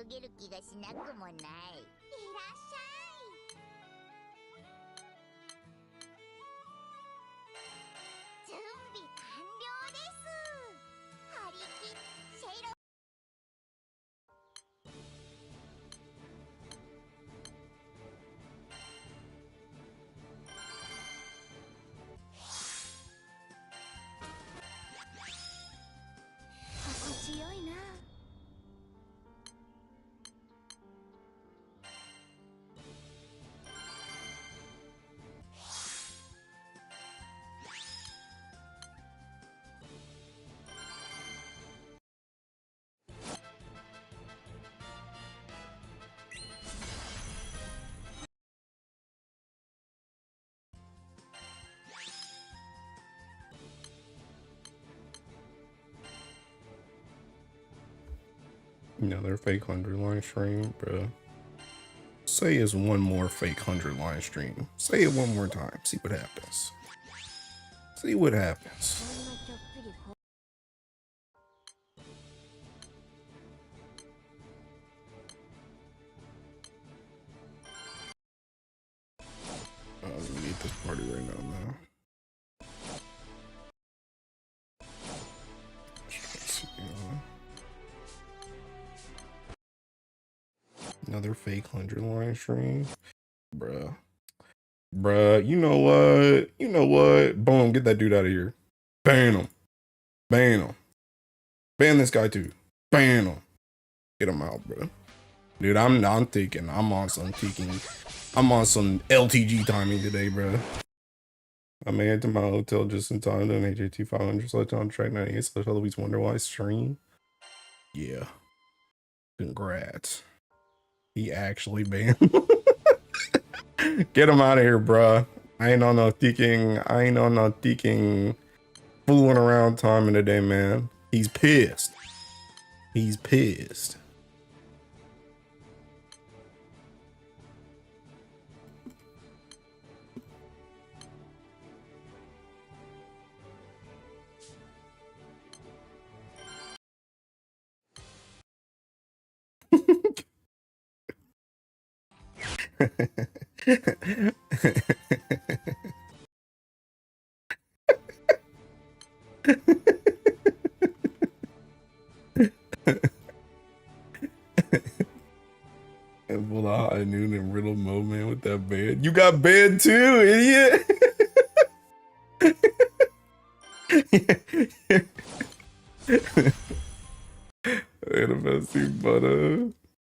泳げる気がしなくもない。いらっしゃい。準備完了です。張り切っシェイロ。心地よいな。Another fake 100 line stream, bro. Say it's one more fake 100 line stream. Say it one more time. See what happens. See what happens. I'm gonna need this party right now, man. Another fake 100 line stream, bruh. Bruh, you know what? You know what? Boom, get that dude out of here. Ban him. Ban him. Ban this guy too. Ban him. Get him out, bro. Dude, I'm on some LTG timing today, bro. I made it to my hotel just in time to an AJT 500 select on track 98, so I'll always wonder why I stream. Yeah. Congrats. He actually banned. Get him out of here, bruh. I ain't on no thinking fooling around timing today, man. He's pissed. He's pissed. And pull the high noon and riddle moment with that band. You got banned too, idiot. But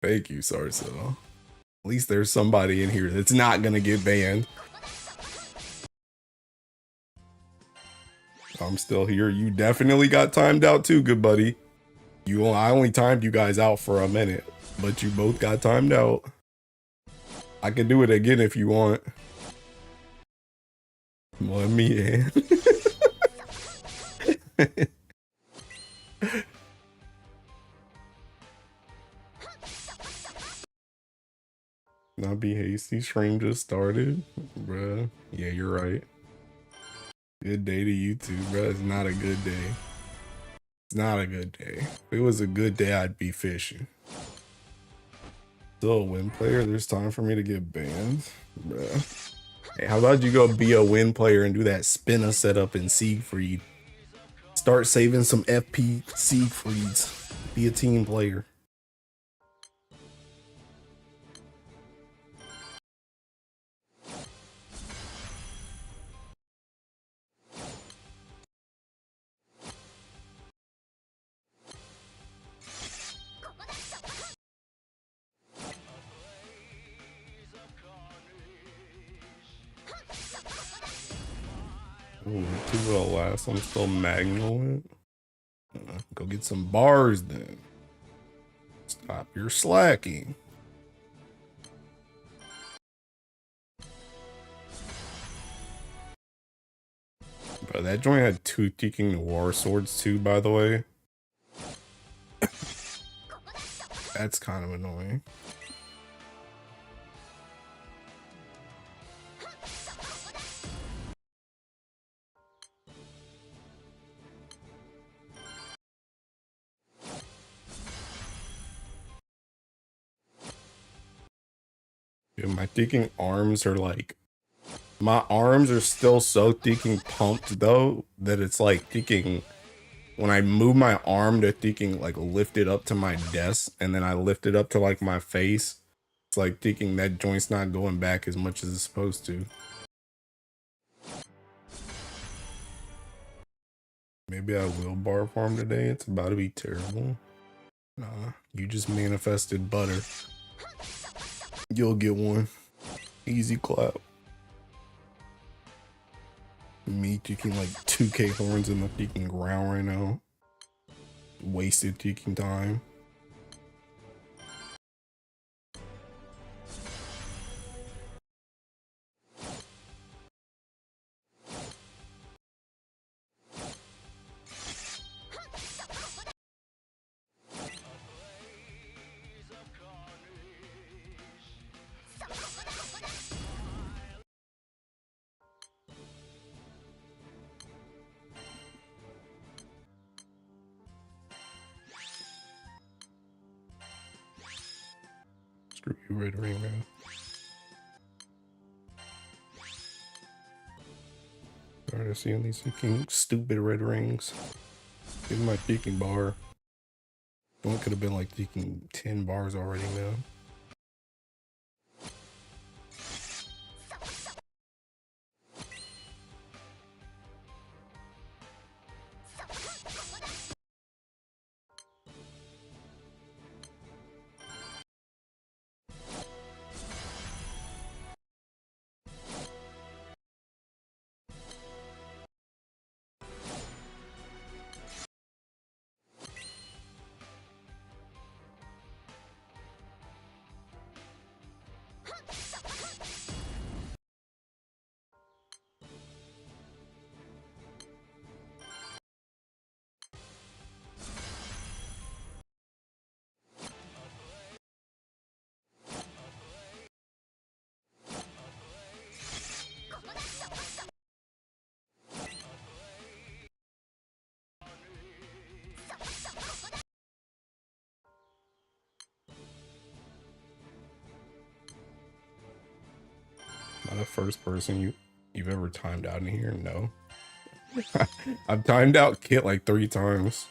thank you, Sarso. At least there's somebody in here that's not gonna get banned. I'm still here. You definitely got timed out too, good buddy. I only timed you guys out for a minute, but you both got timed out. I can do it again if you want. Let me in. Not be hasty. Stream just started, bruh. Yeah, you're right. Good day to you too, bruh. It's not a good day. It's not a good day. If it was a good day, I'd be fishing. Still a win player. There's time for me to get banned, bruh. Hey, how about you go be a win player and do that spinner setup in Siegfried? Start saving some FP Siegfrieds. Be a team player. Ooh, too well last. I'm still Magnolit. Go get some bars then. Stop your slacking. But that joint had 2 Teaking Noir swords too, by the way. That's kind of annoying. my thinking arms are like, my arms are still so thinking pumped though that it's like thinking when I move my arm to thinking like lift it up to my desk and then I lift it up to like my face. It's like thinking that joint's not going back as much as it's supposed to. Maybe I will bar farm today. It's about to be terrible. Nah, you just manifested butter. You'll get one. Easy clap. Me taking like 2k horns in the freaking ground right now. Wasted taking time. Screw you, Red Ring, man. Tired of seeing these fucking stupid red rings. Give me my peeking bar. One could have been like peeking 10 bars already now. Not the first person you've ever timed out in here? No. I've timed out Kit like 3 times.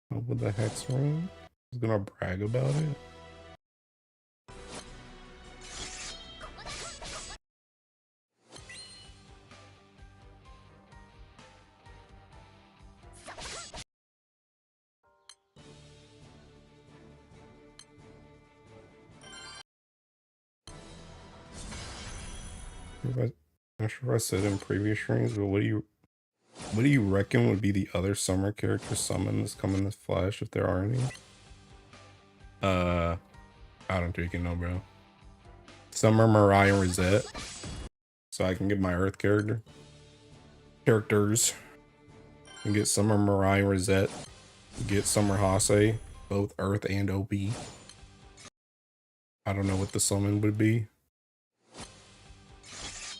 What the heck's wrong? He's gonna brag about it. I'm not sure if I said in previous streams, but what do you reckon would be the other summer character summons coming to Flash if there are any? I don't freaking know, bro. Summer Mariah Rosette. So I can get my Earth characters. And get Summer Mariah Rosette. Get Summer Hase, both Earth and OP. I don't know what the summon would be.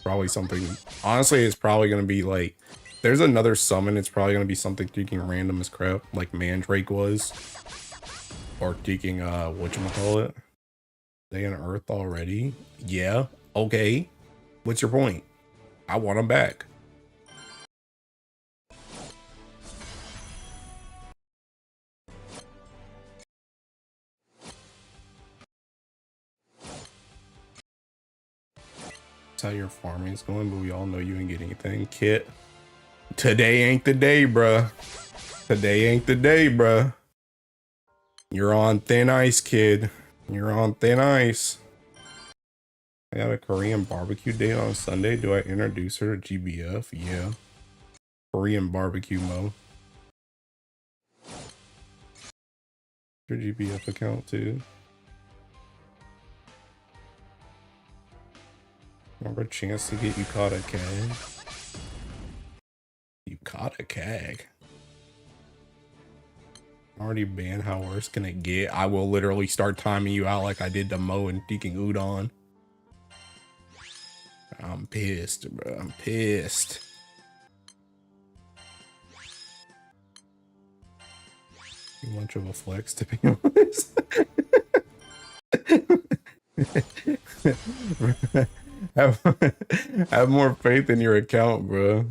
Probably something. Honestly, it's probably gonna be like, there's another summon. It's probably gonna be something freaking random as crap, like Mandrake was, or freaking whatchamacallit. They in Earth already? Yeah. Okay. What's your point? I want them back. That's how your farming's going, but we all know you ain't getting anything. Kit. Today ain't the day, bruh. Today ain't the day, bruh. You're on thin ice, kid. You're on thin ice. I got a Korean barbecue date on Sunday. Do I introduce her to GBF? Yeah. Korean barbecue mo. Your GBF account too. Remember a chance to get you caught a keg? You caught a keg. Already banned. How worse can it get? I will literally start timing you out like I did to Mo and Deacon Udon. I'm pissed, bro. I'm pissed. Too much of a flex, to be honest. have more faith in your account, bro.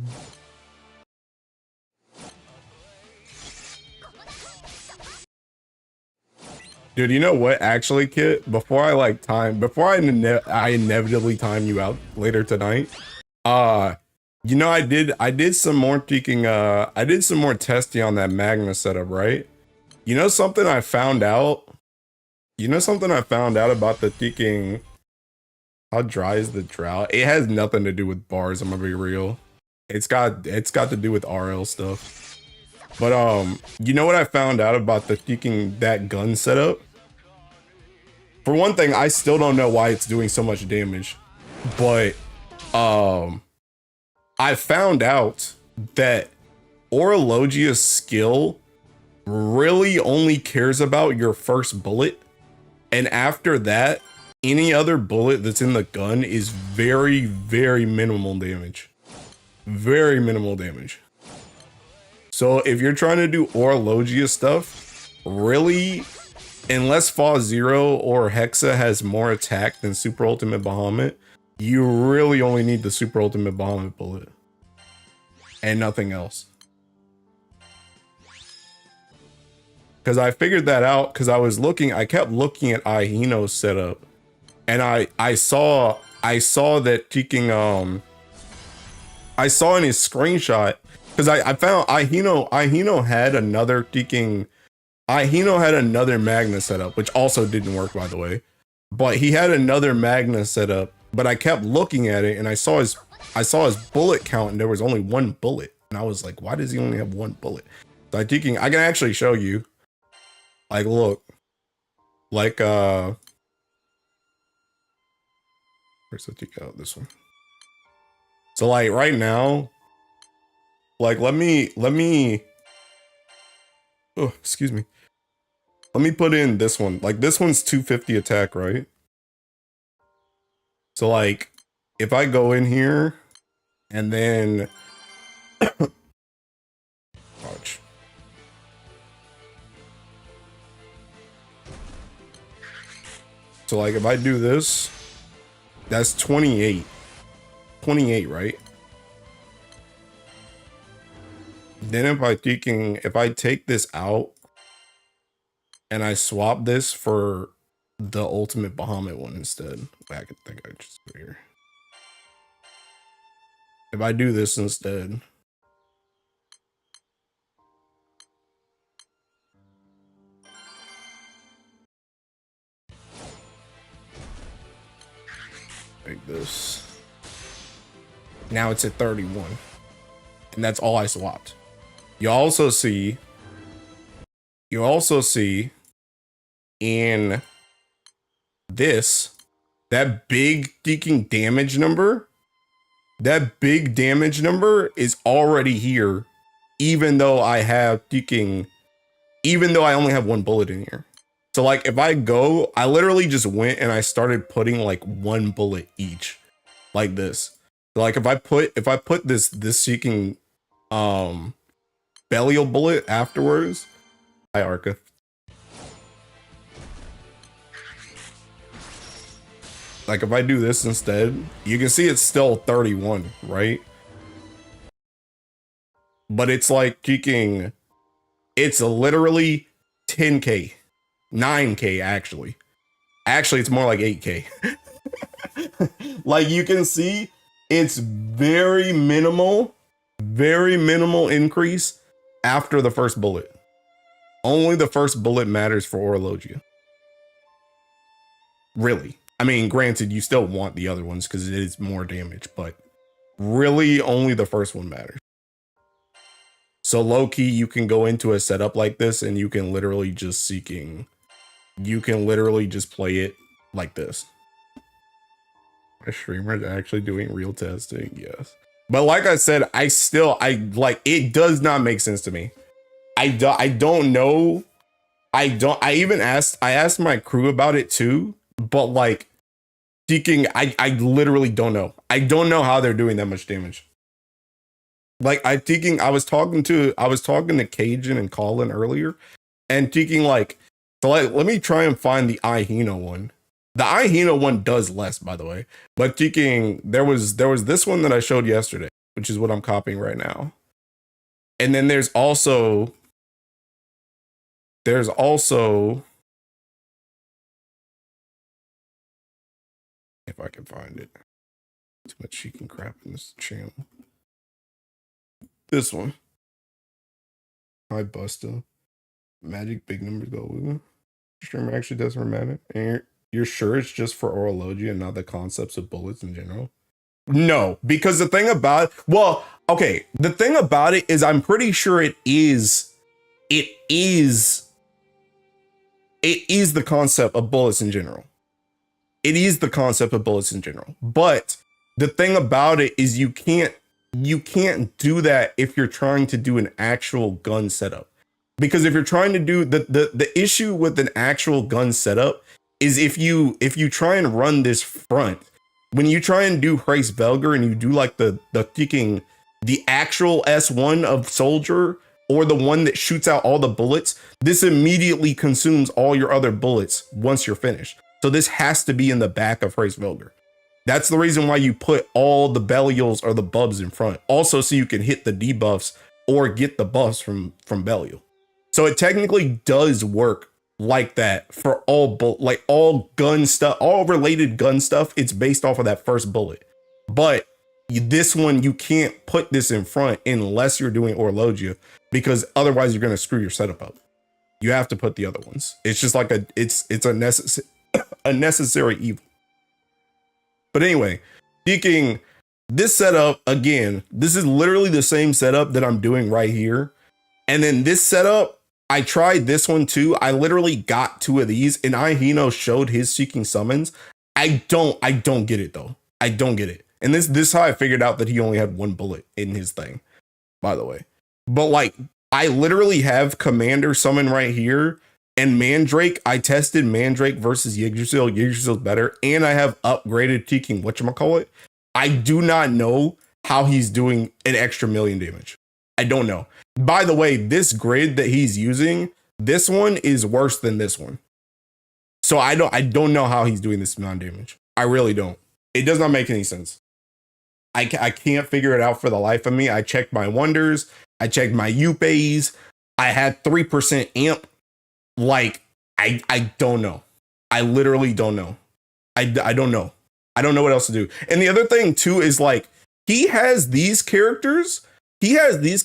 Dude, you know what? Actually, Kit, before I inevitably time you out later tonight, you know, I did some more tweaking. I did some more testing on that Magna setup, right? You know something I found out? You know something I found out about the tweaking? How dry is the drought? It has nothing to do with bars. I'm gonna be real. It's got to do with RL stuff. But you know what I found out about the tweaking that gun setup? For one thing, I still don't know why it's doing so much damage. But I found out that Orologia's skill really only cares about your first bullet. And after that, any other bullet that's in the gun is very, very minimal damage. Very minimal damage. So if you're trying to do Orologia stuff, really, unless Fa Zero or Hexa has more attack than Super Ultimate Bahamut, you really only need the Super Ultimate Bahamut bullet. And nothing else. Because I figured that out because I kept looking at Ahino's setup. And I saw that tweaking, I saw in his screenshot, because I found Ahino had another tweaking, Ahino had another Magna setup, which also didn't work, by the way. But he had another Magna setup, but I kept looking at it and I saw his bullet count and there was only one bullet. And I was like, why does he only have one bullet? So I can actually show you. Like, look. Like, where's the take out this one? So like right now, like let me oh, excuse me. Let me put in this one. Like this one's 250 attack, right? So like if I go in here and then watch. So like if I do this, that's 28. 28, right? Then if I take this out and I swap this for the Ultimate Bahamut one instead. I think I just put here. If I do this instead. Like this. Now it's at 31. And that's all I swapped. You also see in this, that big deaking damage number, that big damage number is already here, even though I have deaking, even though I only have one bullet in here. So like if I go, I literally just went and I started putting like one bullet each, like this. So like if I put this seeking Belial bullet afterwards. Hi Arca. Like if I do this instead, you can see it's still 31, right? But it's like kicking, it's literally 10k, 9k actually. Actually, it's more like 8k. Like you can see, it's very minimal increase after the first bullet. Only the first bullet matters for Orologia. Really. I mean, granted, you still want the other ones because it is more damage, but really only the first one matters. So low key, you can go into a setup like this and you can literally just you can literally just play it like this. My streamer is actually doing real testing, yes. But like I said, I like, it does not make sense to me. I don't know I even asked my crew about it too, but like Seeking, I literally don't know. I don't know how they're doing that much damage. Like I was talking to Cajun and Colin earlier, and thinking like, so let me try and find the Ihino one. The Ihino one does less, by the way. But thinking there was this one that I showed yesterday, which is what I'm copying right now. And then there's also if I can find it. Too much cheeking crap in this channel. This one. Hi Busta. Magic big numbers go. Streamer actually doesn't matter. And you're sure it's just for orology and not the concepts of bullets in general? No, because the thing about the thing about it is I'm pretty sure it is the concept of bullets in general. It is the concept of bullets in general. But the thing about it is you can't do that if you're trying to do an actual gun setup. Because if you're trying to do the issue with an actual gun setup is if you try and run this front, when you try and do Hrace Velger and you do like the actual S1 of Soldier or the one that shoots out all the bullets, this immediately consumes all your other bullets once you're finished. So this has to be in the back of Hrace Velger. That's the reason why you put all the Belials or the bubs in front. Also, so you can hit the debuffs or get the buffs from Belial. So it technically does work like that for all gun stuff, all related gun stuff. It's based off of that first bullet. But this one, you can't put this in front unless you're doing Orologia, because otherwise you're going to screw your setup up. You have to put the other ones. It's just like it's a necessary evil. But anyway, speaking this setup again, this is literally the same setup that I'm doing right here. And then this setup, I tried this one too. I literally got 2 of these, and Ihino showed his Seeking Summons. I don't get it though. I don't get it. And this is how I figured out that he only had 1 bullet in his thing, by the way. But like, I literally have Commander Summon right here, and Mandrake. I tested Mandrake versus Yggdrasil. Yggdrasil's better, and I have upgraded Seeking whatchamacallit. I do not know how he's doing an extra 1,000,000 damage. I don't know. By the way, this grid that he's using, this one is worse than this one. So I don't know how he's doing this amount of damage. I really don't. It does not make any sense. I can't figure it out for the life of me. I checked my wonders. I checked my Upays. I had 3% amp. Like, I don't know. I literally don't know. I don't know. I don't know what else to do. And the other thing too is like, he has these characters. This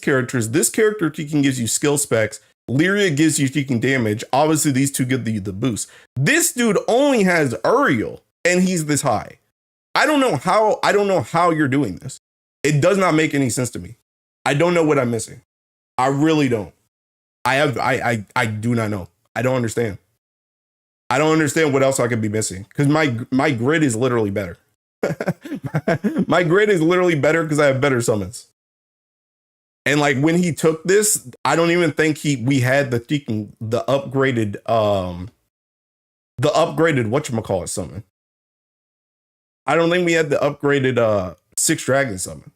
character Seeking gives you skill specs. Lyria gives you Seeking damage. Obviously, these two give you the boost. This dude only has Uriel, and he's this high. I don't know how you're doing this. It does not make any sense to me. I don't know what I'm missing. I really don't. I do not know. I don't understand. I don't understand what else I could be missing, because my grid is literally better. My grid is literally better because I have better summons. And like when he took this, I don't even think we had the upgraded whatchamacallit summon. I don't think we had the upgraded 6 dragon summon.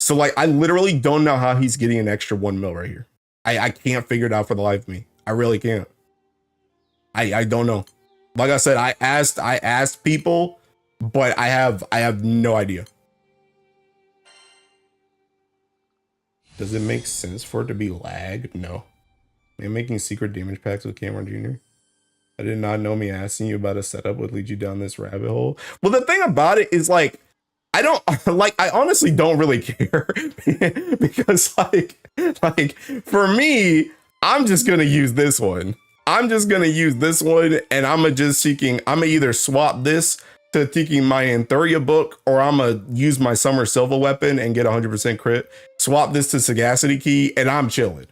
So like I literally don't know how he's getting an extra 1 mil right here. I can't figure it out for the life of me. I really can't. I don't know. Like I said, I asked people, but I have no idea. Does it make sense for it to be lag? No. Man, making secret damage packs with Cameron Jr. I did not know me asking you about a setup would lead you down this rabbit hole. Well, the thing about it is like, I honestly don't really care because like for me, I'm just going to use this one. And I'm either swap this to Tiki my Anthuria book, or I'm gonna use my Summer Silva weapon and get 100% crit, swap this to Sagacity Key, and I'm chilling.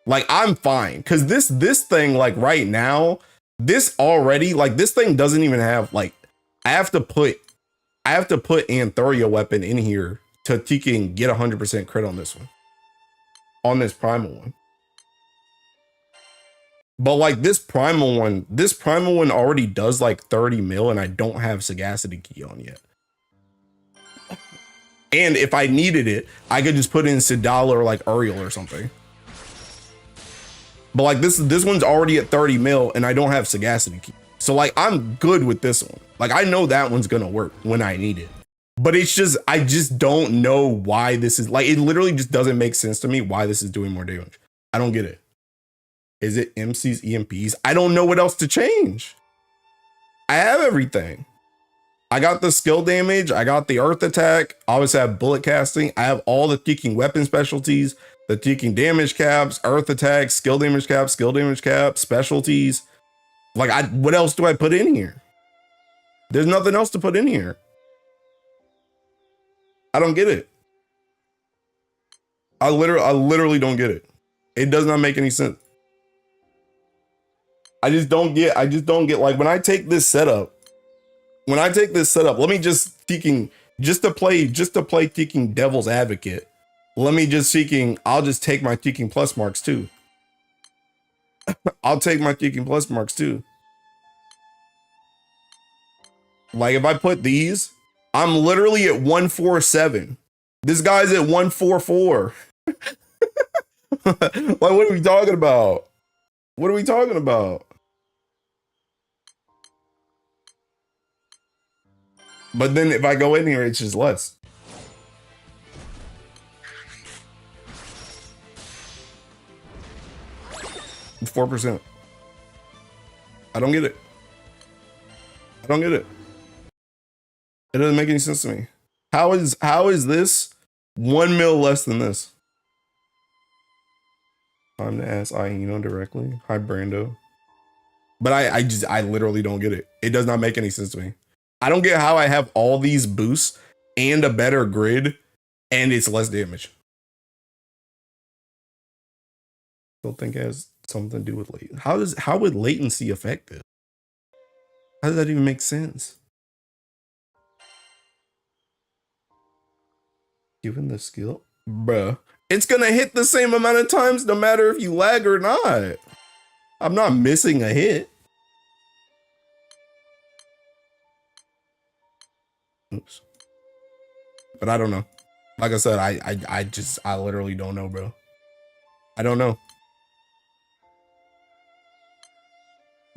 Like, I'm fine. Cause this thing, like right now, this thing doesn't even have, like, I have to put Anthuria weapon in here to Tiki and get 100% crit on this one. On this primal one. But like this primal one already does like 30 mil, and I don't have Sagacity Key on yet. And if I needed it, I could just put in Sidala or like Uriel or something. But like this one's already at 30 mil, and I don't have Sagacity Key. So like I'm good with this one. Like I know that one's gonna work when I need it. But it's just, I just don't know why this is, like, it literally just doesn't make sense to me why this is doing more damage. I don't get it. Is it MC's EMPs? I don't know what else to change. I have everything. I got the skill damage. I got the earth attack. I always have bullet casting. I have all the Teaking weapon specialties, the Teaking damage caps, earth attack, skill damage cap, specialties. Like, what else do I put in here? There's nothing else to put in here. I don't get it. I literally don't get it. It does not make any sense. I just don't get, like when I take this setup, let me just to play Teaking devil's advocate. Let me just I'll just take my Teaking plus marks too. I'll take my Teaking plus marks too. Like if I put these, I'm literally at 147. This guy's at 144. Like, what are we talking about? What are we talking about? But then if I go in here, it's just less. It's 4%. I don't get it. I don't get it. It doesn't make any sense to me. How is this 1 mil less than this? Time to ask Aino directly. Hi, Brando. But I literally don't get it. It does not make any sense to me. I don't get how I have all these boosts and a better grid and it's less damage. Don't think it has something to do with latency. How would latency affect it? How does that even make sense? Given the skill, bruh, it's gonna hit the same amount of times no matter if you lag or not. I'm not missing a hit. Oops. But I don't know. Like I said, I literally don't know, bro. I don't know.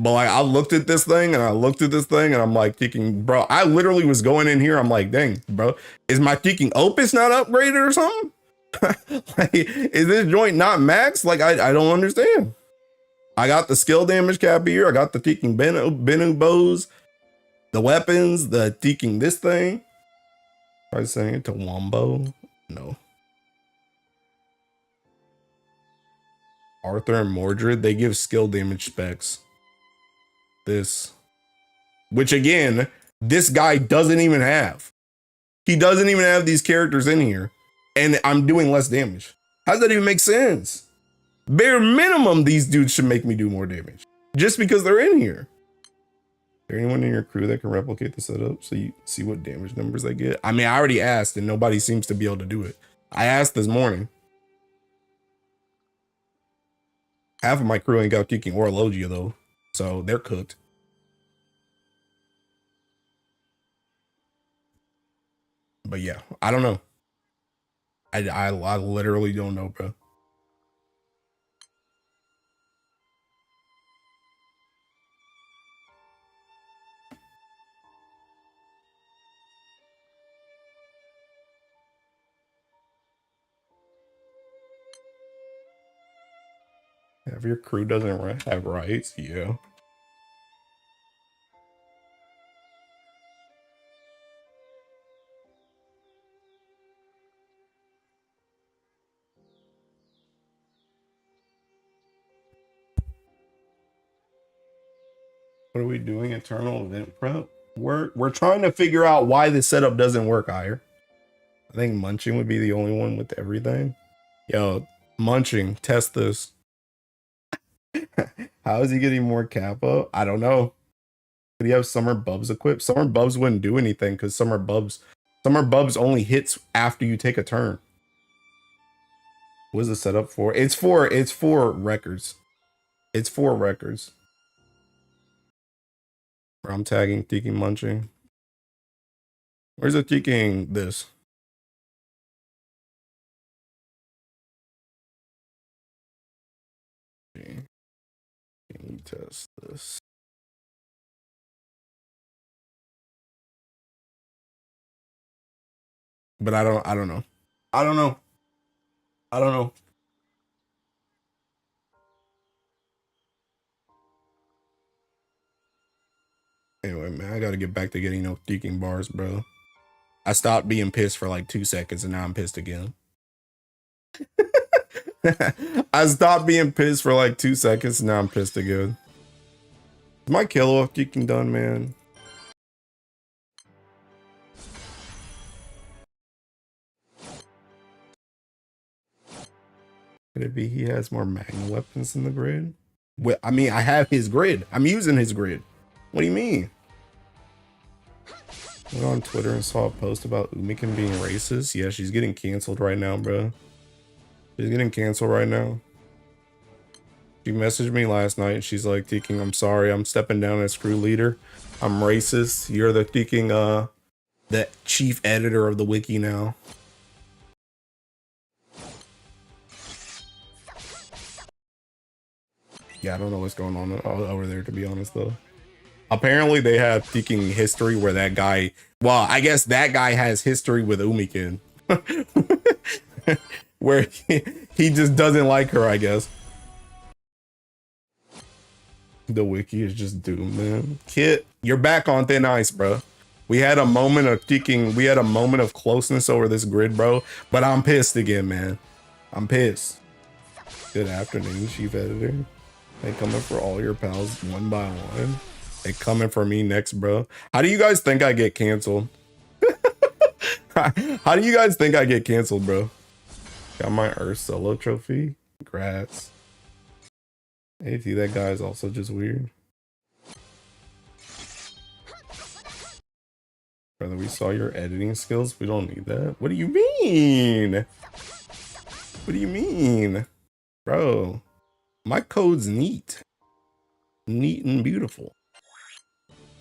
But like I looked at this thing and I'm like thinking, bro, I literally was going in here. I'm like, dang, bro, is my Teaking Opus not upgraded or something? Like, is this joint not max? Like, I don't understand. I got the skill damage cap here. I got the Teaking Benu bows, the weapons, the Teaking this thing. Try saying it to Wombo. No. Arthur and Mordred, they give skill damage specs. This, which again, this guy doesn't even have. He doesn't even have these characters in here, and I'm doing less damage. How does that even make sense? Bare minimum, these dudes should make me do more damage just because they're in here. Is there anyone in your crew that can replicate the setup so you see what damage numbers they get? I mean, I already asked and nobody seems to be able to do it. I asked this morning. Half of my crew ain't got Teaking Orologia though, so they're cooked. But yeah, I don't know. I literally don't know, bro. If your crew doesn't have rights, yeah. What are we doing? Eternal event prep? We're trying to figure out why this setup doesn't work, Ire. I think Munching would be the only one with everything. Yo, Munching, test this. How is he getting more Kappa? I don't know. Could he have Summer Bubs equipped? Summer Bubs wouldn't do anything because Summer Bubs only hits after you take a turn. What is the setup for? It's for records. It's 4 records. Bro, I'm tagging Tiki Munching. Where's the Tiking this? Can you test this? But I don't know. I don't know. I don't know. Anyway, man, I gotta get back to getting no deking bars, bro. I stopped being pissed for like 2 seconds and now I'm pissed again. I stopped being pissed for like 2 seconds and now I'm pissed again. Is my kill off deking done, man? Could it be he has more magna weapons in the grid? Well, I mean, I have his grid. I'm using his grid. What do you mean? I went on Twitter and saw a post about Umikin being racist. Yeah, she's getting canceled right now, bro. She's getting canceled right now. She messaged me last night. She's like, Teking, I'm sorry. I'm stepping down as crew leader. I'm racist. You're the Teking, the chief editor of the wiki now. Yeah, I don't know what's going on over there, to be honest, though. Apparently, they have Teking history where that guy... Well, I guess that guy has history with Umikin. Where he just doesn't like her, I guess. The wiki is just doomed, man. Kit, you're back on thin ice, bro. We had a moment of Teking... We had a moment of closeness over this grid, bro. But I'm pissed again, man. I'm pissed. Good afternoon, chief editor. They coming for all your pals one by one. They coming for me next, bro. How do you guys think I get canceled? How do you guys think I get canceled, bro? Got my Earth solo trophy. Congrats. Hey, see, that guy is also just weird. Brother, we saw your editing skills. We don't need that. What do you mean? What do you mean? Bro, my code's neat. Neat and beautiful.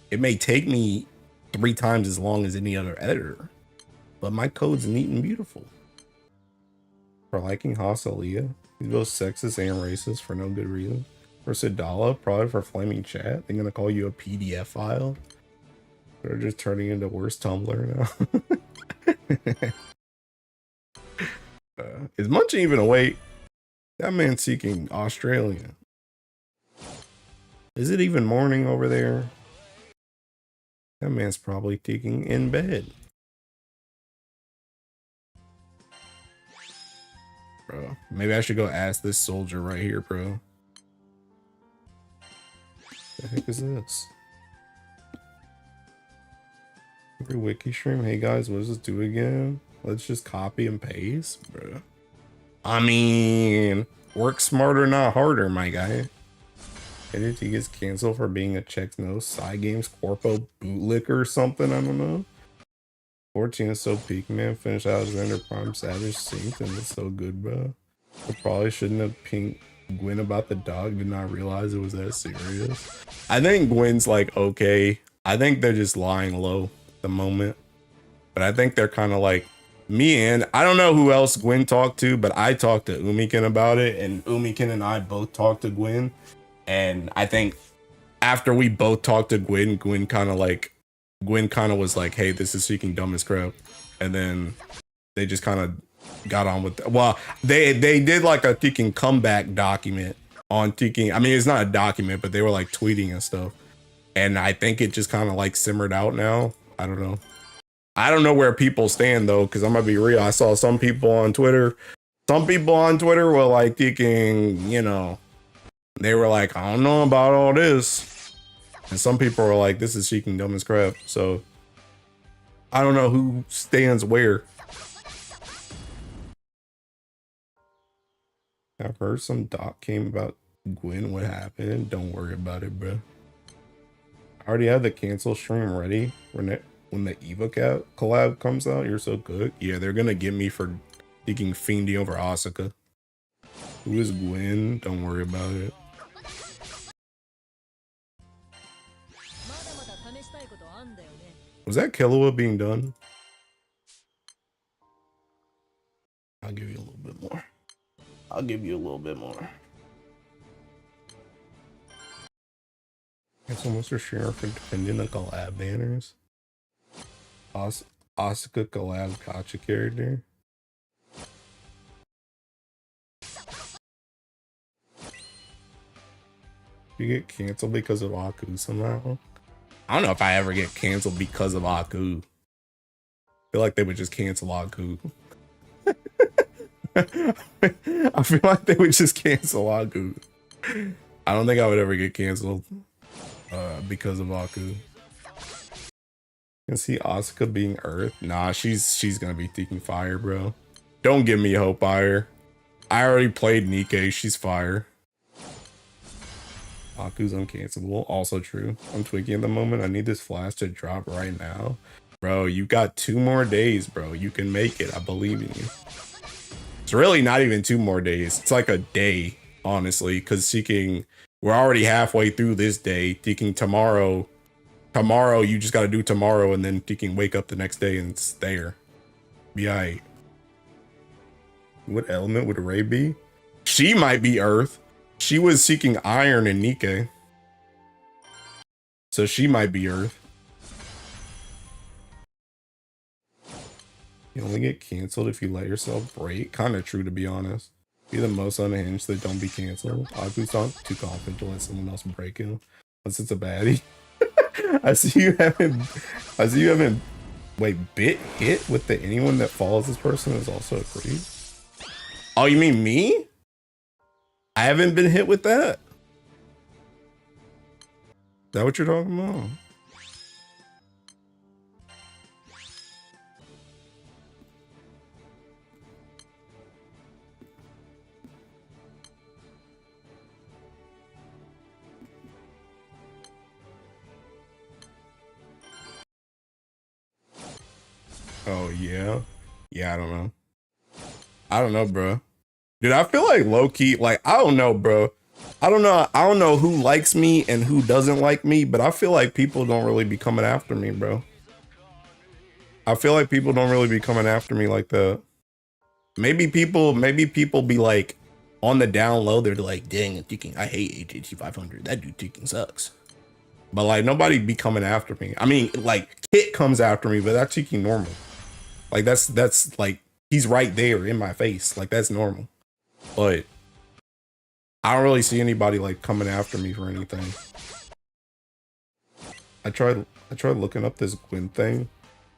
It may take me 3 times as long as any other editor, but my code's neat and beautiful. For liking Hasalia, he's both sexist and racist for no good reason. For Sidala, probably for flaming chat. They're gonna call you a PDF file. They're just turning into worse Tumblr now. Is Munching even awake? That man's seeking Australian. Is it even morning over there? That man's probably taking in bed. Bro, maybe I should go ask this soldier right here, bro. The heck is this? Every wiki stream. Hey guys, what does this do again? Let's just copy and paste, bro. I mean, work smarter, not harder, my guy. He gets canceled for being a Chex No Side Games Corpo bootlicker or something. I don't know. 14 is so peak, man. Finished Alexander Prime Savage Synced and it's so good, bro. I probably shouldn't have pinged Gwen about the dog. Did not realize it was that serious. I think Gwen's like, okay. I think they're just lying low at the moment. But I think they're kind of like me, and I don't know who else Gwen talked to, but I talked to Umikin about it, and Umikin and I both talked to Gwen. And I think after we both talked to Gwen, Gwen kind of was like, hey, this is seeking dumb as crap. And then they just kind of got on with it. Well, they did like a Teking comeback document on Teking. I mean, it's not a document, but they were like tweeting and stuff. And I think it just kind of like simmered out now. I don't know. I don't know where people stand though, because I'm gonna be real. I saw some people on Twitter. Some people on Twitter were like Teking, you know, they were like, I don't know about all this. And some people were like, this is seeking dumb as crap. So I don't know who stands where. I've heard some doc came about Gwen. What happened? Don't worry about it, bro. I already have the cancel stream ready when the Eva collab comes out. You're so good. Yeah, they're gonna get me for thinking Fiendy over Asuka. Who is Gwen? Don't worry about it. Was that Killua being done? I'll give you a little bit more. I'll give you a little bit more. It's almost a share for defending the collab banners. Asuka collab gotcha character. You get canceled because of Aku somehow? I don't know if I ever get canceled because of Aku. I feel like they would just cancel Aku. I feel like they would just cancel Aku. I don't think I would ever get canceled because of Aku. You can see Asuka being Earth. Nah, she's gonna be taking fire, bro. Don't give me hope, fire. I already played Nikke. She's fire. Aku's uncancelable. Also true. I'm tweaking at the moment. I need this flash to drop right now. Bro, you got 2 more days, bro. You can make it. I believe in you. It's really not even 2 more days. It's like a day, honestly, because we're already halfway through this day. Thinking tomorrow, you just got to do tomorrow, and then you can wake up the next day and it's there. Be alright. What element would Ray be? She might be Earth. She was seeking iron in Nikke. So she might be Earth. You only get canceled if you let yourself break. Kind of true, to be honest. Be the most unhinged that don't be canceled. Aku's not too confident to let someone else break him. Unless it's a baddie. I see you haven't wait, bit hit with the anyone that follows this person is also a creep. Oh, you mean me? I haven't been hit with that. Is that what you're talking about? Oh, yeah. Yeah, I don't know. I don't know, bro. Dude, I feel like low-key, like, I don't know, bro. I don't know who likes me and who doesn't like me, but I feel like people don't really be coming after me, bro. I feel like people don't really be coming after me like that. Maybe people be like, on the down low, they're like, dang, I hate HHT 500. That dude Tekken sucks. But like, nobody be coming after me. I mean, like, Kit comes after me, but that's Tekken normal. Like, that's like, he's right there in my face. Like, that's normal. But I don't really see anybody like coming after me for anything. I tried looking up this Gwyn thing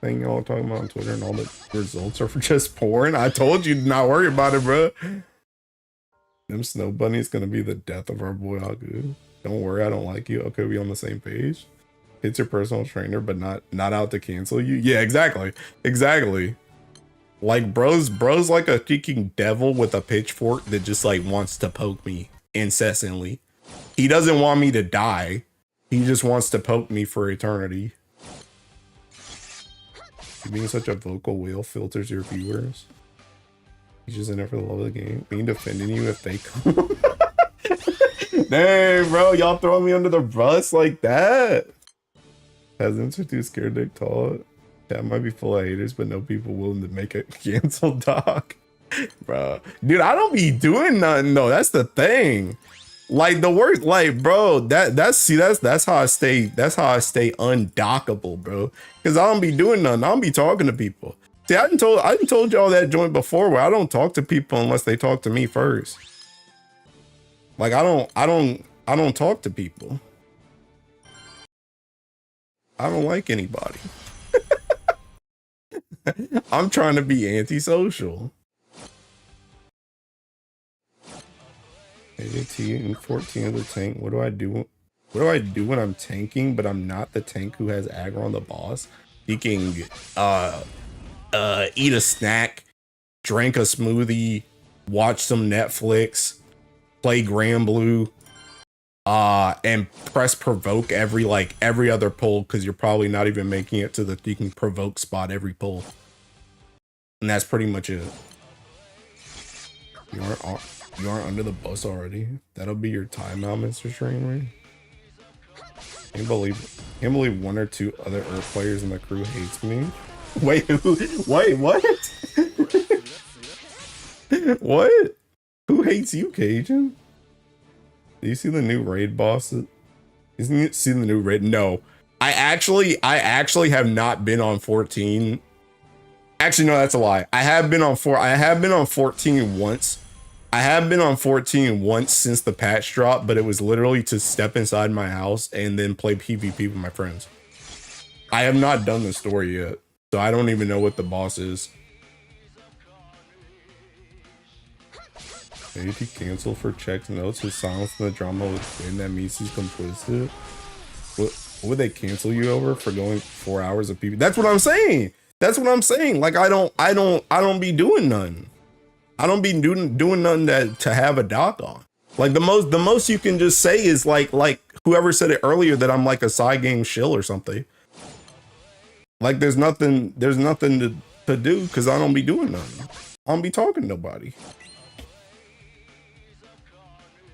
y'all talking about on Twitter, and all the results are for just porn. I told you to not worry about it, bro. Them Snow Bunny is gonna be the death of our boy Aku. Don't worry, I don't like you. Okay, we on the same page. It's your personal trainer, but not out to cancel you. Yeah, exactly. Like, bro's like a freaking devil with a pitchfork that just like wants to poke me incessantly. He doesn't want me to die. He just wants to poke me for eternity. You being such a vocal whale filters your viewers. He's just in it for the love of the game. Me defending you if they come. Dang, bro, y'all throwing me under the bus like that. Peasants are too scared to talk. That might be full of haters, but no people willing to make it cancel, dog. Bro, dude, I don't be doing nothing though. That's the thing. Like, the worst, like, bro, that's how I stay undockable, bro. Cause I don't be doing nothing. I don't be talking to people. See, I didn't told y'all that joint before where I don't talk to people unless they talk to me first. Like, I don't talk to people. I don't like anybody. I'm trying to be antisocial. AJT and 14 of the tank. What do I do? What do I do when I'm tanking, but I'm not the tank who has aggro on the boss? He can eat a snack, drink a smoothie, watch some Netflix, play Grand Blue, and press provoke every other pull, because you're probably not even making it to the you can provoke spot every pull. And that's pretty much it. You aren't under the bus already. That'll be your timeout, Mr. Trainway. Can't believe it. Can't believe one or two other Earth players in the crew hates me. Wait, who? Wait, what? What? Who hates you, Cajun? Do you see the new raid bosses? Isn't you see the new raid? No. I actually have not been on 14. Actually, no, that's a lie. I have been on 14 once. I have been on 14 once since the patch drop, but it was literally to step inside my house and then play PvP with my friends. I have not done the story yet, so I don't even know what the boss is. Maybe if he cancel for checks notes, his silence in the drama would win. That means he's complicit. What would they cancel you over for going 4 hours of PvP? That's what I'm saying. That's what I'm saying. Like I don't be doing none. I don't be doing nothing that to have a doc on. Like the most you can just say is like whoever said it earlier that I'm like a side game shill or something. Like there's nothing to do because I don't be doing nothing. I don't be talking to nobody.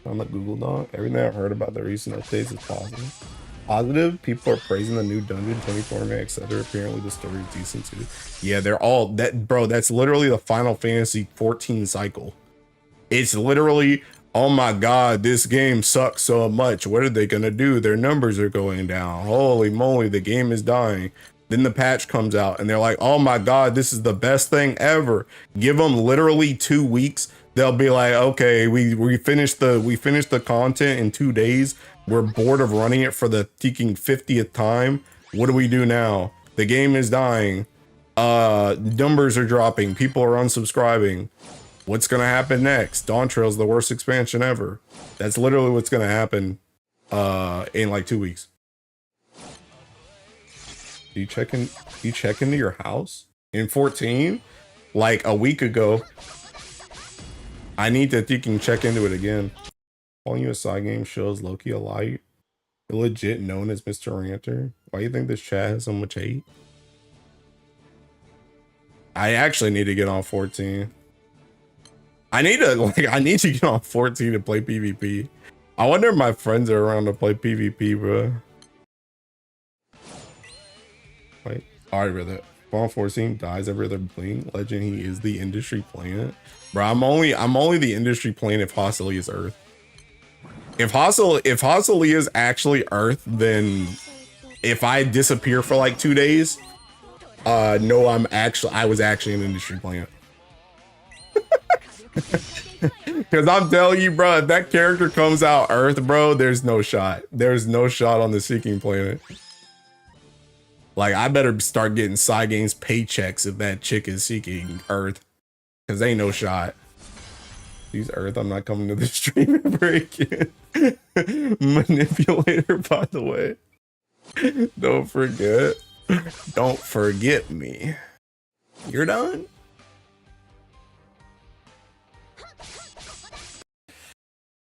On the Google Doc, everything I've heard about the recent updates is positive. Positive, people are praising the new dungeon, 24-man, etc. Apparently the story is decent too. Yeah, they're all that, bro. That's literally the Final Fantasy 14 cycle. It's literally, oh my god, this game sucks so much. What are they gonna do? Their numbers are going down. Holy moly, the game is dying. Then the patch comes out and they're like, oh my god, this is the best thing ever. Give them literally 2 weeks. They'll be like, okay, we finished the content in 2 days. We're bored of running it for the freaking 50th time. What do we do now? The game is dying. Numbers are dropping. People are unsubscribing. What's gonna happen next? Dawn Trail's the worst expansion ever. That's literally what's gonna happen in like 2 weeks. Do you check into your house? In 14? Like a week ago. I need to freaking check into it again. Calling you a side game shows Loki a lie. You're legit known as Mr. Ranter. Why do you think this chat has so much hate? I actually need to get on 14. I need to get on 14 to play PvP. I wonder if my friends are around to play PvP, bro. Wait, alright, brother. Final 14 dies every other blink. Legend, he is the industry planet. Bro, I'm only the industry plane if Hostile is Earth. If Hostile is actually Earth, then if I disappear for like 2 days, no, I was actually an industry planet. Because I'm telling you, bro, if that character comes out Earth, bro, there's no shot. There's no shot on the Seeking planet. Like, I better start getting side games paychecks if that chick is seeking Earth. Because ain't no shot. Use Earth, I'm not coming to the stream ever again. Manipulator, by the way. Don't forget. Don't forget me. You're done?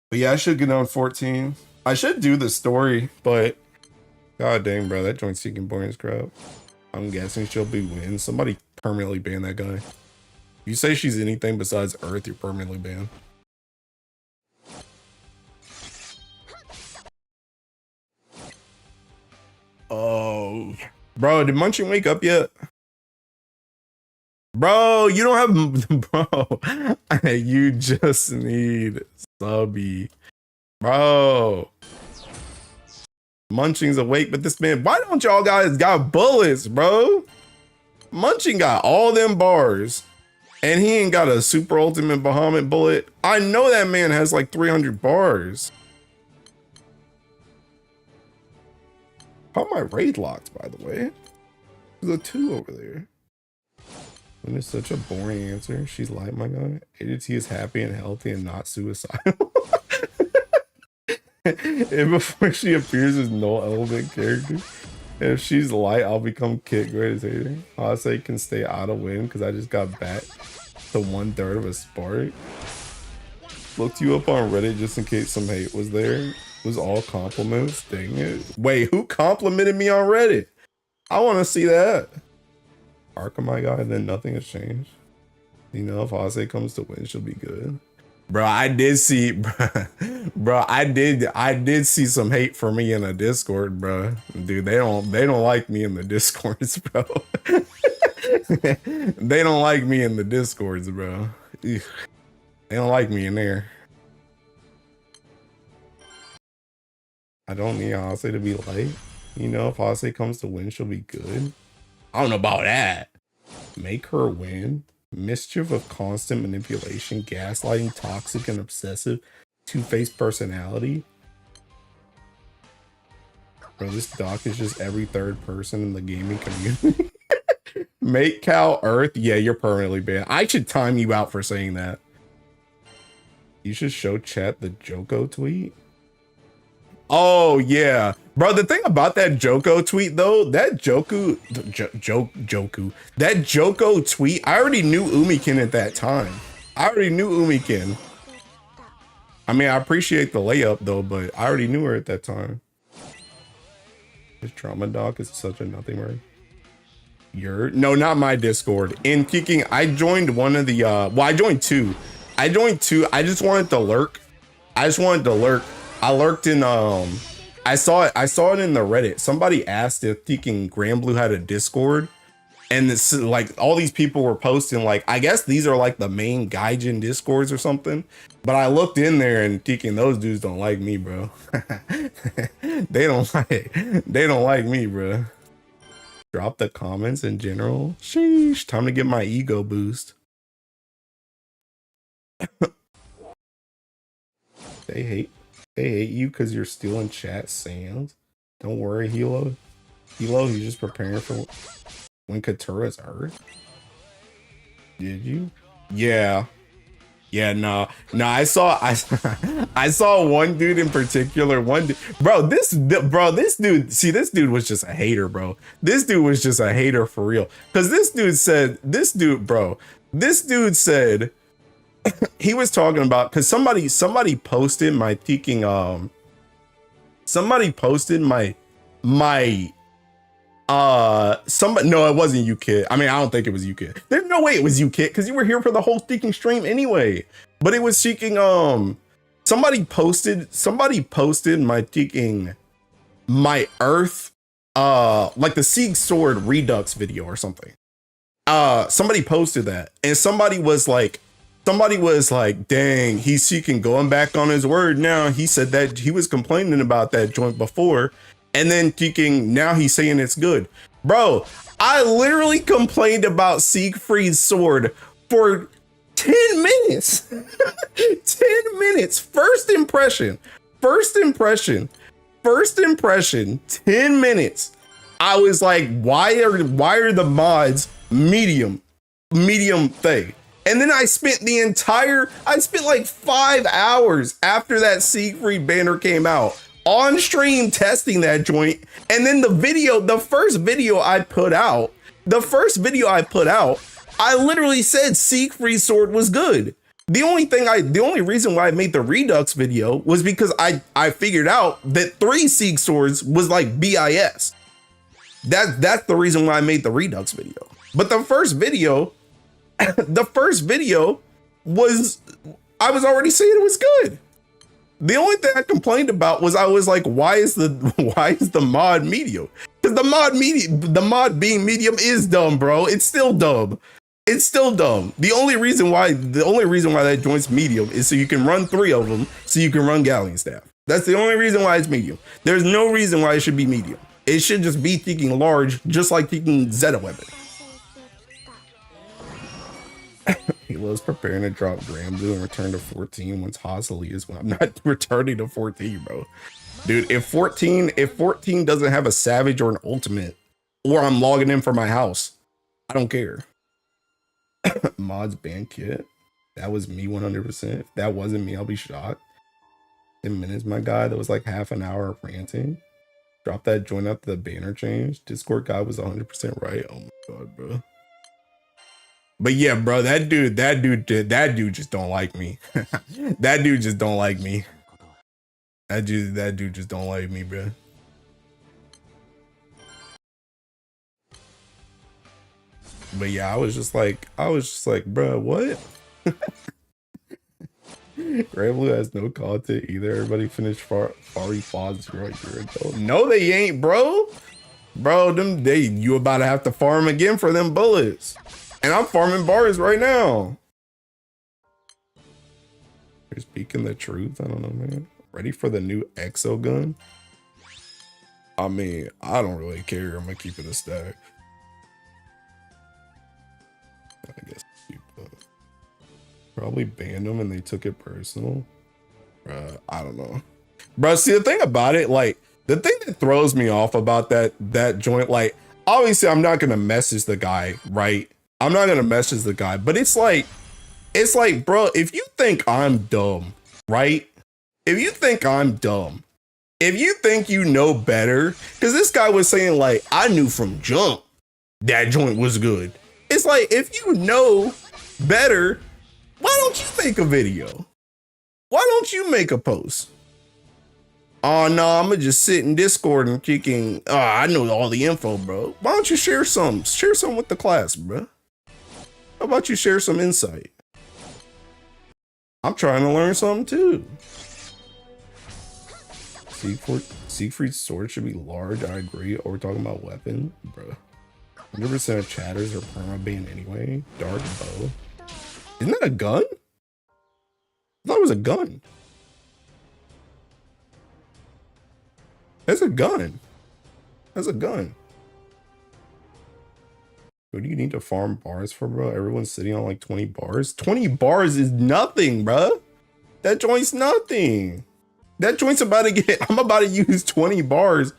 But yeah, I should get on 14. I should do the story, but god dang, bro, that joint seeking boring crap. I'm guessing she'll be win. Somebody permanently ban that guy. If you say she's anything besides Earth, you're permanently banned. Oh, bro, did Munching wake up yet? Bro, you don't have, bro, you just need subby. Bro. Munching's awake, but this man, why don't y'all guys got bullets, bro? Munching got all them bars. And he ain't got a super ultimate Bahamut bullet. I know that man has like 300 bars. How am I raid locked, by the way? There's a 2 over there. And it's such a boring answer. She's like, my god. ADT is happy and healthy and not suicidal. And before she appears as no element character. If she's light, I'll become Kit greatest hater. I'll say can stay out of win because I just got back to 1/3 of a spark. Looked you up on Reddit just in case some hate was there. It was all compliments. Dang it. Wait, who complimented me on Reddit? I want to see that. Arkham, my guy, then nothing has changed. You know, if Hase comes to win, she'll be good. Bro, I did see, Bro, I did see some hate for me in the Discord, bro. Dude, they don't like me in the Discords, bro. They don't like me in the Discords, bro. Ugh. They don't like me in there. I don't need Hase to be light. You know, if Hase comes to win, she'll be good. I don't know about that. Make her win. Mischief of constant manipulation, gaslighting, toxic and obsessive, two-faced personality. Bro, this doc is just every third person in the gaming community. Make Cal Earth. Yeah, you're permanently banned. I should time you out for saying that. You should show chat the Joko tweet. Oh yeah, bro. The thing about that Joko tweet though, that Joko tweet, I already knew Umikin at that time. I already knew Umikin. I mean, I appreciate the layup though, but I already knew her at that time. This trauma doc is such a nothing, right? No, not my Discord. In kicking, I joined one of the well, I joined two. I just wanted to lurk. I lurked in I saw it in the Reddit. Somebody asked if Teking Granblue had a Discord, and it's like all these people were posting like, I guess these are like the main Gaijin Discords or something. But I looked in there and Teking, those dudes don't like me, bro. They don't like me, bro. Drop the comments in general. Sheesh, time to get my ego boost. They hate you because you're stealing chat sands. Don't worry, Hilo, he's just preparing for when Katura's Earth. Did you? Yeah, no. I saw one dude in particular. This dude. See, this dude was just a hater, bro. This dude was just a hater for real. Because this dude said, he was talking about, because somebody posted my peaking somebody posted my no, it wasn't you, kid. I mean, I don't think it was you, kid. There's no way it was you, kid, because you were here for the whole seeking stream anyway. But it was seeking somebody posted my Earth like the Sieg Sword Redux video or something. Somebody posted that, and somebody was like, dang, he's seeking going back on his word now. He said that he was complaining about that joint before, and then seeking now he's saying it's good. Bro, I literally complained about Siegfried's sword for 10 minutes. 10 minutes. First impression, 10 minutes. I was like, why are the mods medium thing? And then I spent like 5 hours after that Siegfried banner came out on stream testing that joint. And then the first video I put out, I literally said Siegfried sword was good. The only reason why I made the Redux video was because I figured out that 3 Sieg swords was like BIS. That's the reason why I made the Redux video. But the first video was, I was already saying it was good. The only thing I complained about was I was like, why is the mod medium? Because the mod being medium is dumb, bro. It's still dumb. The only reason why that joint's medium is so you can run 3 of them, so you can run Galleon Staff. That's the only reason why it's medium. There's no reason why it should be medium. It should just be thinking large, just like thinking Zeta weapon. He loves preparing to drop Granblue and return to 14 once Hasali is when I'm not returning to 14, bro. Dude, if 14 doesn't have a Savage or an Ultimate, or I'm logging in for my house, I don't care. Mods ban kit. That was me 100%. If that wasn't me, I'll be shocked. 10 minutes, my guy. That was like half an hour of ranting. Drop that joint after the banner change. Discord guy was 100% right. Oh my god, bro. But yeah, bro, that dude just don't like me. That dude just don't like me. That dude just don't like me, bro. But yeah, I was just like, bro, what? Grand Blue has no content either. Everybody finished Fari Fog 0 a year ago. No, they ain't, bro. Bro, you about to have to farm again for them bullets. And I'm farming bars right now. You're speaking the truth. I don't know, man. Ready for the new Exo gun? I mean, I don't really care. I'm gonna keep it a stack. I guess people probably banned them and they took it personal. I don't know. Bro, see the thing about it, like the thing that throws me off about that joint, like obviously I'm not gonna message the guy, right? I'm not gonna message the guy, but it's like, bro, if you think I'm dumb, right? If you think I'm dumb, if you think you know better, because this guy was saying like, I knew from jump that joint was good. It's like, if you know better, why don't you make a video? Why don't you make a post? Oh no, I'm gonna just sit in Discord and kicking. I know all the info, bro. Why don't you share some? Share some with the class, bro. How about you share some insight? I'm trying to learn something too. Siegfried's sword should be large. I agree. Or we're talking about weapon, bro. 100% of chatters are perma-banned anyway. Dark bow. Isn't that a gun? I thought it was a gun. That's a gun. That's a gun. What do you need to farm bars for, bro? Everyone's sitting on like 20 bars. 20 bars is nothing, bro. That joint's nothing. That joint's about to get, I'm about to use 20 bars.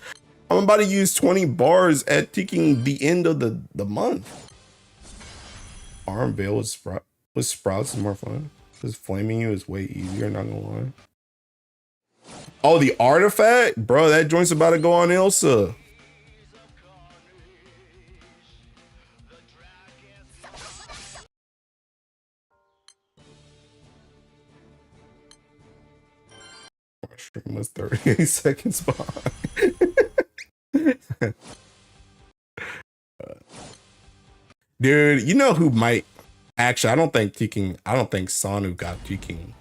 I'm about to use 20 bars at ticking the end of the month. Arm Veil with Sprouts is more fun. Because flaming you is way easier, not gonna lie. Oh, the artifact? Bro, that joint's about to go on Ilsa. My stream was 38 seconds behind. Dude, you know who might actually, I don't think Sanu got Teking.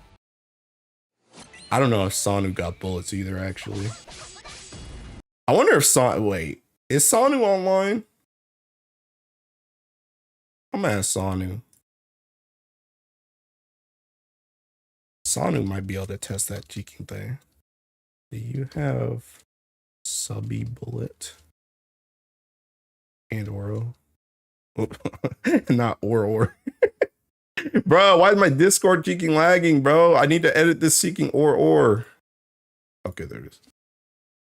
I don't know if Sanu got bullets either, actually. I wonder if wait, is Sanu online? I'm gonna ask Sanu. Sanu might be able to test that Teking thing. Do you have subby bullet and Oro? Not or. Bro, why is my Discord Teking lagging, bro? I need to edit this seeking or. Okay, there it is.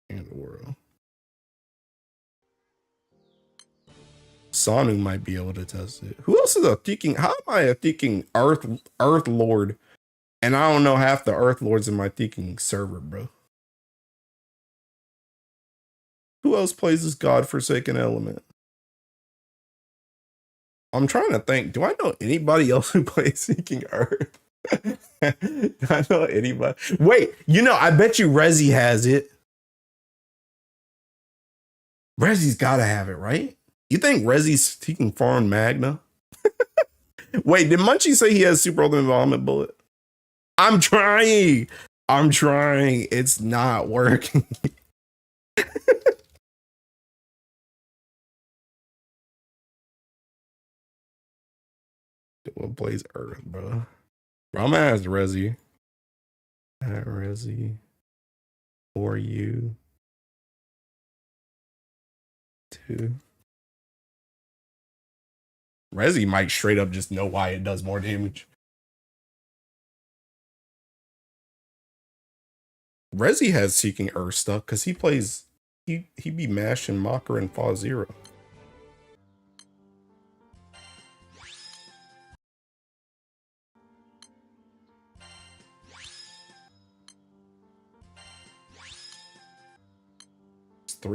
And Oro. Sanu might be able to test it. Who else is a Teking? How am I a Teking Earth Lord? And I don't know half the Earth Lords in my Teking server, bro. Who else plays this godforsaken element? I'm trying to think. Do I know anybody else who plays Seeking Earth? Do I know anybody? Wait, you know, I bet you Rezi has it. Rezi's gotta have it, right? You think Rezi's Seeking Farm Magna? Wait, did Munchie say he has Super Ultimate Vomit Bullet? I'm trying. It's not working. What plays Earth, bro? I'm gonna ask Rezi. Rezi. For you. Two. Rezi might straight up just know why it does more damage. Rezi has Seeking Earth stuff because he plays. He be mashing Mocker and Fall Zero.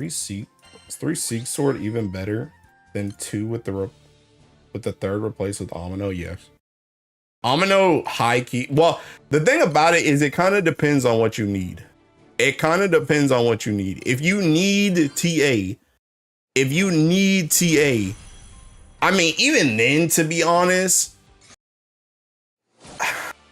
Is 3 Seek Sword even better than 2 with the third replaced with Amino? Yes. Amino high key. Well, the thing about it is it kind of depends on what you need. It kind of depends on what you need. If you need TA, I mean, even then, to be honest,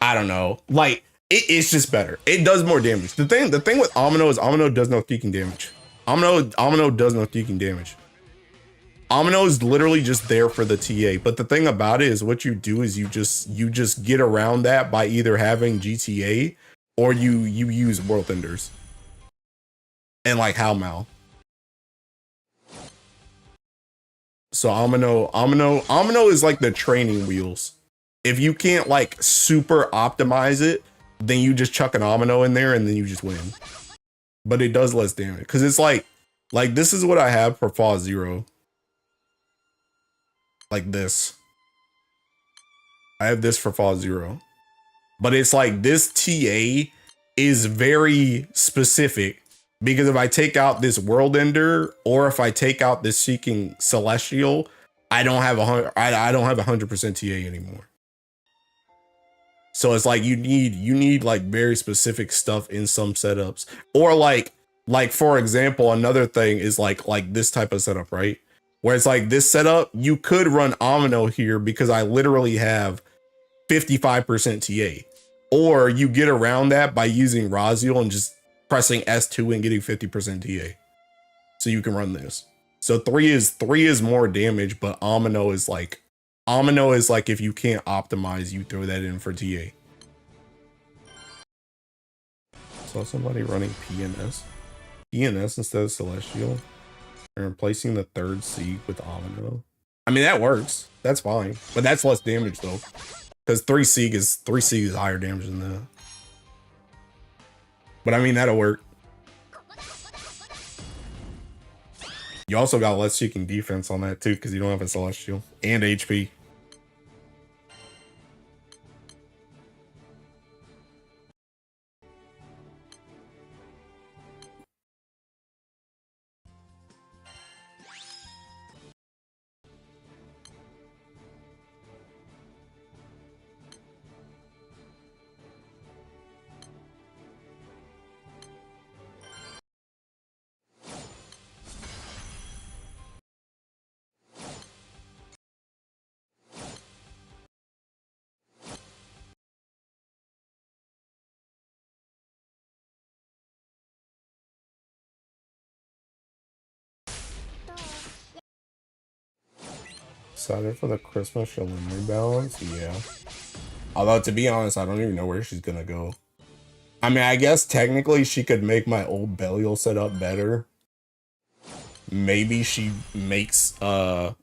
I don't know. Like, It's just better. It does more damage. The thing with Amino is Amino does no theking damage. Amino does no theking damage. Amino is literally just there for the TA. But the thing about it is what you do is you just get around that by either having GTA or you use World Enders. And like How Mal. So Amino is like the training wheels. If you can't like super optimize it, then you just chuck an Amino in there and then you just win. But it does less damage because it's like this is what I have for Fall Zero. Like this. I have this for Fall Zero. But it's like this TA is very specific because if I take out this World Ender or if I take out this Seeking Celestial, I don't have 100% TA anymore. So it's like you need like very specific stuff in some setups. Or like for example, another thing is like this type of setup, right? Where it's like this setup, you could run Amino here because I literally have 55% TA. Or you get around that by using Raziel and just pressing S2 and getting 50% TA. So you can run this. So 3 is more damage, but Amino is like if you can't optimize, you throw that in for TA. Saw somebody running PNS. PNS instead of Celestial. And replacing the 3rd Siege with Amino. I mean, that works. That's fine. But that's less damage though. Because 3 Siege is higher damage than that. But I mean, that'll work. You also got less Seeking defense on that too, because you don't have a Celestial. And HP. Excited for the Christmas Shalom rebalance? Yeah. Although, to be honest, I don't even know where she's gonna go. I mean, I guess technically she could make my old Belial setup better. Maybe she makes, what's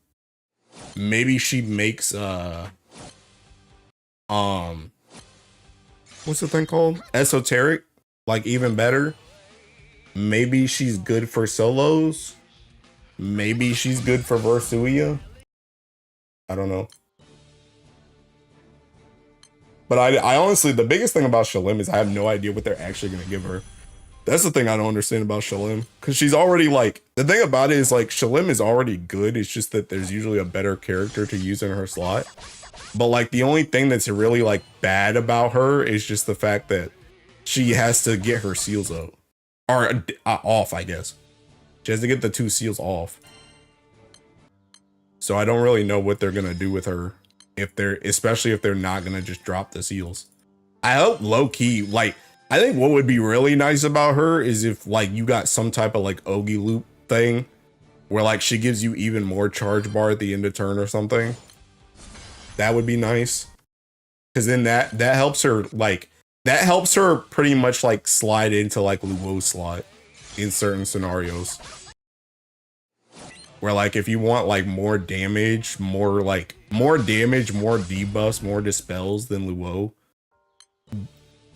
the thing called? Esoteric? Like, even better. Maybe she's good for solos. Maybe she's good for Versuia. I don't know. But I honestly, the biggest thing about Shalim is I have no idea what they're actually going to give her. That's the thing I don't understand about Shalim. Because she's already like, the thing about it is like, Shalim is already good. It's just that there's usually a better character to use in her slot. But like, the only thing that's really like bad about her is just the fact that she has to get her seals out. Or off, I guess. She has to get the 2 seals off. So I don't really know what they're going to do with her. Especially if they're not gonna just drop the seals. I hope low key, like, I think what would be really nice about her is if like you got some type of like Ogi loop thing where like she gives you even more charge bar at the end of turn or something. That would be nice. Cause then that helps her pretty much like slide into like Luo's slot in certain scenarios. Where like if you want like more damage, more debuffs, more dispels than Luo,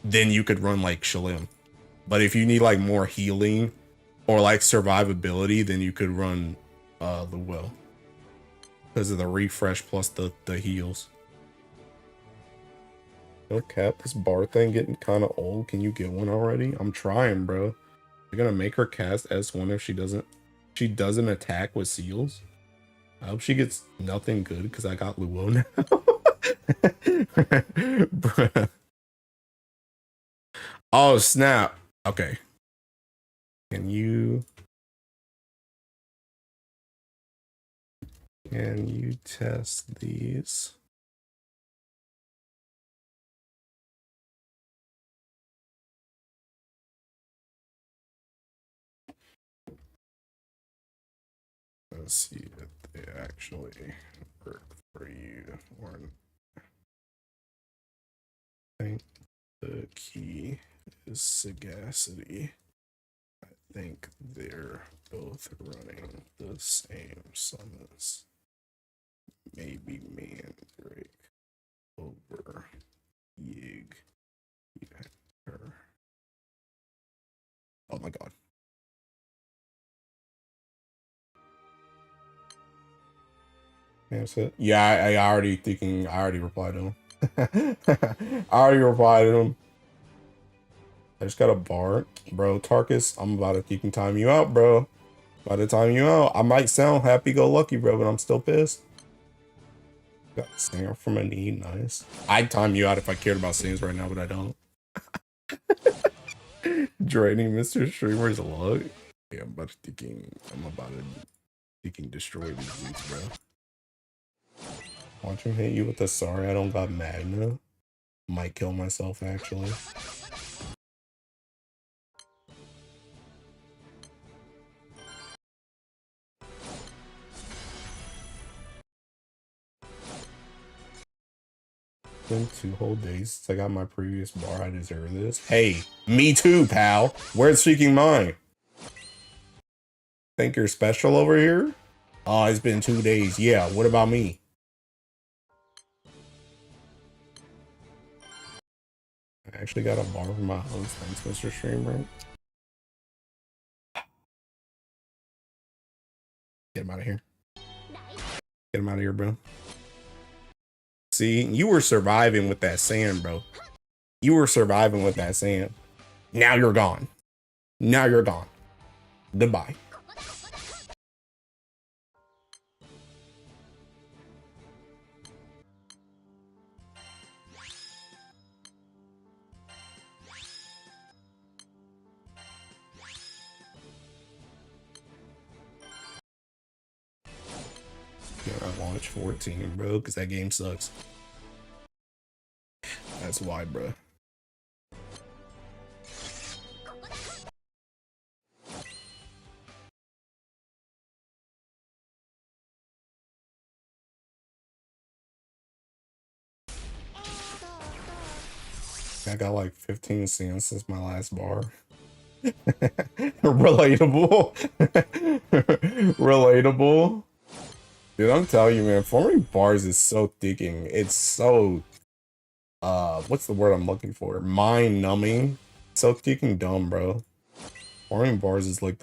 then you could run like Shalim. But if you need like more healing or like survivability, then you could run Luo. Because of the refresh plus the heals. No cap, this bar thing getting kind of old. Can you get one already? I'm trying, bro. You're gonna make her cast S1 if she doesn't attack with seals. I hope she gets nothing good because I got Luo now. Bruh. Oh, snap. Okay. Can you test these? Let's see if they actually work for you. Or I think the key is sagacity. I think they're both running the same summons. Maybe Mandrake over Yig. Yeah. Oh my god. That's it. Yeah, I already thinking. I already replied to him. I already replied to him. I just got a bar, bro. Tarkus, I'm about to fucking time you out, bro. By the time you out, I might sound happy-go-lucky, bro, but I'm still pissed. Got Singer from a knee, nice. I'd time you out if I cared about scenes right now, but I don't. Draining Mr. Streamer's luck. Yeah, I'm about to destroy these weeks, bro. Watch him hit you with the sorry I don't got Magna. Might kill myself, actually. Been 2 whole days since I got my previous bar. I deserve this. Hey, me too, pal. Where's Seeking Mine? Think you're special over here? Oh, it's been 2 days. Yeah, what about me? I actually got a bar for my host. Thanks, Mr. Streamer. Get him out of here. Get him out of here, bro. See, you were surviving with that sand, bro. You were surviving with that sand. Now you're gone. Now you're gone. Goodbye. I launch 14, bro, because that game sucks. That's why, bro. I got like 15 cents since my last bar. Relatable. Relatable. Dude, I'm telling you, man, forming bars is so thinking. It's so what's the word I'm looking for? Mind numbing. So thinking dumb, bro. Forming bars is like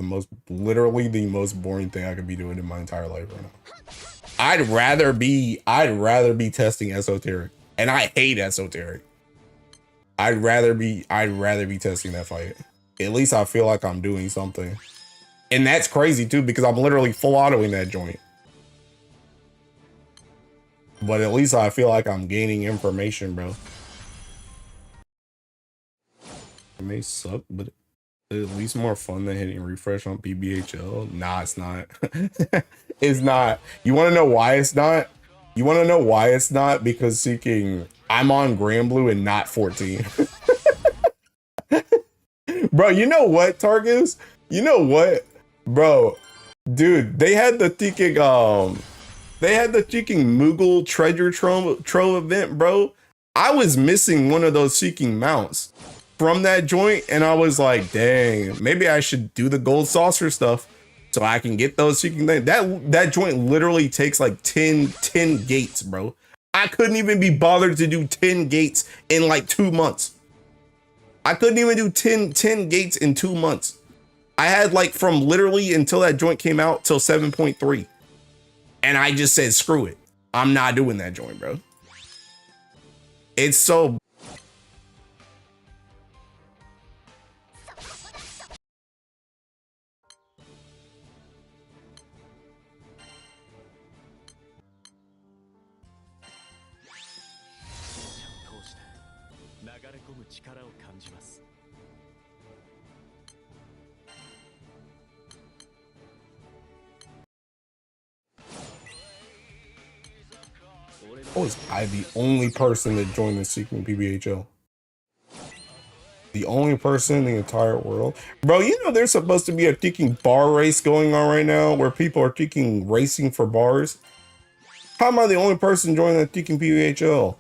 literally the most boring thing I could be doing in my entire life right now. I'd rather be testing esoteric. And I hate esoteric. I'd rather be testing that fight. At least I feel like I'm doing something. And that's crazy too, because I'm literally full autoing that joint. But at least I feel like I'm gaining information, bro. It may suck, but it's at least more fun than hitting refresh on PBHL. Nah, it's not. It's not. You want to know why it's not? You want to know why it's not? Because Seeking, I'm on Grand Blue and not 14. Bro, you know what, Targus? You know what? Bro, dude, they had the thinking Moogle treasure trove event, bro. I was missing one of those Seeking mounts from that joint, and I was like, dang, maybe I should do the gold saucer stuff so I can get those Seeking things. That joint literally takes like 10 gates, bro. I couldn't even be bothered to do 10 gates in like 2 months. I couldn't even do 10 gates in 2 months. I had like from literally until that joint came out till 7.3. And I just said, screw it. I'm not doing that joint, bro. It's so... Was I the only person that joined the Seeking PBHL? The only person in the entire world. Bro, you know there's supposed to be a freaking bar race going on right now where people are freaking racing for bars. How am I the only person joining the freaking PBHL?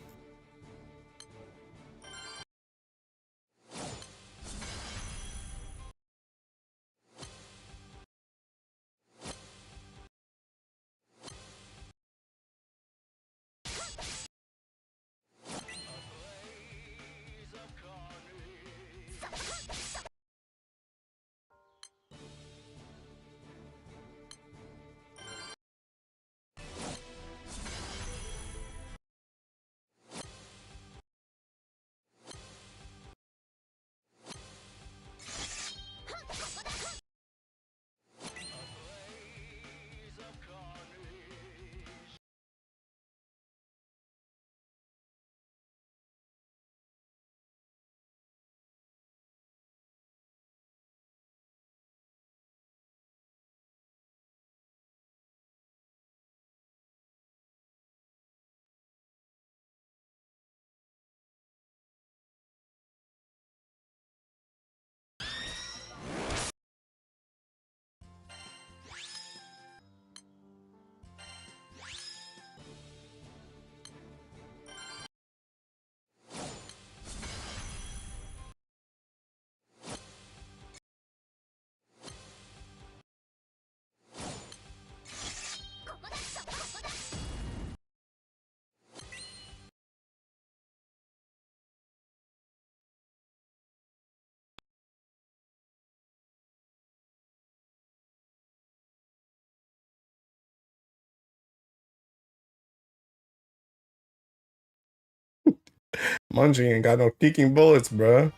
Munchie ain't got no freaking bullets, bruh.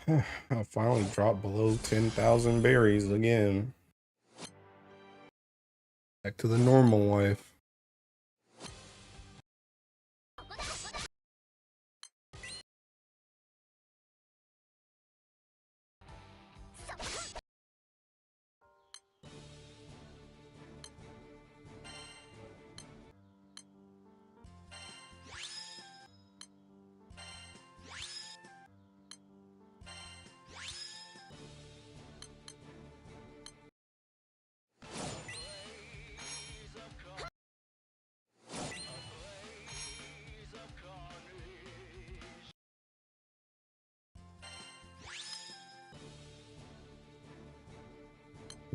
I finally dropped below 10,000 berries again. Back to the normal life.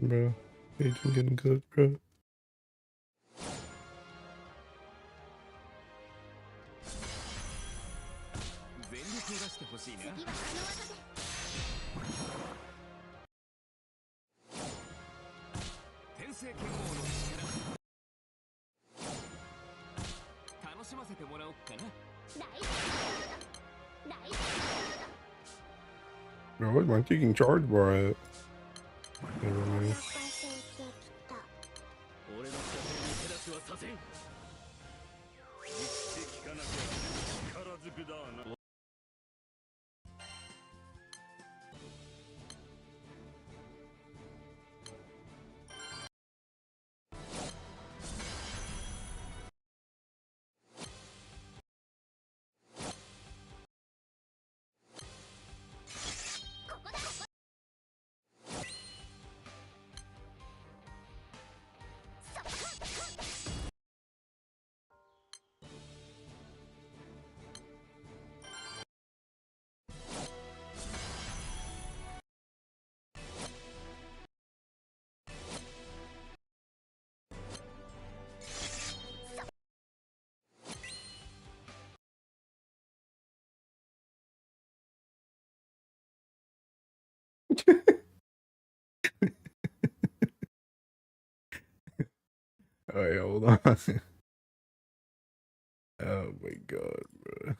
Bro, agent getting good, bro. Bro, where's my taking charge bar at? Never mind. Oh yeah, hold on. Oh my god, bro.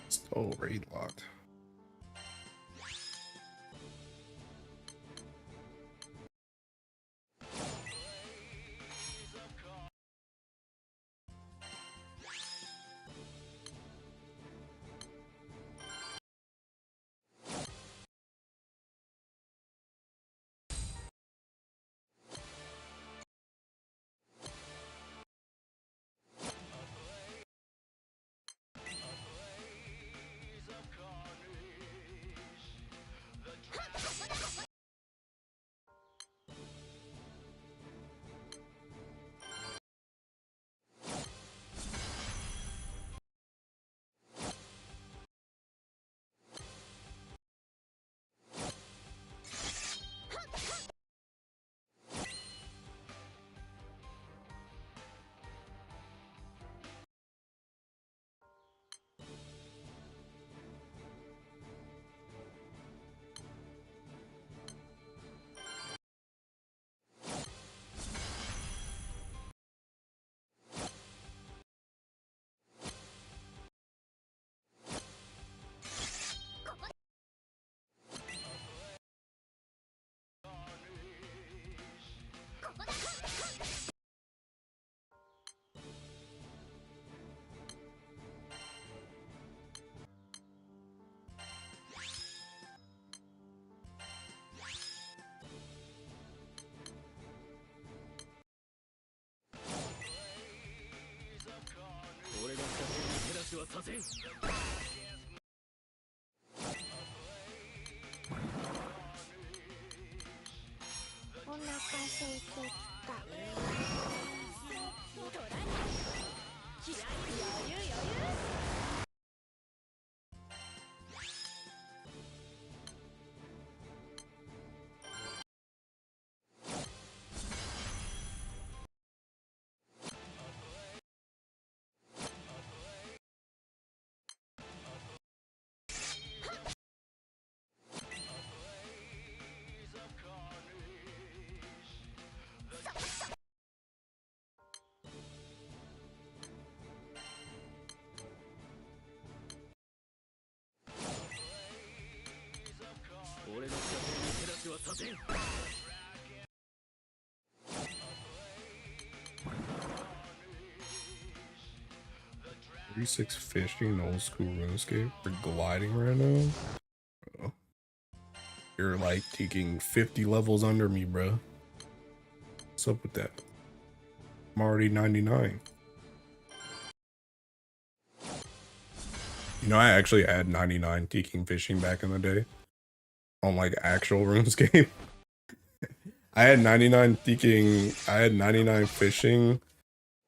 Still raid locked. Six fishing old school RuneScape for gliding right now. Bro. You're like taking 50 levels under me, bro. What's up with that? I'm already 99. You know, I actually had 99 Teking fishing back in the day. On like actual RuneScape. I had 99 Teking, I had 99 fishing.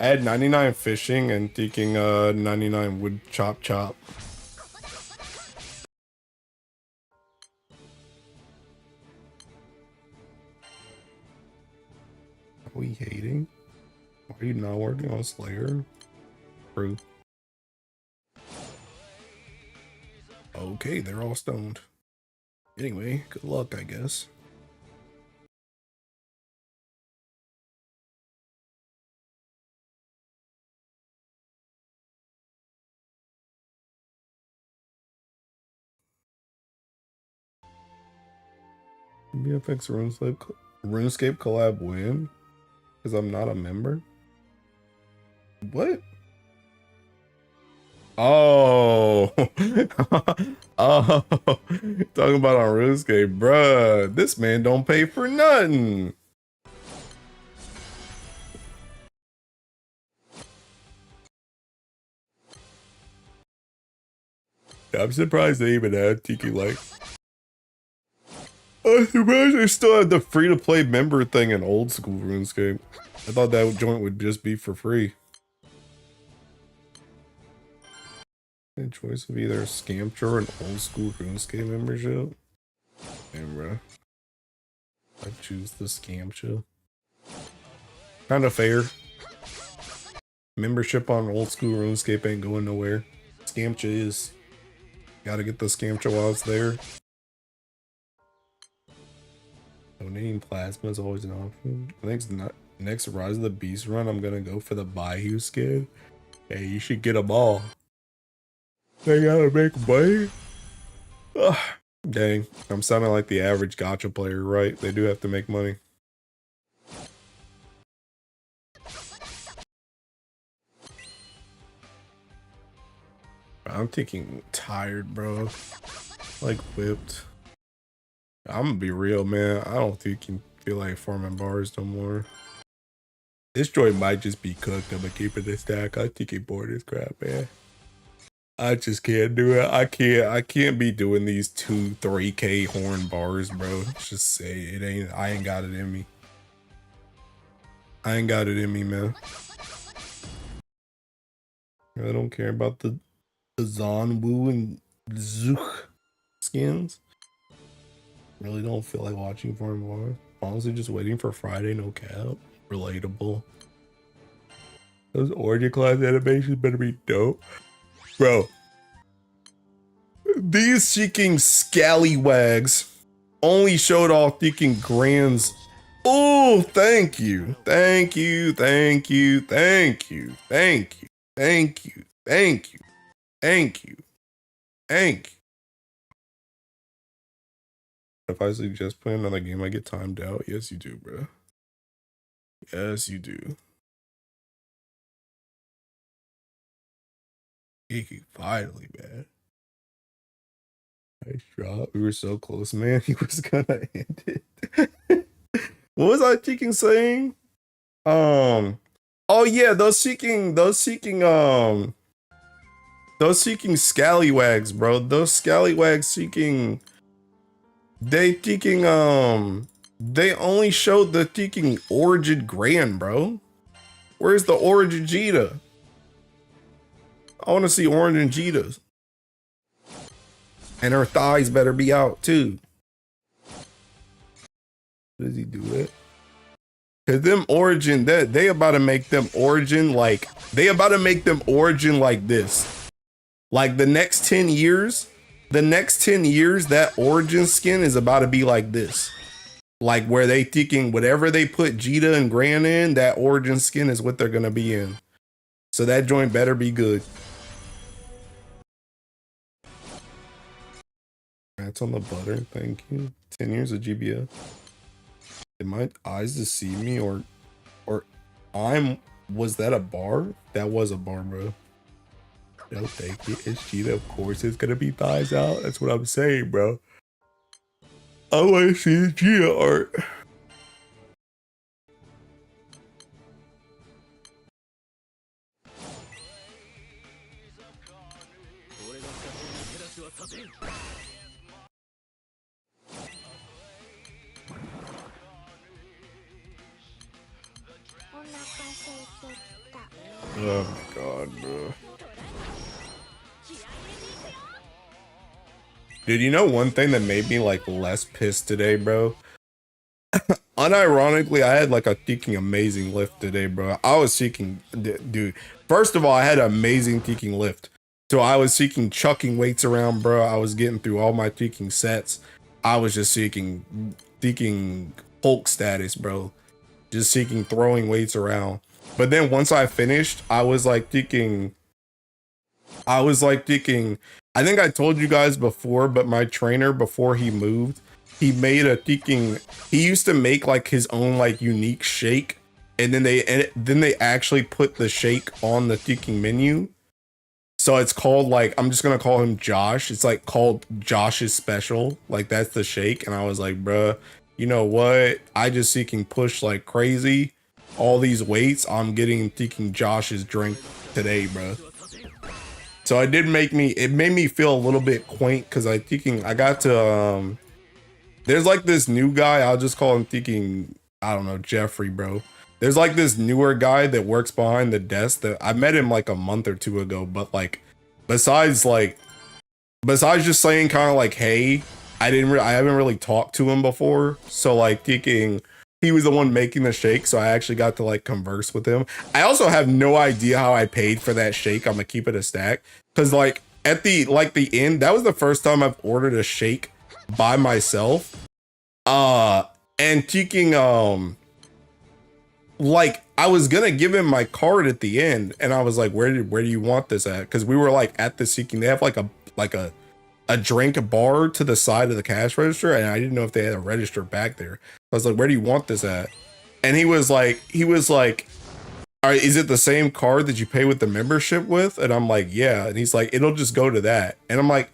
I had 99 fishing and Teking 99 wood chop chop. Are we hating? Why are you not working on Slayer? True. Okay, they're all stoned. Anyway, good luck, I guess. BFX RuneScape collab win? Because I'm not a member? What? Oh, oh, talking about on RuneScape, bruh. This man don't pay for nothing. I'm surprised they even had Tiki like. I'm surprised they still have the free-to-play member thing in old school RuneScape. I thought that joint would just be for free. A choice of either a Scamcher or an old school RuneScape membership. Damn, bro. I choose the Scamcher. Kind of fair. Membership on old school RuneScape ain't going nowhere. Scamcha is. Gotta get the Scamcha while it's there. Donating plasma is always an option. I think next Rise of the Beast run, I'm gonna go for the Bayou skin. Hey, you should get them all. They gotta make money. Ugh. Dang, I'm sounding like the average gacha player, right? They do have to make money. I'm taking tired, bro. Like whipped. I'm gonna be real, man. I don't think you can feel like farming bars no more. This joint might just be cooked. I'm gonna keep it a stack. I think it bored this crap, man. I just can't do it. I can't be doing these 2-3K horn bars, bro. Just say it ain't. I ain't got it in me. I ain't got it in me, man. I don't care about the Zanwu and Zook skins. Really don't feel like watching for more. Honestly, just waiting for Friday, no cap. Relatable. Those origin class animations better be dope. Bro. These seeking scallywags only showed off thinking grands. Oh, thank you. Thank you. Thank you. Thank you. Thank you. Thank you. Thank you. Thank you. Thank you. If I suggest playing another game, I get timed out. Yes, you do, bro. Yes, you do. Finally, man. Nice drop. We were so close, man. He was gonna end it. What was I thinking saying? Oh yeah, those seeking scallywags, bro. Those scallywags seeking. They only showed the thinking Origin Grand, bro. Where's the Origin Jita? I want to see Origin Jitas. And her thighs better be out too. Does he do it? Cause them Origin, they about to make them Origin like this. Like the next 10 years, that Origin skin is about to be like this. Like where they thinking whatever they put Jita and Gran in, that Origin skin is what they're gonna be in. So that joint better be good. That's on the butter, thank you. 10 years of GBF. Did my eyes deceive me or was that a bar? That was a bar, bro. No, thank you. It's Jita, of course it's gonna be thighs out. That's what I'm saying, bro. I wanna see the Jita art. Oh my god, bro. Dude, you know one thing that made me like less pissed today, bro? Unironically, I had like a freaking amazing lift today, bro. I was seeking, dude. First of all, I had an amazing freaking lift. So I was seeking chucking weights around, bro. I was getting through all my freaking sets. I was just seeking Hulk status, bro. Just seeking throwing weights around. But then once I finished, I was like thinking, I think I told you guys before, but my trainer, before he moved, he made he used to make like his own like unique shake. And then they actually put the shake on the freaking menu. So it's called like, I'm just gonna call him Josh. It's like called Josh's Special. Like that's the shake. And I was like, bruh, you know what? I just seeking push like crazy. All these weights, I'm getting freaking Josh's drink today, bruh. So it made me feel a little bit quaint because I got to, there's like this new guy, I'll just call him I don't know, Jeffrey, bro. There's like this newer guy that works behind the desk that I met him like a month or two ago, but like, besides just saying kind of like, hey, I haven't really talked to him before. So like he was the one making the shake. So I actually got to like converse with him. I also have no idea how I paid for that shake. I'm gonna keep it a stack. Cause like at the end, that was the first time I've ordered a shake by myself. And like I was gonna give him my card at the end, and I was like, where do you want this at? Because we were like at the Seeking, they have like a drink bar to the side of the cash register, and I didn't know if they had a register back there. I was like, where do you want this at? And he was like, all right, is it the same card that you pay with the membership with? And I'm like, yeah. And he's like, it'll just go to that. And I'm like,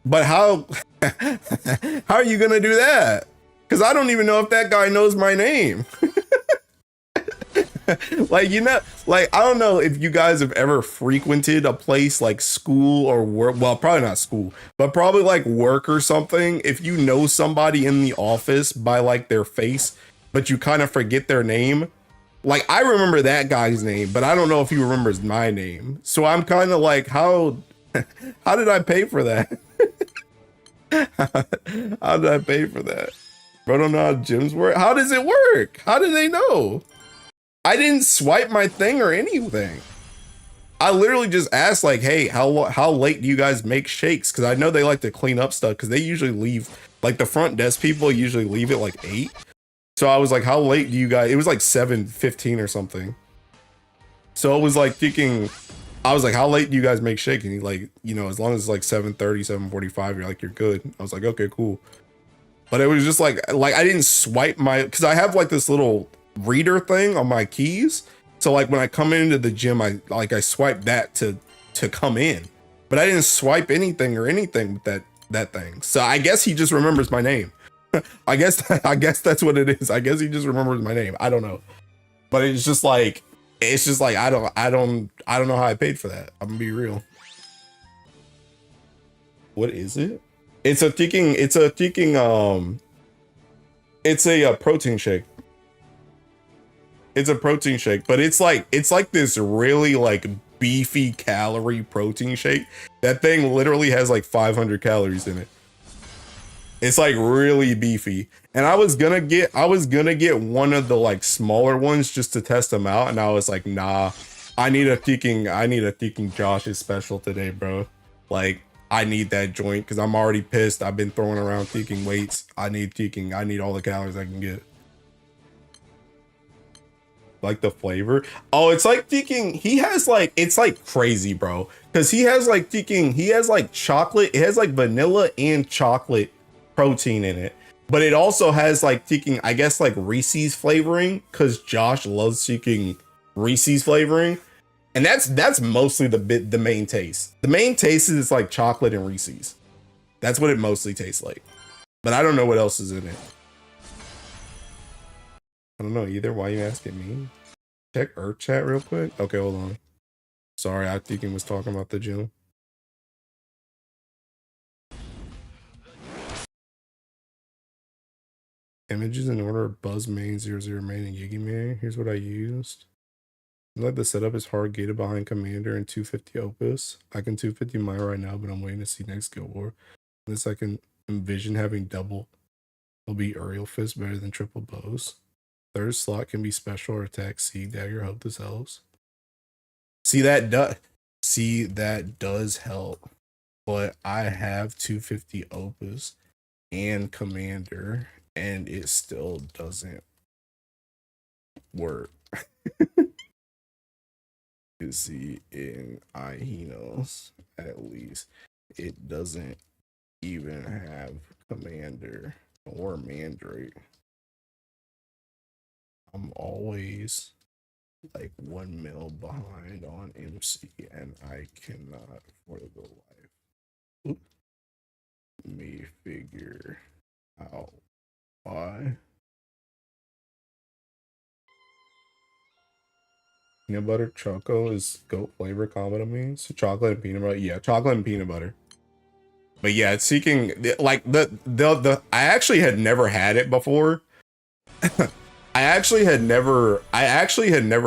but how are you gonna do that? Because I don't even know if that guy knows my name. Like, you know, like, I don't know if you guys have ever frequented a place like school or work. Well, probably not school, but probably like work or something. If you know somebody in the office by like their face, but you kind of forget their name. Like, I remember that guy's name, but I don't know if he remembers my name. So I'm kind of like, how did I pay for that? How did I pay for that? Bro, I don't know how gyms work. How does it work? How do they know? I didn't swipe my thing or anything. I literally just asked like, hey, how late do you guys make shakes? Because I know they like to clean up stuff because they usually leave, like the front desk people usually leave at like 8. So I was like, how late do you guys, it was like 7:15 or something. So it was like thinking, I was like, how late do you guys make shake? And he's like, you know, as long as it's like 7:30, 7:45, you're like, you're good. I was like, okay, cool. But it was just like I didn't swipe because I have like this little reader thing on my keys. So like when I come into the gym, I swipe that to come in, but I didn't swipe anything with that thing. So I guess he just remembers my name. I guess that's what it is. I guess he just remembers my name. I don't know, but it's just like I don't know how I paid for that. I'm gonna be real. What is it? It's a protein shake. It's a protein shake, but it's like this really like beefy calorie protein shake. That thing literally has like 500 calories in it. It's like really beefy. And I was gonna get one of the like smaller ones just to test them out, and I was like, nah, I need a thinking Josh's Special today, bro. Like, I need that joint because I'm already pissed. I've been throwing around thinking weights. I need all the calories I can get. Like the flavor. Oh, it's like thinking he has like, it's like crazy, bro. Because he has like chocolate. It has like vanilla and chocolate protein in it. But it also has like I guess like Reese's flavoring, because Josh loves seeking Reese's flavoring. And that's mostly the main taste. The main taste is like chocolate and Reese's. That's what it mostly tastes like. But I don't know what else is in it. I don't know either. Why are you asking me? Check Earth chat real quick. Okay, hold on. Sorry, I think he was talking about the gym. images in order of Buzz Main, 00 Main, and Yigi Main. Here's what I used. Like the setup is hard gated behind Commander and 250 Opus. I can 250 mine right now, but I'm waiting to see next Guild War. This I can envision having double. It'll be Aerial Fist better than triple bows. Third slot can be special or attack Sea Dagger. Hope this helps. See that does help. But I have 250 Opus and Commander, and it still doesn't work. You see in Aihinos, at least, it doesn't even have Commander or Mandrake. I'm always like 1 mil behind on MC, and I cannot for the life me figure out why. Peanut butter choco is goat flavor combo to me. So chocolate and peanut butter. Yeah, chocolate and peanut butter. But yeah, it's seeking like the I actually had never had it before. I actually had never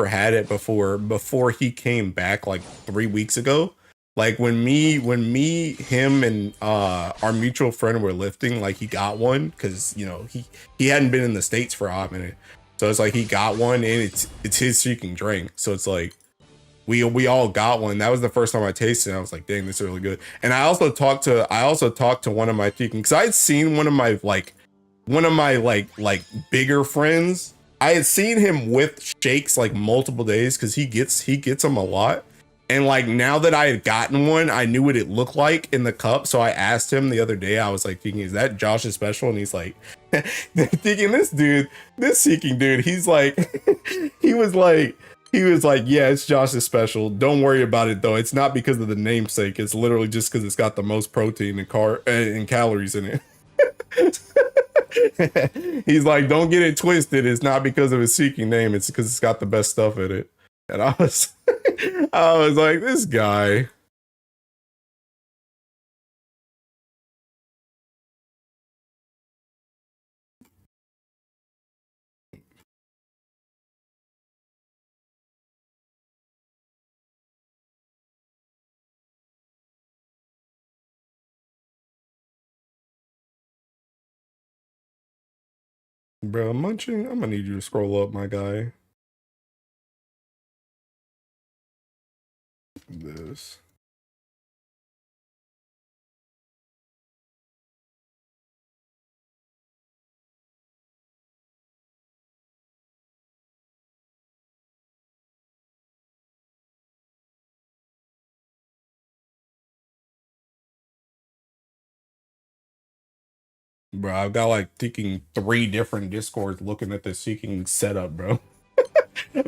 had it before he came back like 3 weeks ago. Like when him and our mutual friend were lifting, like he got one because you know he hadn't been in the States for a hot minute. So it's like he got one and it's his seeking drink. So it's like we all got one. That was the first time I tasted it. I was like, dang, this is really good. And I also talked to one of my seeking, because I had seen one of my bigger friends. I had seen him with shakes like multiple days because he gets them a lot. And like now that I had gotten one, I knew what it looked like in the cup. So I asked him the other day, I was like thinking, is that Josh's special? And he's like, thinking this seeking dude, he's like, he was like, yeah, it's Josh's special. Don't worry about it though. It's not because of the namesake. It's literally just because it's got the most protein and calories in it. He's like, don't get it twisted. It's not because of his seeking name. It's because it's got the best stuff in it. And I was like, this guy. Bro, munching, I'm gonna need you to scroll up, my guy. This. Bro, I've got like thinking 3 different discords looking at the seeking setup, bro.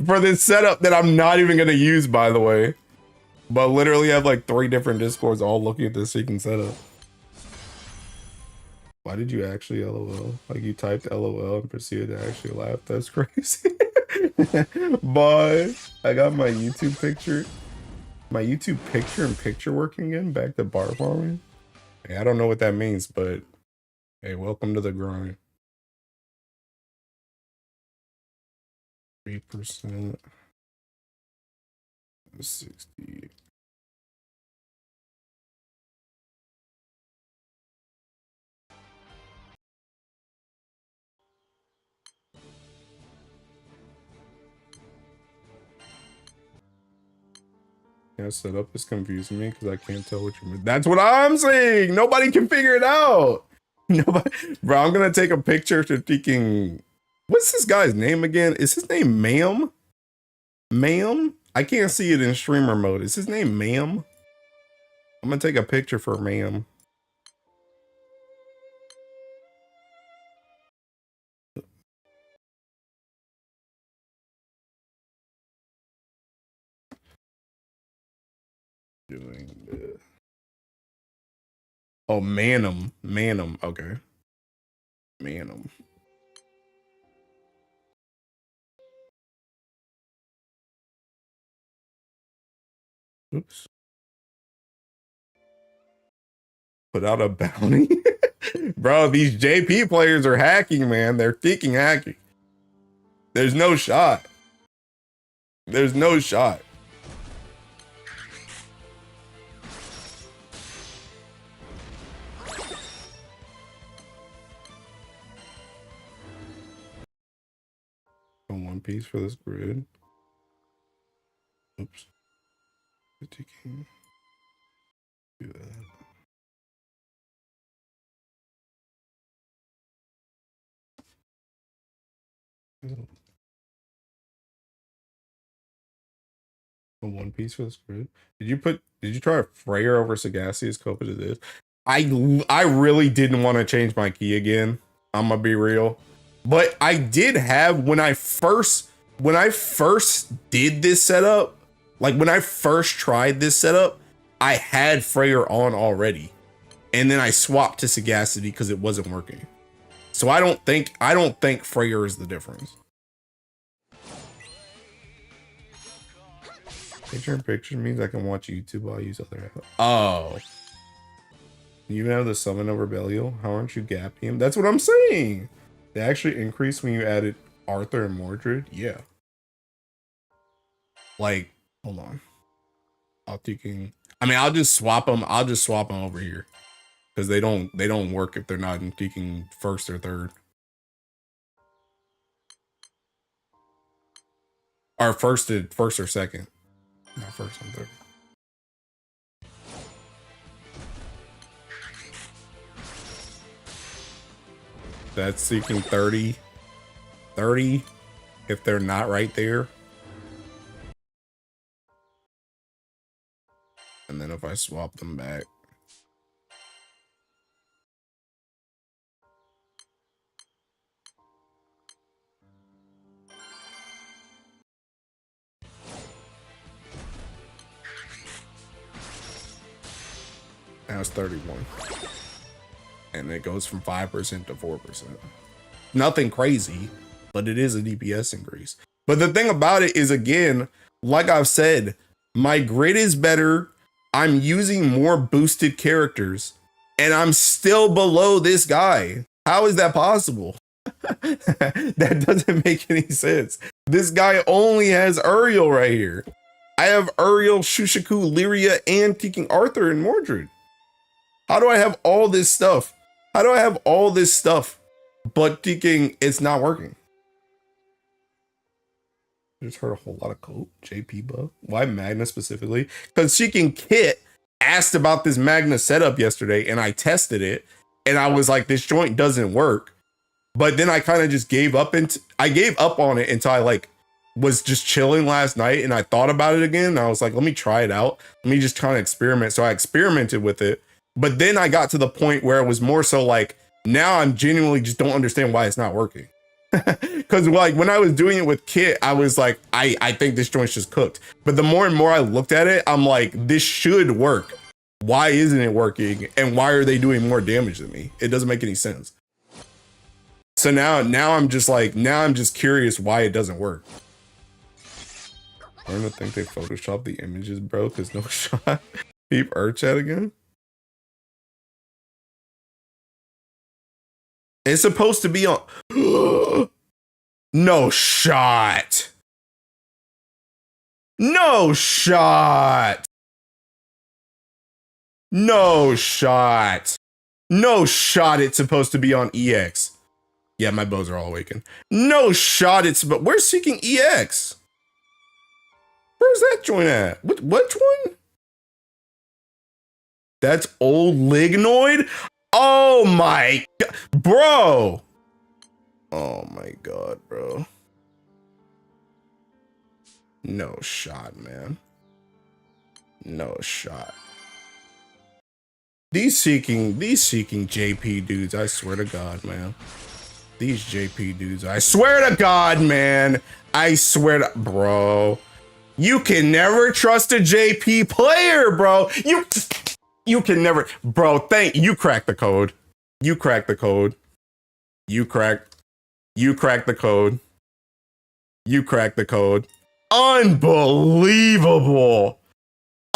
For this setup that I'm not even gonna use, by the way. But literally have like 3 different discords all looking at the seeking setup. Why did you actually LOL? Like you typed LOL and proceeded to actually laugh. That's crazy. Boy, I got my YouTube picture. My YouTube picture and picture working again. Back to bar farming. Hey, I don't know what that means, but hey, welcome to the grind. 3%. 60. Yeah, setup is confusing me because I can't tell what you mean. That's what I'm saying. Nobody can figure it out. Nobody, bro. I'm gonna take a picture to thinking. What's this guy's name again? Is his name Ma'am? Ma'am? I can't see it in streamer mode. Is his name Ma'am? I'm gonna take a picture for Ma'am. Doing this. Oh, Manum. Manum. Okay. Manum. Oops. Put out a bounty. Bro, these JP players are hacking, man. They're freaking hacking. There's no shot. There's no shot. A one piece for this grid. Oops. Do that. A one piece for this grid. Did you try a Freyr over Sagacity as cope as it is? I really didn't want to change my key again. I'm gonna be real. But I did have when I first did this setup, like when I first tried this setup, I had Freyr on already. And then I swapped to Sagacity because it wasn't working. So I don't think Freyr is the difference. Picture in picture means I can watch YouTube while I use other apps. Oh. You even have the summon over Belial? How aren't you gapping him? That's what I'm saying. They actually increased when you added Arthur and Mordred? Yeah. Like, hold on. I'll just swap them. I'll just swap them over here. Because they don't work if they're not in peaking first or third. Or first or second. Not first and third. That's seeking 30 if they're not right there. And then if I swap them back. Now it's 31. And it goes from 5% to 4%. Nothing crazy, but it is a DPS increase. But the thing about it is, again, like I've said, my grid is better. I'm using more boosted characters, and I'm still below this guy. How is that possible? That doesn't make any sense. This guy only has Uriel right here. I have Uriel, Shushaku, Lyria, and Teking Arthur and Mordred. How do I have all this stuff? How do I have all this stuff, but Teking, it's not working? I just heard a whole lot of code. JP buff. Why Magna specifically? Because Seeking Kit asked about this Magna setup yesterday, and I tested it, and I was like, this joint doesn't work. But then I kind of just gave up, and I gave up on it until I like was just chilling last night, and I thought about it again. And I was like, let me try it out. Let me just kind of experiment. So I experimented with it. But then I got to the point where it was more so like, now I'm genuinely just don't understand why it's not working. Because like when I was doing it with Kit, I was like, I think this joint's just cooked. But the more and more I looked at it, I'm like, this should work. Why isn't it working? And why are they doing more damage than me? It doesn't make any sense. So now I'm just curious why it doesn't work. I don't think they photoshopped the images, bro, because no shot. Peep Urchat again. It's supposed to be on. No shot. No shot. No shot. No shot. It's supposed to be on EX. Yeah, my bows are all awakened. No shot. But where's Seeking EX? Where's that joint at? Which one? That's old Lignoid? Oh my god, bro. Oh my god, bro. No shot, man. No shot. These seeking JP dudes, I swear to God, man. These JP dudes, I swear to God, man. I swear to, bro. You can never trust a JP player, bro. You can never, bro. You cracked the code. You cracked the code. You cracked the code. You cracked the code. Unbelievable.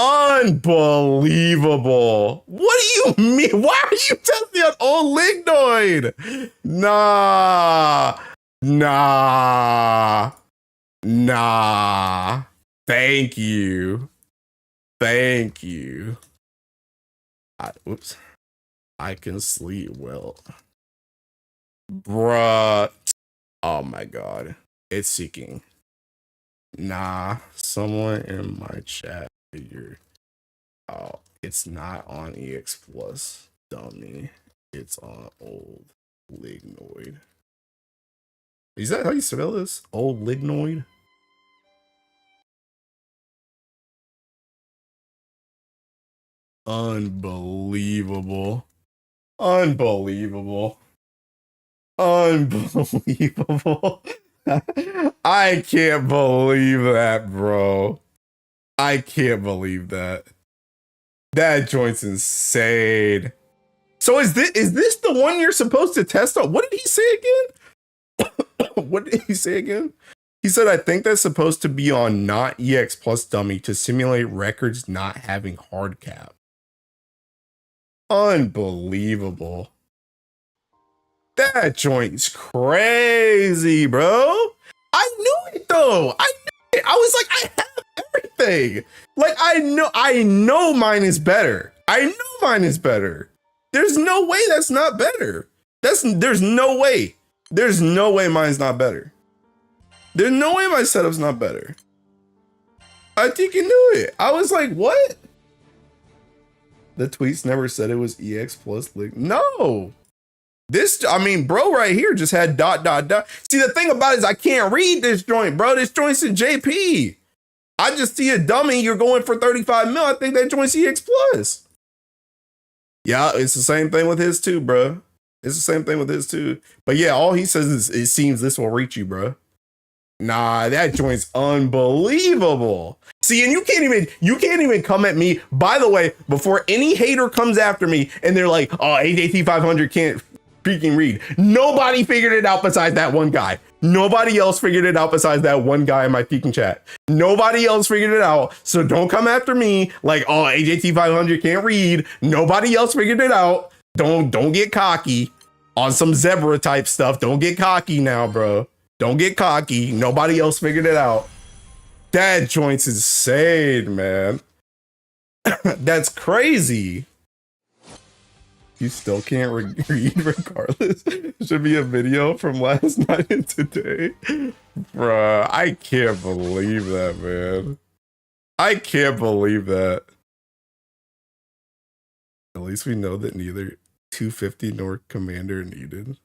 Unbelievable. What do you mean? Why are you testing on old lignoid? Nah. Nah. Nah. Thank you. Thank you. Oops. I can sleep well. Bruh. Oh my god. It's seeking. Nah. Someone in my chat figured. Oh, it's not on EX Plus, dummy. It's on old lignoid. Is that how you spell this? Old lignoid? Unbelievable. Unbelievable. Unbelievable. I can't believe that, bro. I can't believe that. That joint's insane. So is this the one you're supposed to test on? What did he say again? What did he say again? He said, I think that's supposed to be on not EX Plus dummy to simulate records not having hard cap. Unbelievable. That joint's crazy, bro. I knew it though. I knew it. I was like, I have everything. Like, I know mine is better. I know mine is better. There's no way that's not better. There's no way. There's no way mine's not better. There's no way my setup's not better. I think you knew it. I was like, what? The tweets never said it was EX Plus link. No. This, I mean, bro right here just had ... See, the thing about it is I can't read this joint, bro. This joint's in JP. I just see a dummy. You're going for 35 mil. I think that joint's EX Plus. Yeah, it's the same thing with his too, bro. It's the same thing with his too. But yeah, all he says is it seems this will reach you, bro. Nah, that joint's unbelievable. See, and you can't even come at me. By the way, before any hater comes after me and they're like, oh, AJT 500 can't freaking read. Nobody figured it out besides that one guy. Nobody else figured it out besides that one guy in my peeking chat. Nobody else figured it out. So don't come after me like, oh, AJT 500 can't read. Nobody else figured it out. Don't get cocky on some zebra type stuff. Don't get cocky now, bro. Don't get cocky. Nobody else figured it out. That joint's insane, man. That's crazy. You still can't read regardless. Should be a video from last night and today. Bruh, I can't believe that, man. I can't believe that. At least we know that neither 250 nor Commander needed.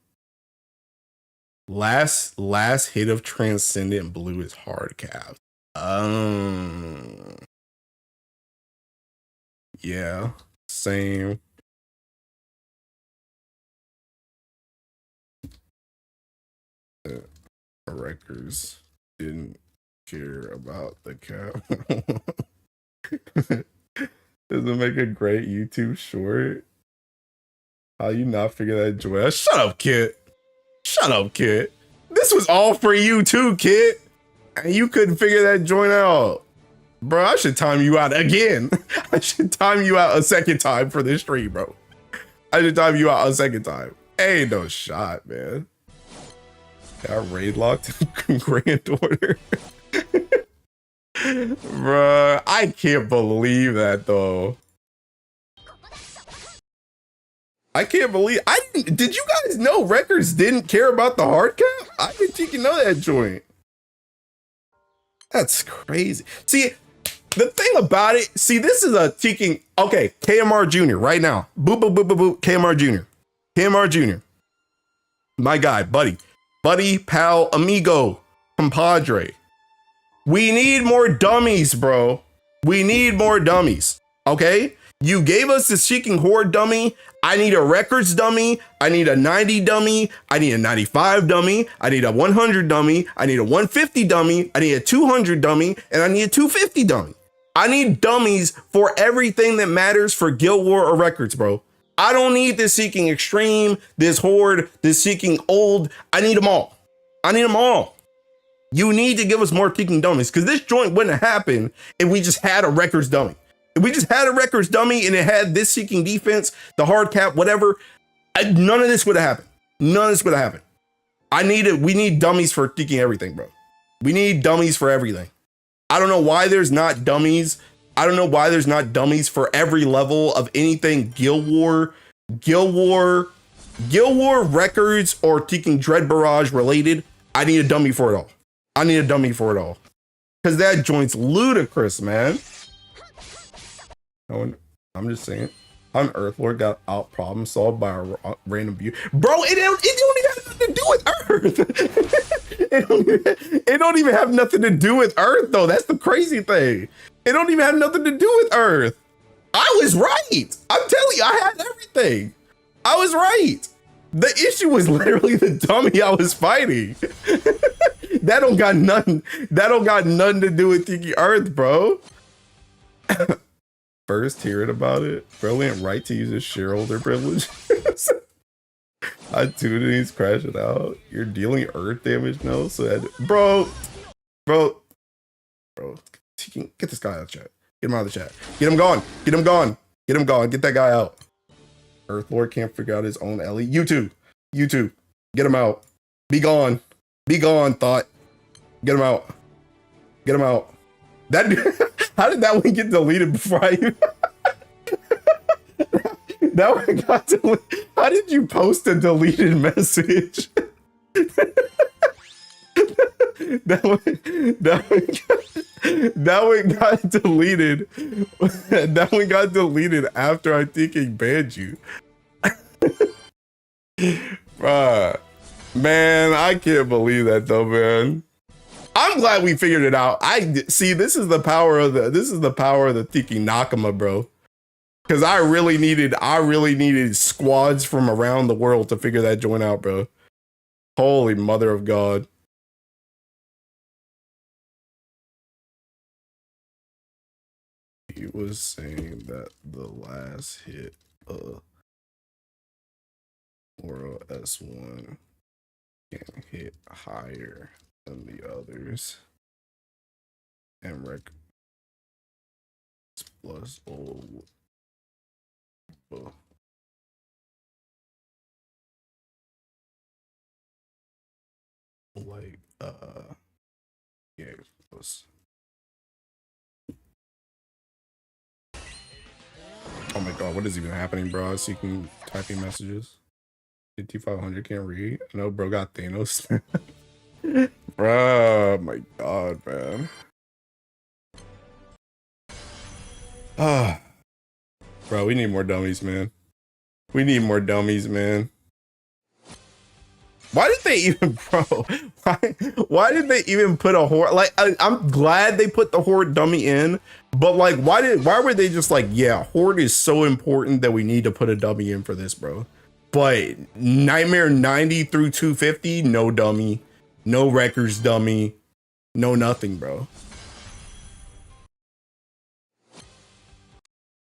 Last hit of Transcendent Blue is hard cap. Yeah, same. Records didn't care about the cap. Doesn't make a great YouTube short. How you not figure that joint out? Shut up, kid. Shut up, kid. This was all for you too, kid. And you couldn't figure that joint out. Bro, I should time you out again. I should time you out a second time for this stream, bro. I should time you out a second time. Ain't no shot, man. Got raid locked granddaughter. Bruh, I can't believe that though. I can't believe did you guys know records didn't care about the hard cap? I didn't think you know that joint. That's crazy. See, the thing about it, see, this is a teaking. Okay, KMR Jr. right now. Boop, boop, boop, boop, boop. KMR Jr. KMR Jr. My guy, buddy, pal, amigo, compadre. We need more dummies, bro. We need more dummies. Okay? You gave us the Seeking Horde dummy. I need a records dummy. I need a 90 dummy. I need a 95 dummy. I need a 100 dummy. I need a 150 dummy. I need a 200 dummy. And I need a 250 dummy. I need dummies for everything that matters for Guild War or records, bro. I don't need this Seeking Extreme, this Horde, this Seeking Old. I need them all. I need them all. You need to give us more Seeking dummies because this joint wouldn't happen if we just had a records dummy. we just had a records dummy and it had this seeking defense, the hard cap, whatever, none of this would have happened. None of this would have happened. We need dummies for seeking everything, bro. We need dummies for everything. I don't know why there's not dummies. I don't know why there's not dummies for every level of anything Guild War records or Teking Dread Barrage related. I need a dummy for it all. I need a dummy for it all. Because that joint's ludicrous, man. I'm just saying. An Earthlord got out problem solved by a random view. Bro, it don't even have nothing to do with Earth. it don't even have nothing to do with Earth, though. That's the crazy thing. It don't even have nothing to do with Earth. I was right. I'm telling you, I had everything. I was right. The issue was literally the dummy I was fighting. That don't got nothing to do with Tiki Earth, bro. First hearing about it, brilliant right to use his shareholder privilege. I tuned and he's crashing out. You're dealing earth damage now, so bro, get this guy out of the chat. Get him out of the chat. Get him gone. Get him gone. Get him gone. Get that guy out. Earthlord can't figure out his own Ellie. You two. Get him out. Be gone. Be gone, thought. Get him out. Get him out. That how did that one get deleted before I even that one got deleted? How did you post a deleted message? that one got deleted. That one got deleted after I think it banned you. Bruh. Man, I can't believe that though, man. I'm glad we figured it out. See, this is the power of the Tiki Nakama, bro. Cause I really needed squads from around the world to figure that joint out, bro. Holy mother of God. He was saying that the last hit World S1 can hit higher than the others, and records plus old. Like yeah, plus. Oh my god, what is even happening, bro? Seeking typing messages. 5500 can't read. No, bro got Thanos. Bro, my god, man. Ah, bro, we need more dummies, man. We need more dummies, man. Why did they even, bro? Why did they even put a horde? Like, I'm glad they put the horde dummy in, but like, why were they just like, yeah, horde is so important that we need to put a dummy in for this, bro? But Nightmare 90 through 250, no dummy, no records dummy, no nothing, bro.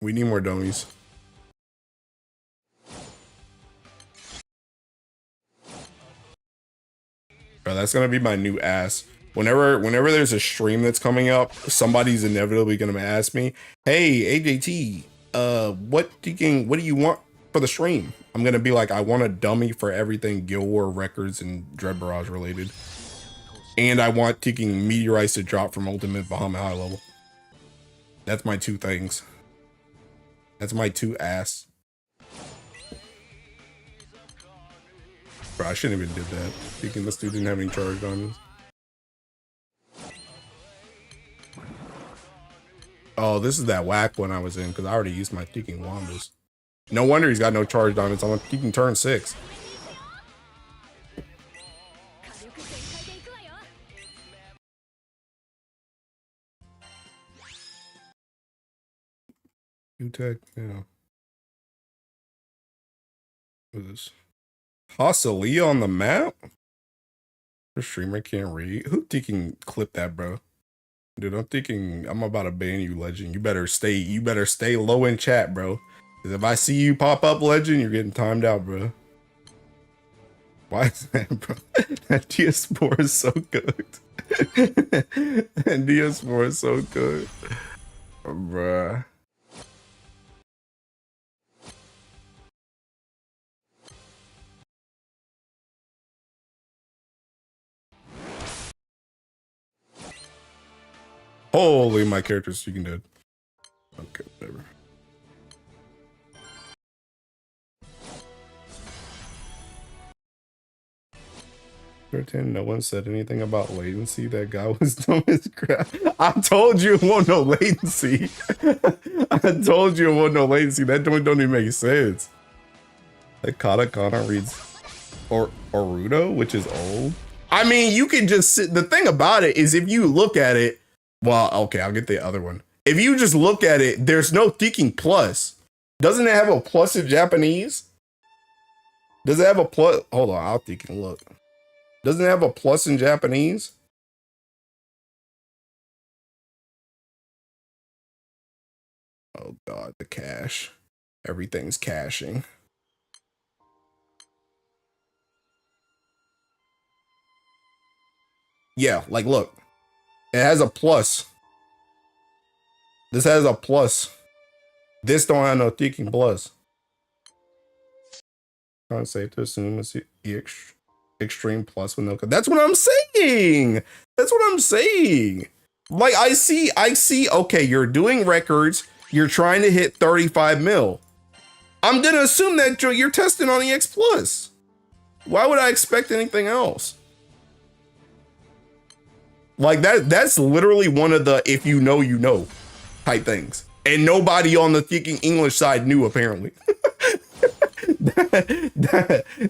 We need more dummies. Bro, that's gonna be my new ass. Whenever there's a stream that's coming up, somebody's inevitably gonna ask me, "Hey, AJT, what do you want for the stream?" I'm gonna be like, "I want a dummy for everything Guild War records and Dread Barrage related, and I want taking meteorites to drop from Ultimate Bahamut High level." That's my two things. That's my two ass. Bro, I shouldn't even did that. Thinking this dude didn't have any charge on us. Oh, this is that whack one I was in because I already used my Teking Wandas. No wonder he's got no charge on it. So I'm Teking turn 6. U-Tech, yeah. What is this? Hosselia on the map? The streamer can't read. Who thinking clip that, bro? Dude, I'm thinking I'm about to ban you, Legend. You better stay low in chat, bro. Cause if I see you pop up, Legend, you're getting timed out, bro. Why is that, bro? That DS4 is so good. That DS4 is so good. Bruh. Holy, my character's speaking dead. Okay, whatever. No one said anything about latency. That guy was dumb as crap. I told you it wasn't no latency. I told you it wasn't no latency. That don't even make sense. That katakana reads Orudo, which is old. I mean, you can just sit. The thing about it is if you look at it, well, okay, I'll get the other one. If you just look at it, there's no thinking plus. Doesn't it have a plus in Japanese? Does it have a plus? Hold on, I'll think and look. Doesn't it have a plus in Japanese? Oh God, the cache. Everything's caching. Yeah, like look. It has a plus. This has a plus. This don't have no thinking plus. Can't say to assume it's extreme plus with no. That's what I'm saying. That's what I'm saying. Like I see. Okay, you're doing records. You're trying to hit 35 mil. I'm gonna assume that you're testing on EX plus. Why would I expect anything else? Like that's literally one of the if you know you know type things. And nobody on the thinking English side knew apparently.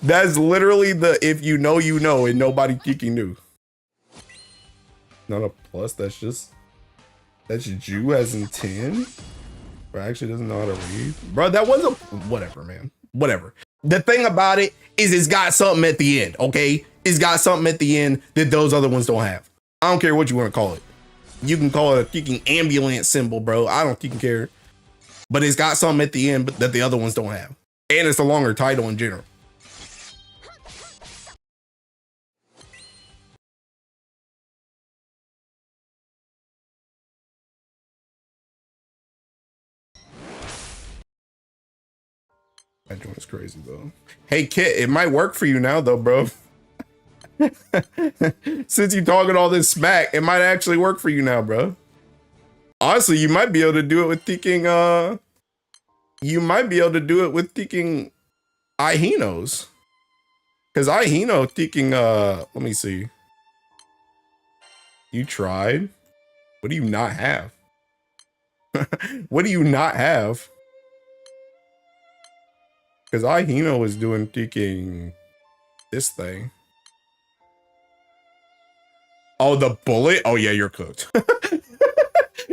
That's literally the if you know you know and nobody thinking knew. Not a plus, that's Jew as in 10. Bro actually doesn't know how to read. Bro, that was a whatever, man. Whatever. The thing about it is it's got something at the end, okay? It's got something at the end that those other ones don't have. I don't care what you want to call it. You can call it a freaking ambulance symbol, bro. I don't freaking care. But it's got something at the end that the other ones don't have. And it's a longer title in general. That joint's crazy though. Hey Kit, it might work for you now though, bro. Since you talking all this smack, it might actually work for you now, bro. Honestly, you might be able to do it with thinking you might be able to do it with thinking Aihinos. Cause Aihino thinking let me see. You tried? What do you not have? What do you not have? Because Aihino was doing thinking this thing. Oh, the bullet? Oh yeah, you're cooked.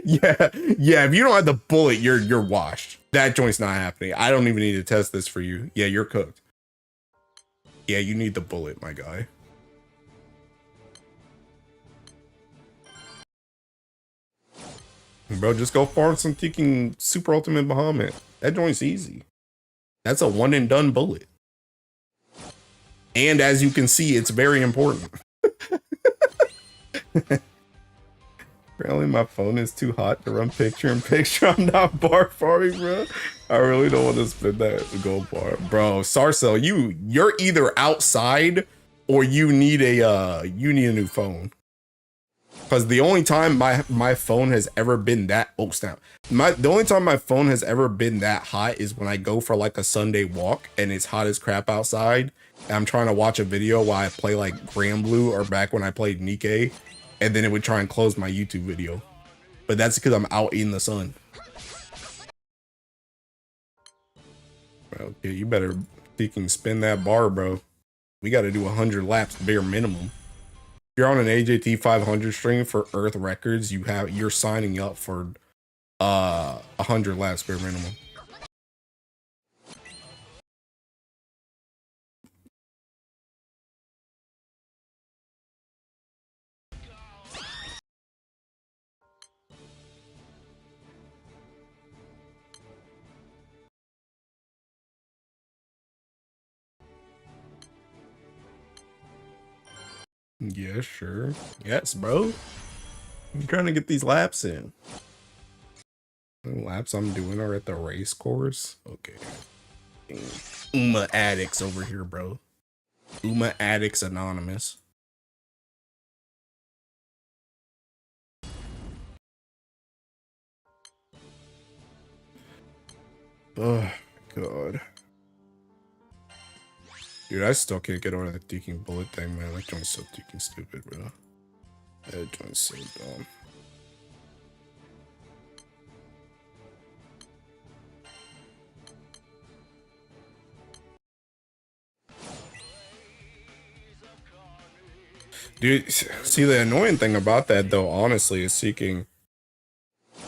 yeah, if you don't have the bullet, you're washed. That joint's not happening. I don't even need to test this for you. Yeah, you're cooked. Yeah, you need the bullet, my guy. Bro, just go farm some thinking Super Ultimate Bahamut. That joint's easy. That's a one and done bullet. And as you can see, it's very important. Apparently my phone is too hot to run picture-in-picture. I'm not bar farming, bro. I really don't want to spend that gold bar. Bro, Sarcel, you're either outside or you need a new phone. Because the only time my phone has ever been that the only time my phone has ever been that hot is when I go for like a Sunday walk and it's hot as crap outside. And I'm trying to watch a video while I play like Grand Blue or back when I played Nikkei. And then it would try and close my YouTube video. But that's because I'm out in the sun. Okay, you better freaking spin that bar, bro. We got to do 100 laps bare minimum. If you're on an AJT 500 stream for Earth Records, you're signing up for 100 laps bare minimum. Yeah, sure. Yes, bro. I'm trying to get these laps in. The laps I'm doing are at the race course. Okay. Uma Addicts over here, bro. Uma Addicts Anonymous. Oh, God. Dude, I still can't get over the deking bullet thing, man. That joint's so deking stupid, bro. That joint's so dumb. Dude, see, the annoying thing about that, though, honestly, is seeking.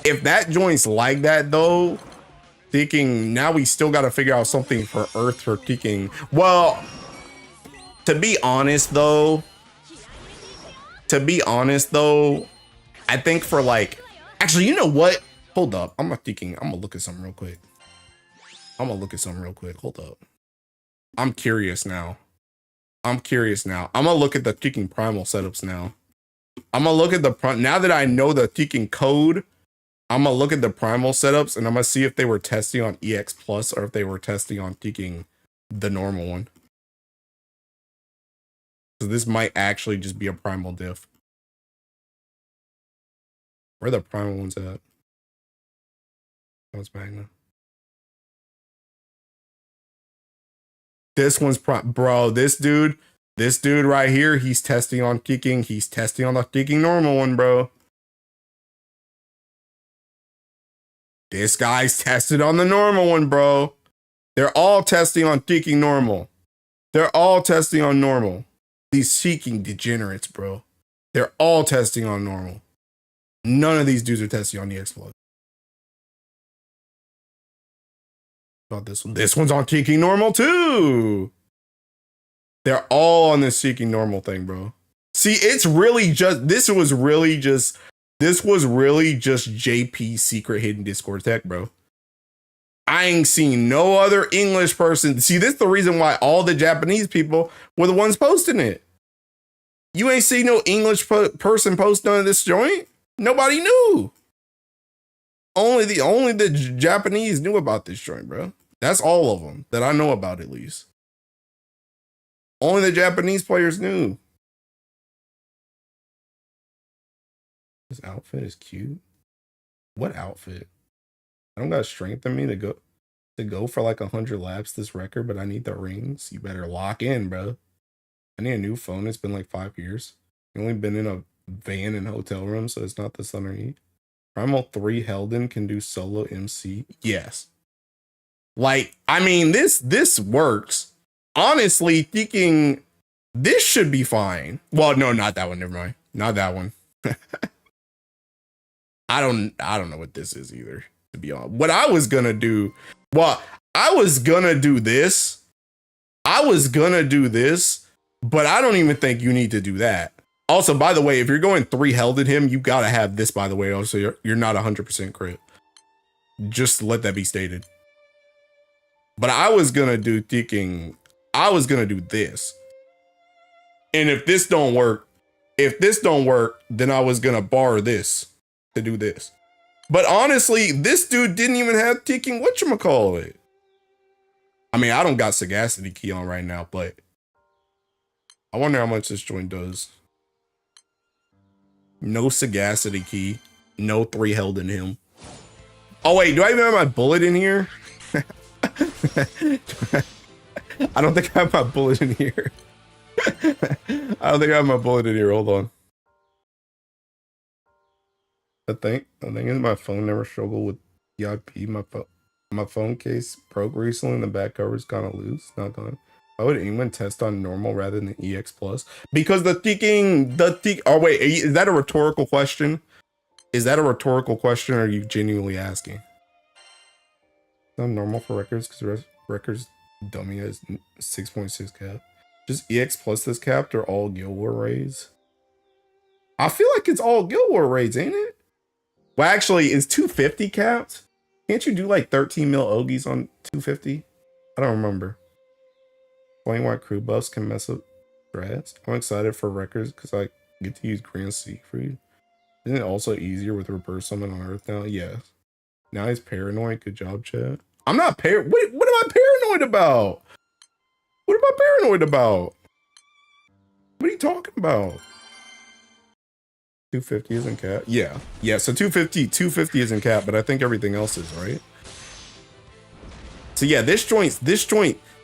If that joint's like that, though, seeking, now we still got to figure out something for Earth for seeking. Well, to be honest, though, I think for like, actually, you know what? Hold up. I'm gonna look at something real quick. Hold up. I'm curious now. I'm gonna look at the Teking primal setups now. I'm gonna look at now that I know the Teking code, I'm gonna look at the primal setups and I'm gonna see if they were testing on EX Plus or if they were testing on Teking the normal one. So this might actually just be a primal diff. Where are the primal ones at? What's Magna? This one's bro, this dude right here, he's testing on Teking. He's testing on the Teking normal one, bro. This guy's tested on the normal one, bro. They're all testing on Teking normal. They're all testing on normal. These seeking degenerates, bro. They're all testing on normal. None of these dudes are testing on the EX Plus. About this one. This one's on Teking normal too. They're all on this seeking normal thing, bro. See, it's really just, this was really just JP secret hidden Discord tech, bro. I ain't seen no other English person. See, this is the reason why all the Japanese people were the ones posting it. You ain't seen no English person post none of this joint. Nobody knew. Only the Japanese knew about this joint, bro. That's all of them that I know about, at least. Only the Japanese players knew. This outfit is cute. What outfit? I don't got strength in me to go for like 100 laps this record, but I need the rings. You better lock in, bro. I need a new phone. It's been like 5 years. I've only been in a van and hotel room, so it's not this underneath. Primal 3 Helden can do solo MC. Yes. Like, I mean, this works. Honestly, thinking this should be fine. Well, no, not that one. Never mind. Not that one. I don't know what this is either, to be honest. What I was gonna do, well, I was gonna do this, but I don't even think you need to do that. Also, by the way, if you're going 3 held at him, you gotta have this, by the way. Also, you're not 100% crit. Just let that be stated. But I was gonna do thinking, I was gonna do this. And if this don't work, then I was gonna bar this to do this. But honestly, this dude didn't even have ticking whatchamacallit. I mean, I don't got sagacity key on right now, but I wonder how much this joint does. No sagacity key, no 3 held in him. Oh wait, do I even have my bullet in here? I don't think I have my bullet in here. Hold on. The thing is, my phone never struggled with EIP. My phone case broke recently and the back cover is kind of loose. Not done. Why would anyone test on normal rather than EX Plus? Because oh wait, is that a rhetorical question? Is that a rhetorical question, or are you genuinely asking? It's not normal for records because records dummy has 6.6 cap. Just EX Plus this capped, or all Guild War raids? I feel like it's all Guild War raids, ain't it? Well, actually, is 250 capped? Can't you do like 13 mil Ogies on 250? I don't remember. Playing why crew buffs can mess up strats. I'm excited for records because I get to use Grand Siegfried. Isn't it also easier with reverse summon on Earth now? Yes. Now he's paranoid. Good job, chat. I'm not what am I paranoid about? What am I paranoid about? What are you talking about? 250 isn't cap. Yeah. So 250 isn't cap, but I think everything else is, right? So yeah, this joint,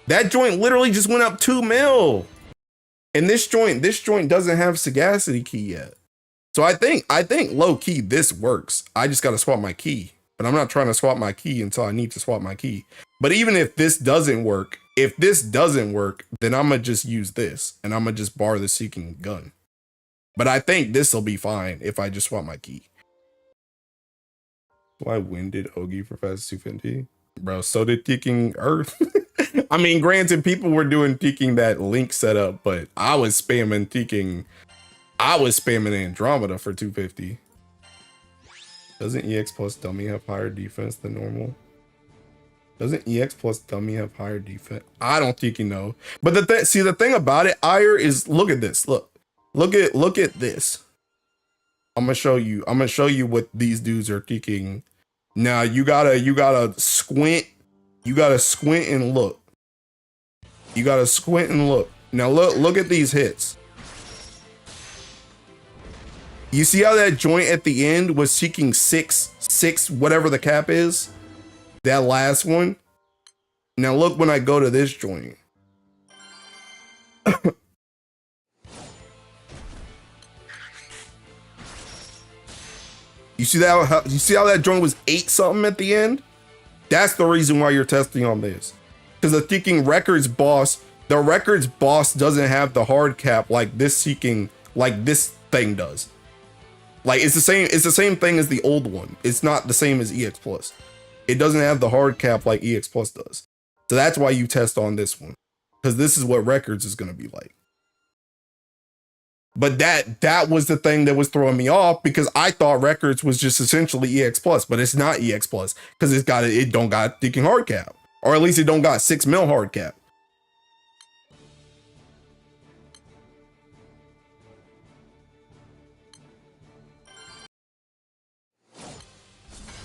that joint literally just went up 2 mil. And this joint doesn't have sagacity key yet. So I think low key this works. I just got to swap my key, but I'm not trying to swap my key until I need to swap my key. But even if this doesn't work, then I'm gonna just use this and I'm gonna just bar the seeking gun. But I think this will be fine if I just swap my key. Why winded Ogi for fast 250? Bro, so did Teaking Earth. I mean, granted, people were doing Teaking that Link setup, but I was spamming Teaking. I was spamming Andromeda for 250. Doesn't EX plus dummy have higher defense than normal? Doesn't EX plus dummy have higher defense? I don't think you know. But the thing about it, Ire, is look at this. Look at this. I'm gonna show you what these dudes are thinking. Now you gotta squint. You gotta squint and look. You gotta squint and look. Now look at these hits. You see how that joint at the end was seeking six, whatever the cap is? That last one. Now look when I go to this joint. You see how that joint was 8 something at the end? That's the reason why you're testing on this. Because the Seeking Records boss, doesn't have the hard cap like this thing does. Like it's the same thing as the old one. It's not the same as EX Plus. It doesn't have the hard cap like EX Plus does. So that's why you test on this one. Because this is what Records is gonna be like. But that was the thing that was throwing me off, because I thought Records was just essentially EX Plus, but it's not EX Plus because it don't got Seeking hard cap, or at least it don't got 6 mil hard cap.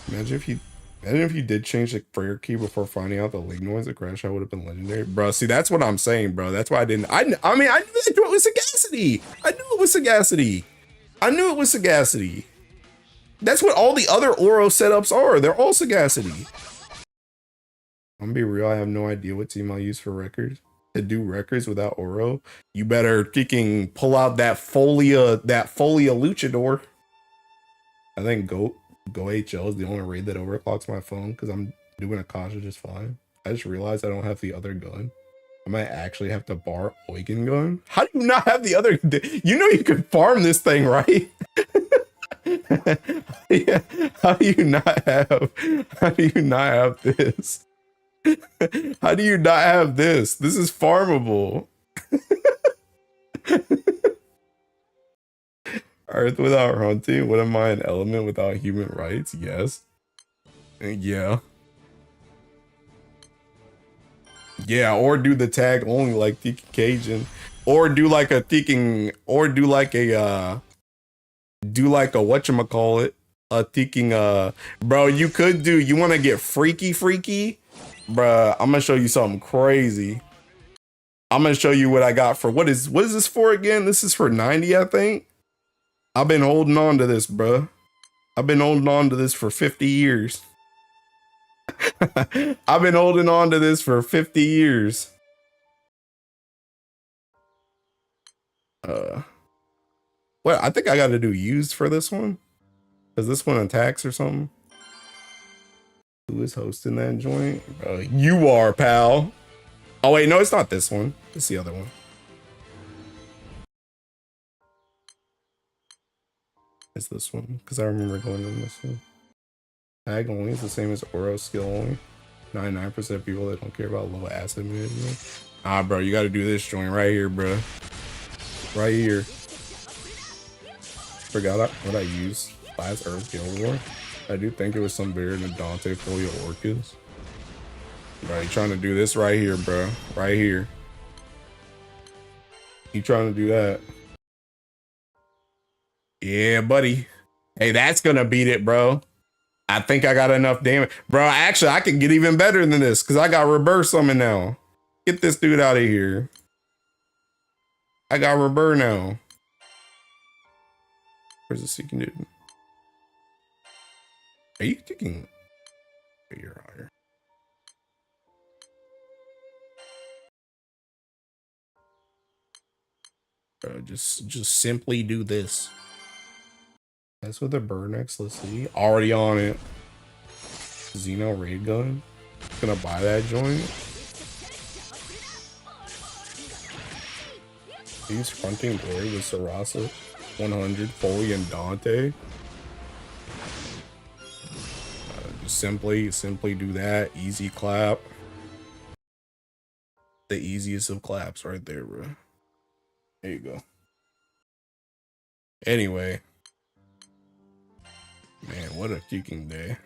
Imagine if you did change the prayer key before finding out the link noise, the crash I would have been legendary. Bro, see, that's what I'm saying, bro. That's why I didn't. I mean, I knew it was sagacity. I knew it was sagacity. That's what all the other Oro setups are. They're all sagacity. I'm gonna be real. I have no idea what team I'll use for records. To do records without Oro, you better freaking pull out that Folia Luchador. I think Go HL is the only raid that overclocks my phone because I'm doing Akasha just fine. I just realized I don't have the other gun. I might actually have to bar Eugen gun. How do you not have the other? You know you can farm this thing, right? Yeah. How do you not have this? How do you not have this? This is farmable. Earth without hunting? What am I, an element without human rights? Yes. Yeah. Yeah, or do the tag only like Tiki Cajun. Or do like a Tiking, or do like a whatchamacallit, a Tiking, bro, you could do, you want to get freaky? Bruh, I'm gonna show you something crazy. I'm gonna show you what I got for, what is this for again? This is for 90, I think. I've been holding on to this, bruh. I've been holding on to this for 50 years. I've been holding on to this for 50 years. Well, I think I gotta do used for this one. Is this one attacks or something? Who is hosting that joint? Bro, you are, pal. Oh wait, no, it's not this one. It's the other one. It's this one, because I remember going in this one. Tag only is the same as Oro, skill only. 99% of people that don't care about low acid management. Ah, bro, you gotta do this joint right here, bro. Right here. Forgot what I used last Earth Guild War. I do think it was some bigger than Dante Folio Orchids. Bro, you trying to do this right here, bro. Right here. You trying to do that. Yeah, buddy. Hey, that's gonna beat it, bro. I think I got enough damage. Bro, actually, I can get even better than this because I got reverse summon now. Get this dude out of here. I got reverse now. Where's the seeking dude? Are you thinking? You're higher. Just simply do this. That's with the bird next. Let's see. Already on it. Xeno raid gun. Gonna buy that joint. He's fronting glory with Sarasa. 100 Foley and Dante. Just simply do that. Easy clap. The easiest of claps right there, bro. There you go. Anyway. Man, what a kicking day.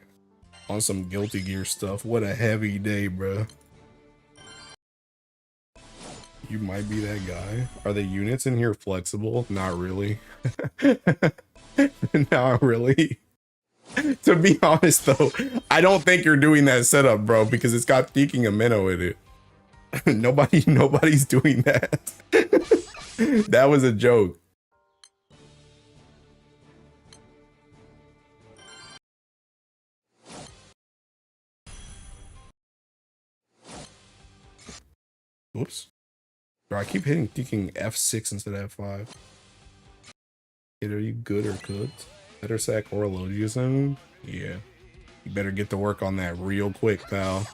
On some Guilty Gear stuff. What a heavy day, bro. You might be that guy. Are the units in here flexible? Not really. Not really. To be honest, though, I don't think you're doing that setup, bro, because it's got Thinking a Minnow in it. Nobody's doing that. That was a joke. Whoops. Bro, I keep hitting thinking F6 instead of F5. Kid, are you good or cooked? Better sack Orologia soon? Yeah. You better get to work on that real quick, pal.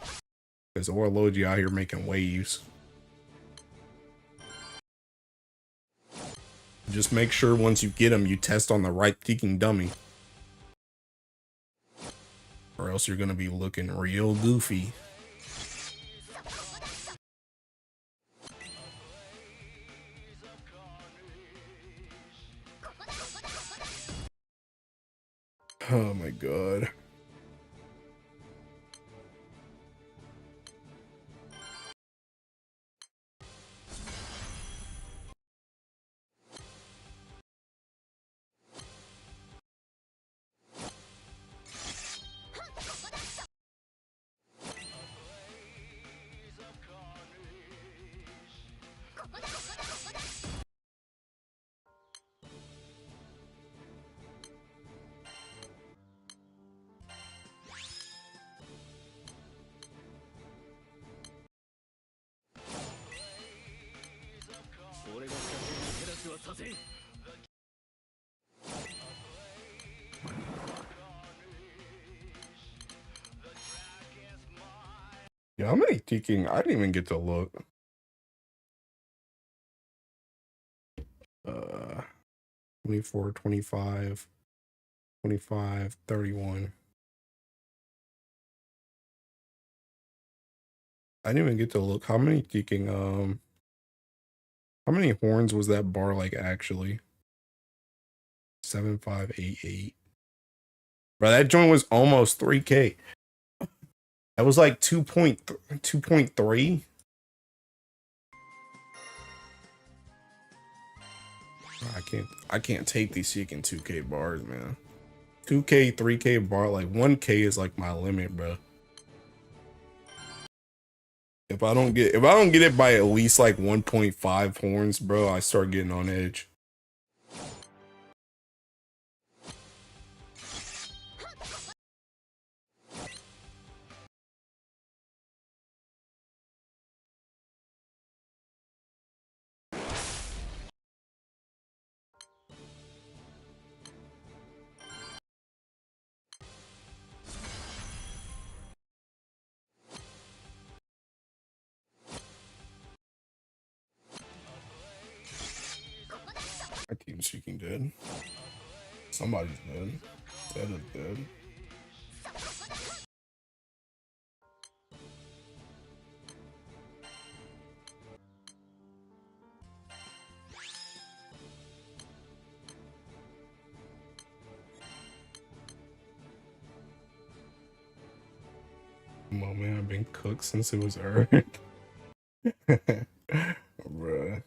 Because Orologia out here making waves. Just make sure once you get him, you test on the right thinking dummy. Or else you're going to be looking real goofy. Oh my god. Yeah, how many thinking? I didn't even get to look. 24, 25, 25, 31. I didn't even get to look. How many thinking? How many horns was that bar like actually? 7588. Bro, that joint was almost 3K. That was like 2.3. I can't take these seeking 2K bars, man. 2K, 3K bar, like 1K is like my limit, bro. If I don't get it by at least like 1.5 horns, bro, I start getting on edge. My team's seeking dead. Somebody's dead. Zed is dead. Come on, man. I've been cooked since it was earned. Bruh.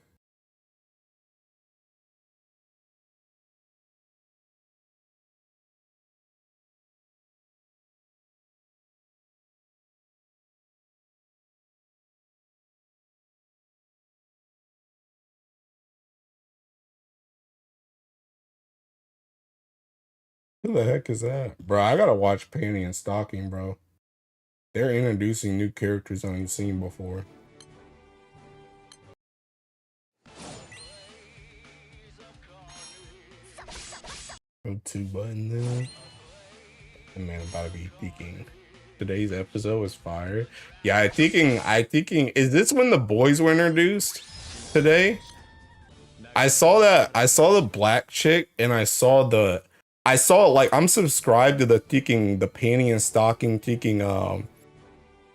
Who the heck is that? Bro, I gotta watch Panty and Stocking, bro. They're introducing new characters I ain't seen before. Go two button there. And man, I'm about to be peeking. Today's episode was fire. Yeah, I thinking is this when the boys were introduced today? I saw the black chick and I saw like I'm subscribed to the panty and stocking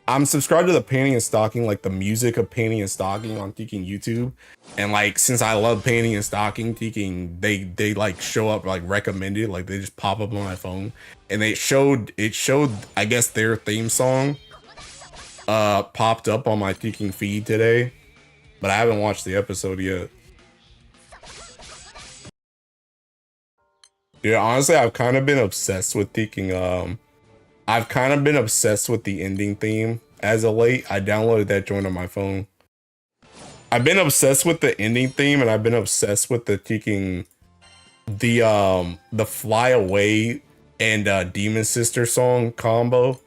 I'm subscribed to the painting and stocking, like the music of painting and stocking on Teking YouTube. And like, since I love painting and stocking, Teking, they like show up like recommended, like they just pop up on my phone. And it showed, I guess their theme song popped up on my Teking feed today. But I haven't watched the episode yet. Dude, honestly, I've kind of been obsessed with Teking, I've kind of been obsessed with the ending theme as of late. I downloaded that joint on my phone. I've been obsessed with the ending theme, and I've been obsessed with the Fly Away and Demon Sister song combo.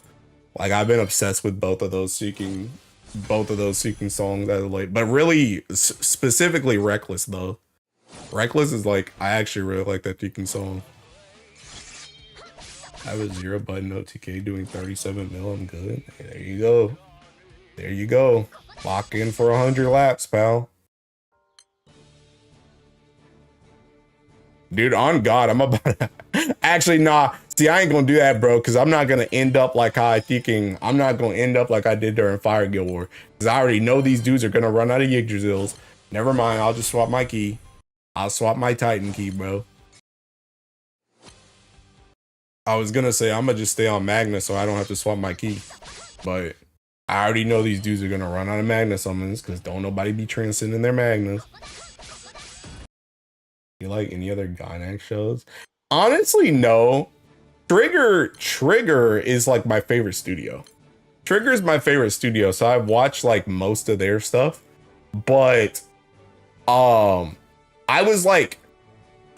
Like I've been obsessed with both of those seeking songs as of late. But really, specifically Reckless though. Reckless is like, I actually really like that Teking song. I have a 0 button OTK doing 37 mil. I'm good. Hey, there you go. There you go. Lock in for 100 laps, pal. Dude, on God, I'm about to... Actually, nah. See, I ain't gonna do that, bro, because I'm not gonna end up like how I'm not gonna end up like I did during Fire Guild War. Because I already know these dudes are gonna run out of Yggdrasils. Never mind, I'll just swap my key. I'll swap my Titan key, bro. I was gonna say I'm gonna just stay on Magna so I don't have to swap my key, but I already know these dudes are gonna run out of Magna summons because don't nobody be transcending their Magnas. You like any other Gynax shows? Honestly, no. Trigger is like my favorite studio. Trigger is my favorite studio, so I've watched like most of their stuff, but I was like,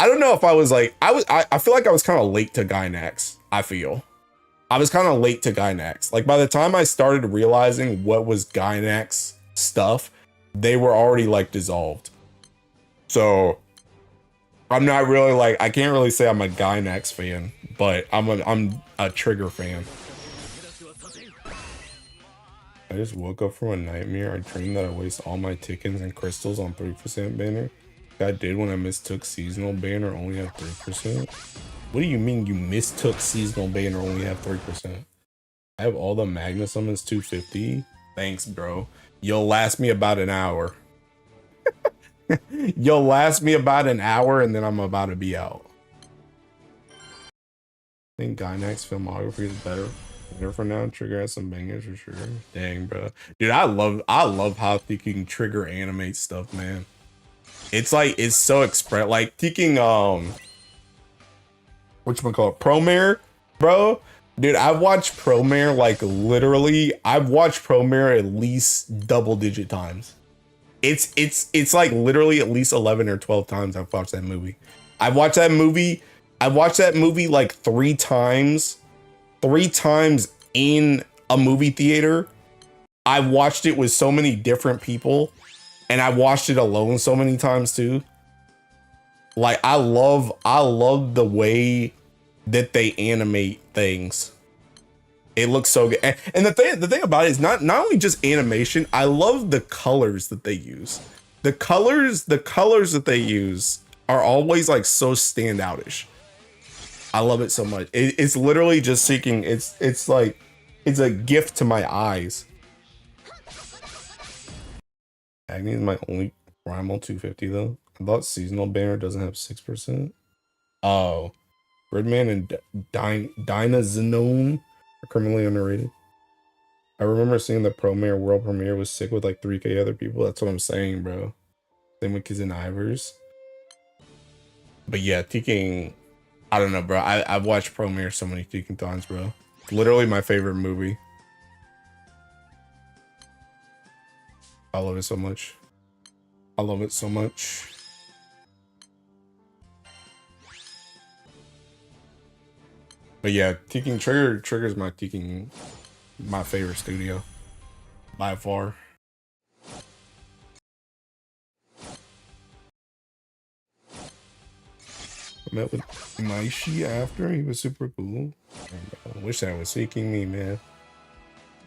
I don't know if I was like, I feel like I was kind of late to Gynax. I was kind of late to Gynax. Like by the time I started realizing what was Gynax stuff, they were already like dissolved. So I'm not really like, I can't really say I'm a Gynax fan, but I'm a Trigger fan. I just woke up from a nightmare. I dreamed that I waste all my tickets and crystals on 3% banner. I did when I mistook seasonal banner only have 3%. What do you mean you mistook seasonal banner only have 3%? I have all the Magna summons 250. Thanks, bro. You'll last me about an hour. You'll last me about an hour and then I'm about to be out. I think Gynax filmography is better for now. Trigger has some bangers for sure. Dang, bro. Dude, I love how Teking Trigger animates stuff, man. It's like, it's so express. Like Teking, whatchamacallit, Promare, bro. Dude, I've watched Promare like literally. I've watched Promare at least double-digit times. It's like literally at least 11 or 12 times I've watched that movie. I watched that movie like 3 times. 3 times in a movie theater. I watched it with so many different people. And I watched it alone so many times too. Like I love the way that they animate things. It looks so good. And the thing about it is not only just animation, I love the colors that they use. The colors that they use are always like so standoutish. I love it so much. It's literally just seeking, it's like, it's a gift to my eyes. Agni is my only primal 250 though. I thought seasonal banner doesn't have 6%. Oh, Gridman and Dynazenome are criminally underrated. I remember seeing the Promare world premiere was sick with like 3K other people. That's what I'm saying, bro. Same with Kids and Ivers. But yeah, Teking, I don't know, bro. I've watched Promare so many Teking times, bro. It's literally my favorite movie. I love it so much. I love it so much. But yeah, Teking Trigger's my favorite studio by far. I met with Maishi after. He was super cool. I wish that was seeking me, man.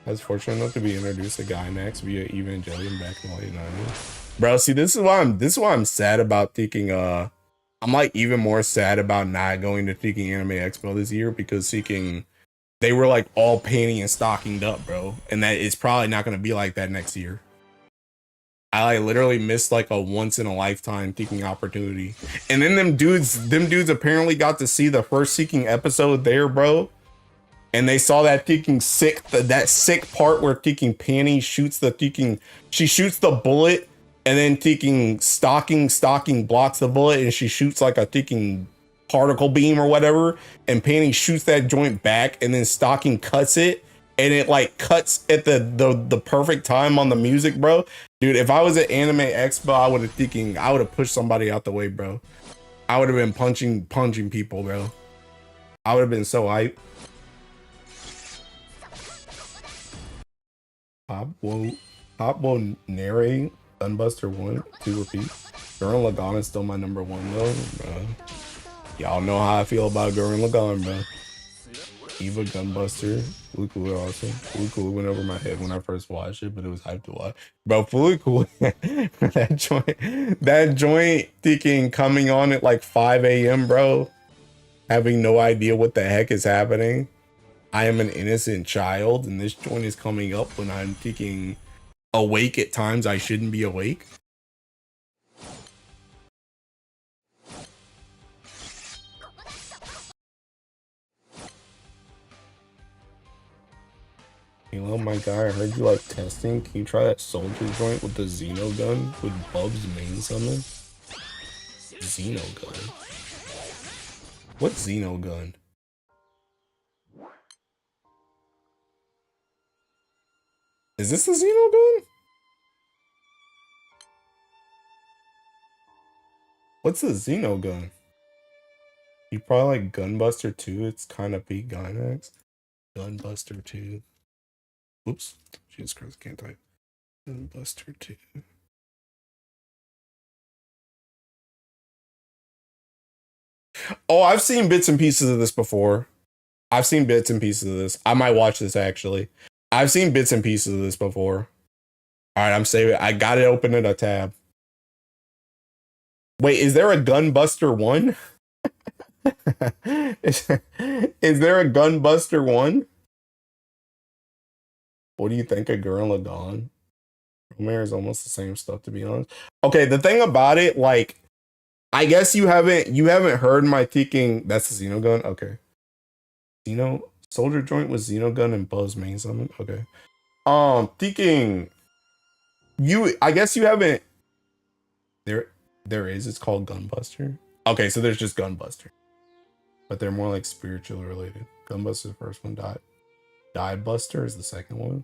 I was fortunate enough to be introduced to Guy Max via Evangelion back in the late 90s. Bro, see, this is why I'm sad about thinking I'm like even more sad about not going to Seeking Anime Expo this year because Seeking they were like all panty and stockinged up, bro. And that is probably not gonna be like that next year. I like literally missed like a once in a lifetime Seeking opportunity. And then them dudes apparently got to see the first Seeking episode there, bro. And they saw that Seeking that sick part where Seeking Panty shoots the Seeking, she shoots the bullet, and then Seeking stalking blocks the bullet, and she shoots like a Seeking particle beam or whatever, and Panty shoots that joint back, and then Stalking cuts it, and it like cuts at the perfect time on the music, bro. Dude, if I was at Anime Expo, I would have pushed somebody out the way, bro. I would have been punching people, bro. I would have been so hype. Hop will narrate Gunbuster 1, 2 repeat. Gurren Lagann is still my number 1 though, bro. Y'all know how I feel about Gurren Lagann, bro. Eva Gunbuster, Fully Cool awesome. Fully Cool went over my head when I first watched it, but it was hyped to watch. Bro, Fully Cool, that joint thinking coming on at like 5 a.m, bro. Having no idea what the heck is happening. I am an innocent child, and this joint is coming up when I'm thinking awake at times I shouldn't be awake. Hello, my guy, I heard you like testing. Can you try that soldier joint with the Xeno gun with Bub's main summon? Xeno gun? What Xeno gun? Is this the Xeno gun? What's the Xeno gun? You probably like Gunbuster 2. It's kind of peak Gynax. Gunbuster 2. Oops. Jesus Christ, can't type. Gunbuster 2. Oh, I've seen bits and pieces of this before. I've seen bits and pieces of this. I might watch this actually. I've seen bits and pieces of this before. All right, I'm saving. I got it open in a tab. Wait, is there a Gunbuster 1? is there a Gunbuster 1? What do you think of Gurren Lagann? Romare is almost the same stuff, to be honest. Okay, the thing about it, like, I guess you haven't heard my thinking. That's the Xeno gun. Okay, Xeno soldier joint with Xeno gun and Buzz main summon. Okay, thinking you. I guess you haven't. There is. It's called Gunbuster. Okay, so there's just Gunbuster, but they're more like spiritual related. Gunbuster the first one. Die Buster is the second one.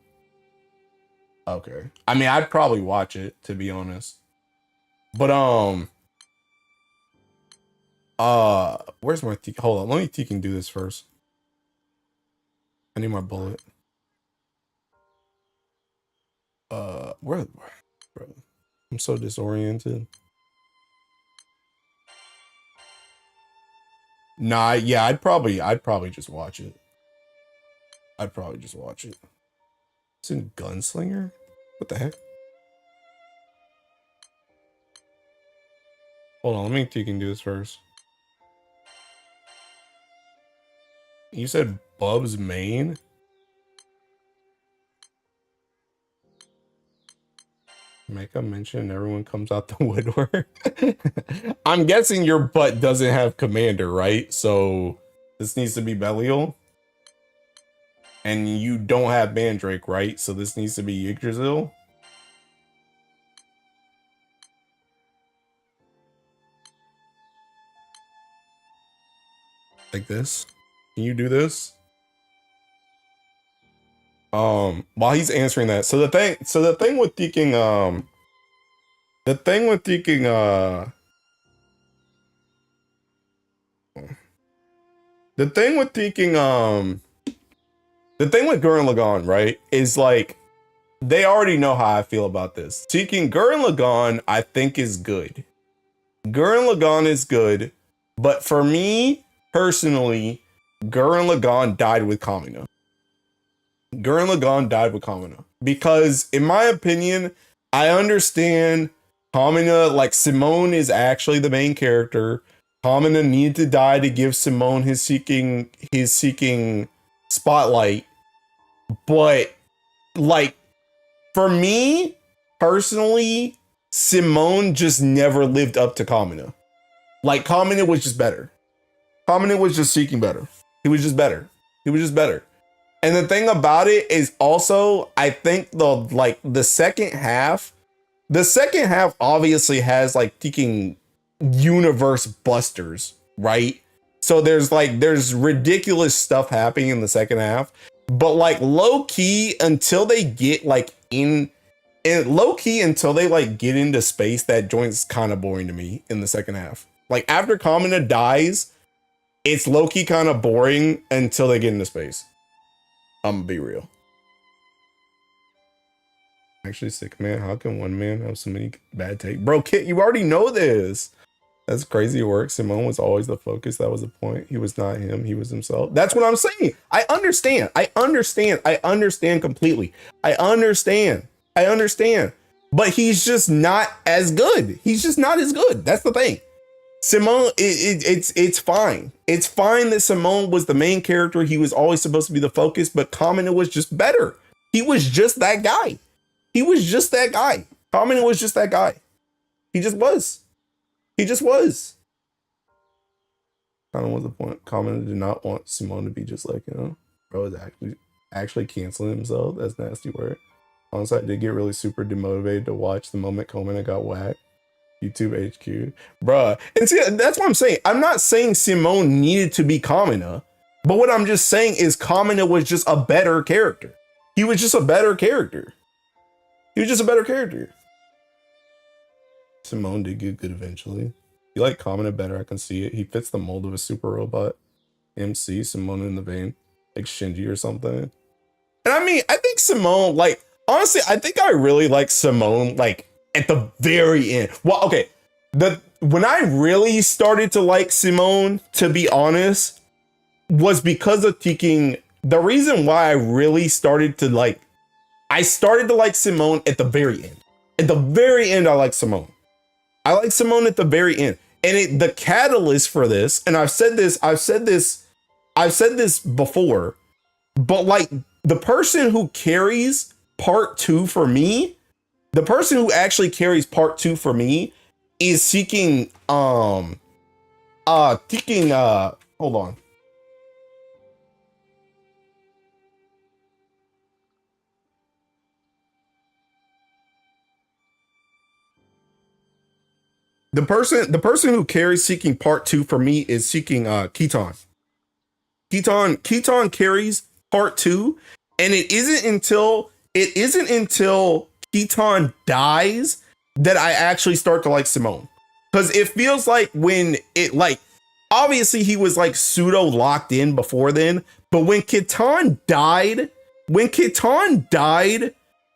Okay, I mean I'd probably watch it, to be honest. But where's my hold on, let me Tekken do this first. I need my bullet. Where bro? I'm so disoriented. Nah, yeah, I'd probably just watch it. I'd probably just watch it. It's in Gunslinger? What the heck? Hold on, let me Tekken do this first. You said Bub's main? Make a mention, everyone comes out the woodwork. I'm guessing your butt doesn't have Commander, right? So this needs to be Belial. And you don't have Mandrake, right? So this needs to be Yggdrasil. Like this. Can you do this? While he's answering that, so the thing with thinking the thing with Gurren Lagann, right, is like they already know how I feel about this. Seeking Gurren Lagann, I think is good. Gurren Lagann is good. But for me, personally, Gurren Lagann died with Kamina. Gurren Lagann died with Kamina. Because, in my opinion, I understand Kamina, like, Simone is actually the main character. Kamina needed to die to give Simone his seeking spotlight. But, like, for me, personally, Simone just never lived up to Kamina. Like, Kamina was just better. Kamina was just seeking better. He was just better. He was just better. And the thing about it is also, I think the second half obviously has like seeking universe busters, right? So there's ridiculous stuff happening in the second half, but like low key until they get like until they like get into space, that joint's kind of boring to me in the second half. Like after Kamina dies, it's low key kind of boring until they get into space. I'm gonna be real. Actually sick, man. How can one man have so many bad takes? Bro, Kit, you already know this. That's crazy work. Simone was always the focus. That was the point. He was not him. He was himself. That's what I'm saying. I understand completely. I understand. But he's just not as good. He's just not as good. That's the thing. Simone, it's fine. It's fine that Simone was the main character. He was always supposed to be the focus, but Kamina was just better. He was just that guy. Kamina was just that guy. He just was. Kind of was the point. Kamina did not want Simone to be just like, bro is actually canceling himself. That's nasty word. Honestly, I did get really super demotivated to watch the moment Kamina got whacked. YouTube HQ. Bruh. And see, that's what I'm saying. I'm not saying Simone needed to be Kamina, but what I'm just saying is Kamina was just a better character. He was just a better character. Simone did get good eventually. You like Kamina better, I can see it. He fits the mold of a super robot. MC, Simone in the vein. Like Shinji or something. And I mean, I think Simone, like, honestly, I think I really like Simone, like, at the very end. Well, okay. When I really started to like Simone, to be honest, was because of Teking. The reason why I really started to like, I started to like Simone at the very end. At the very end, I like Simone. I like Simone at the very end. And the catalyst for this, and I've said this before, but like the person who carries part 2 for me, the person who actually carries part 2 for me is seeking, hold on. The person who carries seeking part 2 for me is seeking, Keaton. Keaton carries part 2, and it isn't until Keaton dies that I actually start to like Simone. Because it feels like when it, like, obviously he was like pseudo locked in before then, but when Keaton died,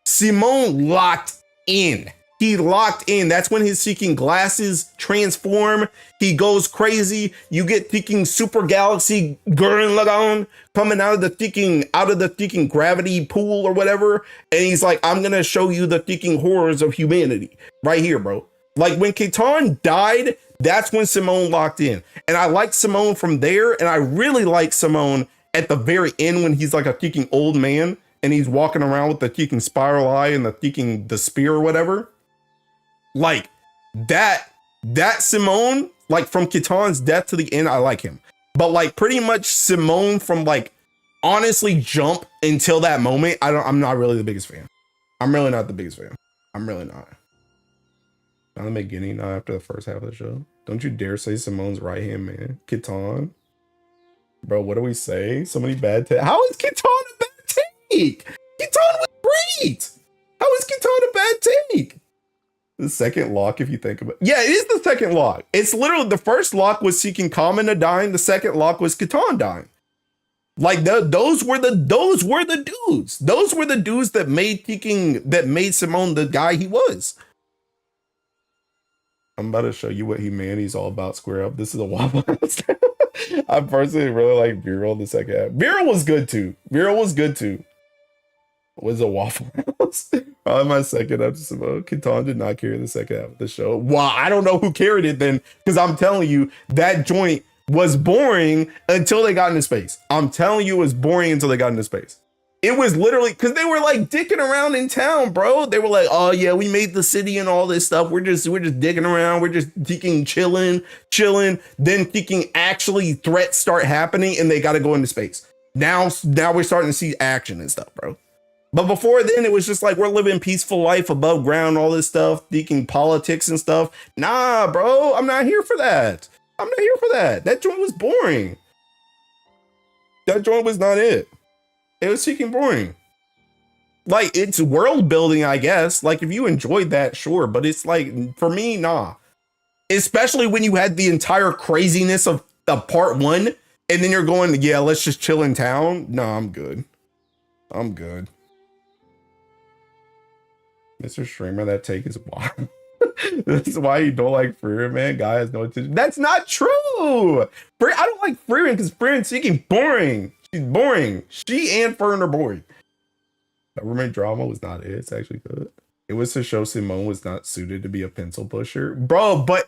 Simone locked in. He locked in. That's when his seeking glasses transform. He goes crazy. You get thinking super galaxy Gurren Lagann coming out of the thinking gravity pool or whatever. And he's like, I'm gonna show you the thinking horrors of humanity right here, bro. Like when Keaton died, that's when Simone locked in. And I like Simone from there. And I really like Simone at the very end when he's like a thinking old man and he's walking around with the thinking spiral eye and the spear or whatever. Like that Simone, like from Keaton's death to the end, I like him. But like pretty much Simone from like honestly Jump until that moment, I'm not really the biggest fan. I'm really not the biggest fan. I'm really not. Not the beginning, not after the first half of the show. Don't you dare say Simone's right hand man. Keaton. Bro, what do we say? So many bad takes. How is Keaton a bad take? Keaton was great. How is Keaton a bad take? The second lock, if you think about it. Yeah, it is the second lock. It's literally the first lock was seeking Kamina dying. The second lock was Keaton dying. Like those were the dudes. Those were the dudes that made Simone the guy he was. I'm about to show you what humanity's all about. Square up. This is a Waffle House. I personally really like Viral the second half. Viral was good too. Viral was good too. Was a Waffle House. Probably my second episode. Keaton did not carry the second half of the show. Well, I don't know who carried it then, because I'm telling you, that joint was boring until they got into space. I'm telling you, it was boring until they got into space. It was literally because they were like dicking around in town, bro. They were like, "Oh yeah, we made the city and all this stuff. We're just dicking around. We're just thinking chilling. Then thinking actually threats start happening, and they got to go into space. Now we're starting to see action and stuff, bro. But before then, it was just like we're living peaceful life above ground, all this stuff, thinking politics and stuff. Nah, bro, I'm not here for that. I'm not here for that. That joint was boring. That joint was not it. It was freaking boring. Like, it's world building, I guess. Like, if you enjoyed that, sure. But it's like, for me, nah. Especially when you had the entire craziness of part one, and then you're going, yeah, let's just chill in town. No, I'm good. I'm good. Mr. Streamer, that take is wild. This is why you don't like Freeman, man. Guy has no attention. That's not true. I don't like Freeman because Freeman's freaking boring. She's boring. She and Fern are boring. Government drama was not it. It's actually good. It was to show Simone was not suited to be a pencil pusher. Bro, but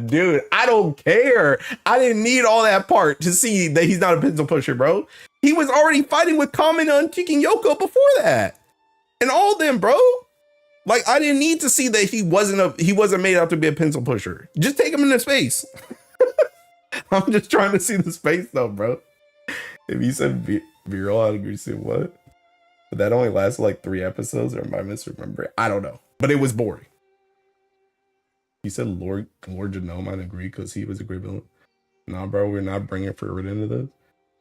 dude, I don't care. I didn't need all that part to see that he's not a pencil pusher, bro. He was already fighting with Kamina and kicking Yoko before that. And all of them, bro. Like, I didn't need to see that he wasn't made out to be a pencil pusher. Just take him into space. I'm just trying to see the space though, bro. If you said viral, I'd agree to say what? But that only lasted like 3 episodes, or am I misremembering? I don't know. But it was boring. You said Lord Genome, I'd agree because he was a great villain. Nah, bro, we're not bringing Fruit into this.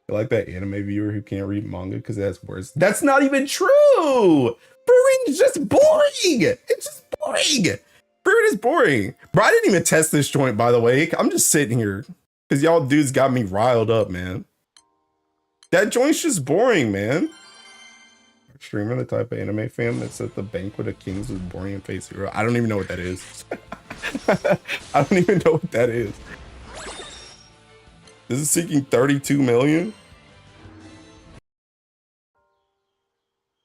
You're like that anime viewer who can't read manga because it has words. That's not even true! Fruit is just boring! It's just boring! Fruit is boring. Bro, I didn't even test this joint, by the way. I'm just sitting here because y'all dudes got me riled up, man. That joint's just boring, man. Streamer, the type of anime fan that said the Banquet of Kings was boring in Phase Zero. I don't even know what that is. I don't even know what that is. This is seeking 32 million.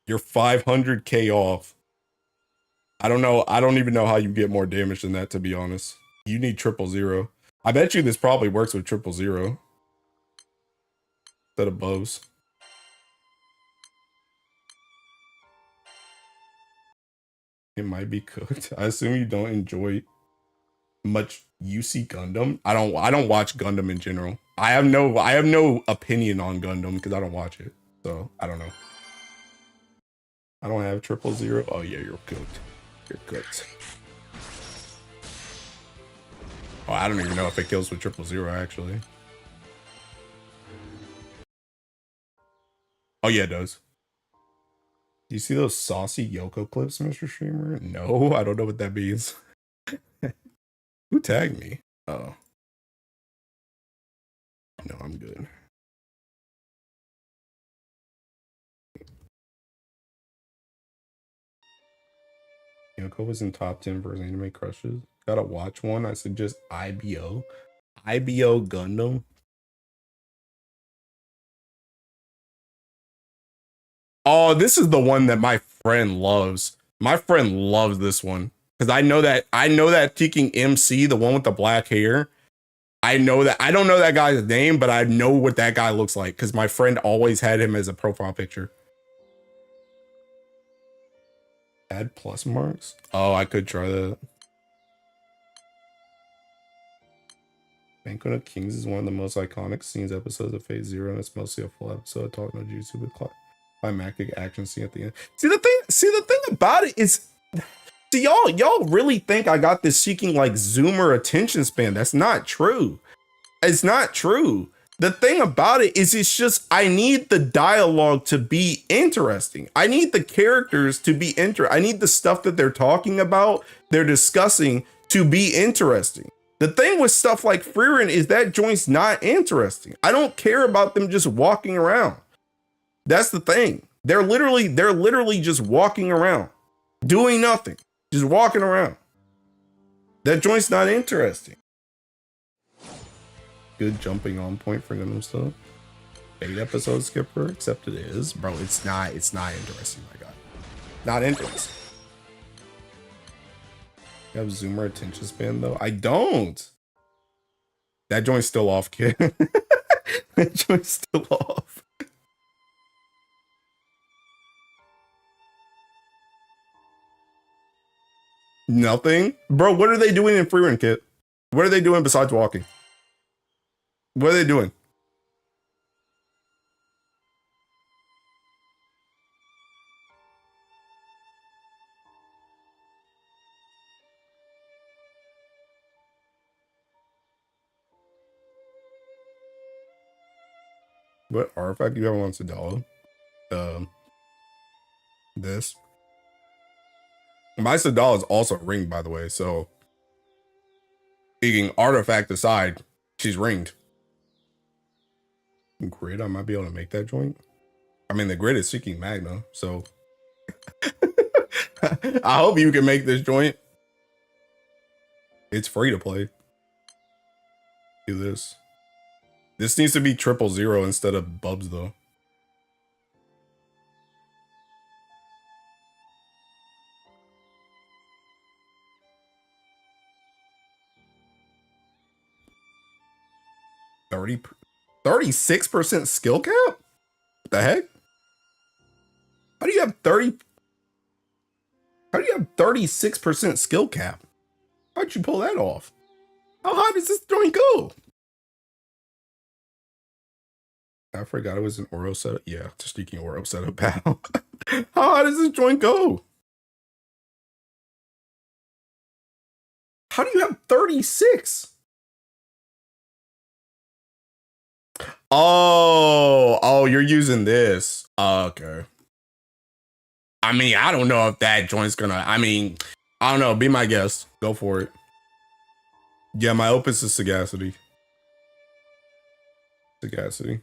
You're 500K off. I don't know. I don't even know how you get more damage than that, to be honest. You need 000. I bet you this probably works with 000. Instead of bows. It might be cooked. I assume you don't enjoy much UC Gundam. I don't watch Gundam in general. I have no opinion on Gundam because I don't watch it. So I don't know. I don't have 000. Oh yeah, you're cooked. You're cooked. Oh, I don't even know if it kills with 000 actually. Oh yeah, it does. Do you see those saucy Yoko clips, Mr. Streamer? No, I don't know what that means. Who tagged me? Oh. No, I'm good. Yoko was in top 10 for his anime crushes. Gotta watch one. I suggest IBO. IBO Gundam. Oh, this is the one that my friend loves. My friend loves this one. Because I know that Teaking MC, the one with the black hair. I know that. I don't know that guy's name, but I know what that guy looks like. Because my friend always had him as a profile picture. Add plus marks? Oh, I could try that. Banquet of Kings is one of the most iconic scenes episodes of Phase Zero, and it's mostly a full episode talking about Jutsu with climactic action scene at the end. See the thing about it is, see y'all really think I got this seeking like zoomer attention span. That's not true. It's not true. The thing about it is, it's just I need the dialogue to be interesting. I need the characters to be interesting. I need the stuff that they're talking about, they're discussing, to be interesting. The thing with stuff like Freerin is that joint's not interesting. I don't care about them just walking around. That's the thing. They're literally just walking around, doing nothing, just walking around. That joint's not interesting. Good jumping on point for Gundam stuff. 8 episode skipper, except it is. Bro, it's not interesting, my god. Not interesting. You have zoomer attention span though? I don't. That joint's still off, kid. That joint's still off. Nothing? Bro, what are they doing in free run, kid? What are they doing besides walking? What are they doing? What artifact do you have on Sadala? This. My Sadala is also ringed, by the way, so taking artifact aside, she's ringed. Grid, I might be able to make that joint. I mean, the grid is seeking Magna, so I hope you can make this joint. It's free to play. Do this. This needs to be 000 instead of Bubs, though. $30, 36% skill cap? What the heck? How do you have 36% skill cap? How'd you pull that off? How high does this joint go? I forgot it was an Oro setup. Yeah, just sneaking Oro setup, pal. How high does this joint go? How do you have 36? Oh, you're using this. Okay. I mean, I don't know if that joint's gonna, I don't know. Be my guest. Go for it. Yeah, my opus is Sagacity. Sagacity.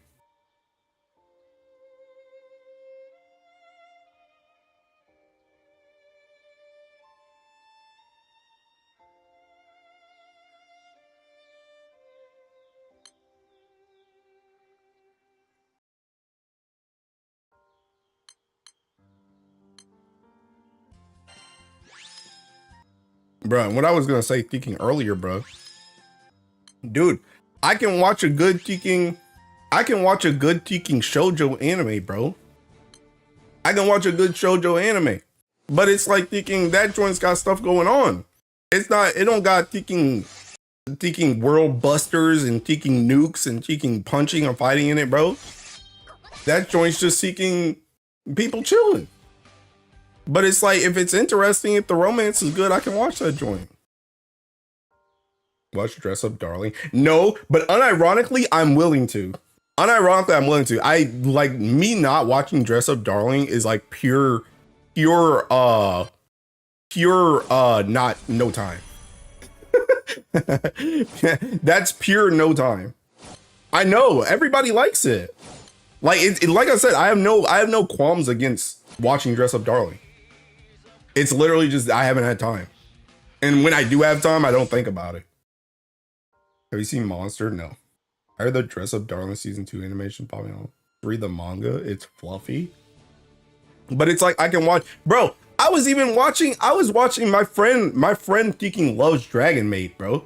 Bro, what I was gonna say thinking earlier, bro. Dude, I can watch a good teaking shoujo anime, bro. I can watch a good shoujo anime. But it's like thinking that joint's got stuff going on. It don't got thinking world busters and thinking nukes and thinking punching and fighting in it, bro. That joint's just seeking people chilling. But it's like, if it's interesting, if the romance is good, I can watch that joint. Watch Dress Up Darling. No, but unironically, I'm willing to. Unironically, I'm willing to. I like me not watching Dress Up Darling is like pure, not no time. That's pure no time. I know everybody likes it. Like like I said, I have no qualms against watching Dress Up Darling. It's literally just I haven't had time. And when I do have time, I don't think about it. Have you seen Monster? No. I heard the Dress Up Darling season 2 animation popping on. Read the manga. It's fluffy. But it's like I can watch. Bro, I was watching my friend thinking loves Dragon Maid, bro.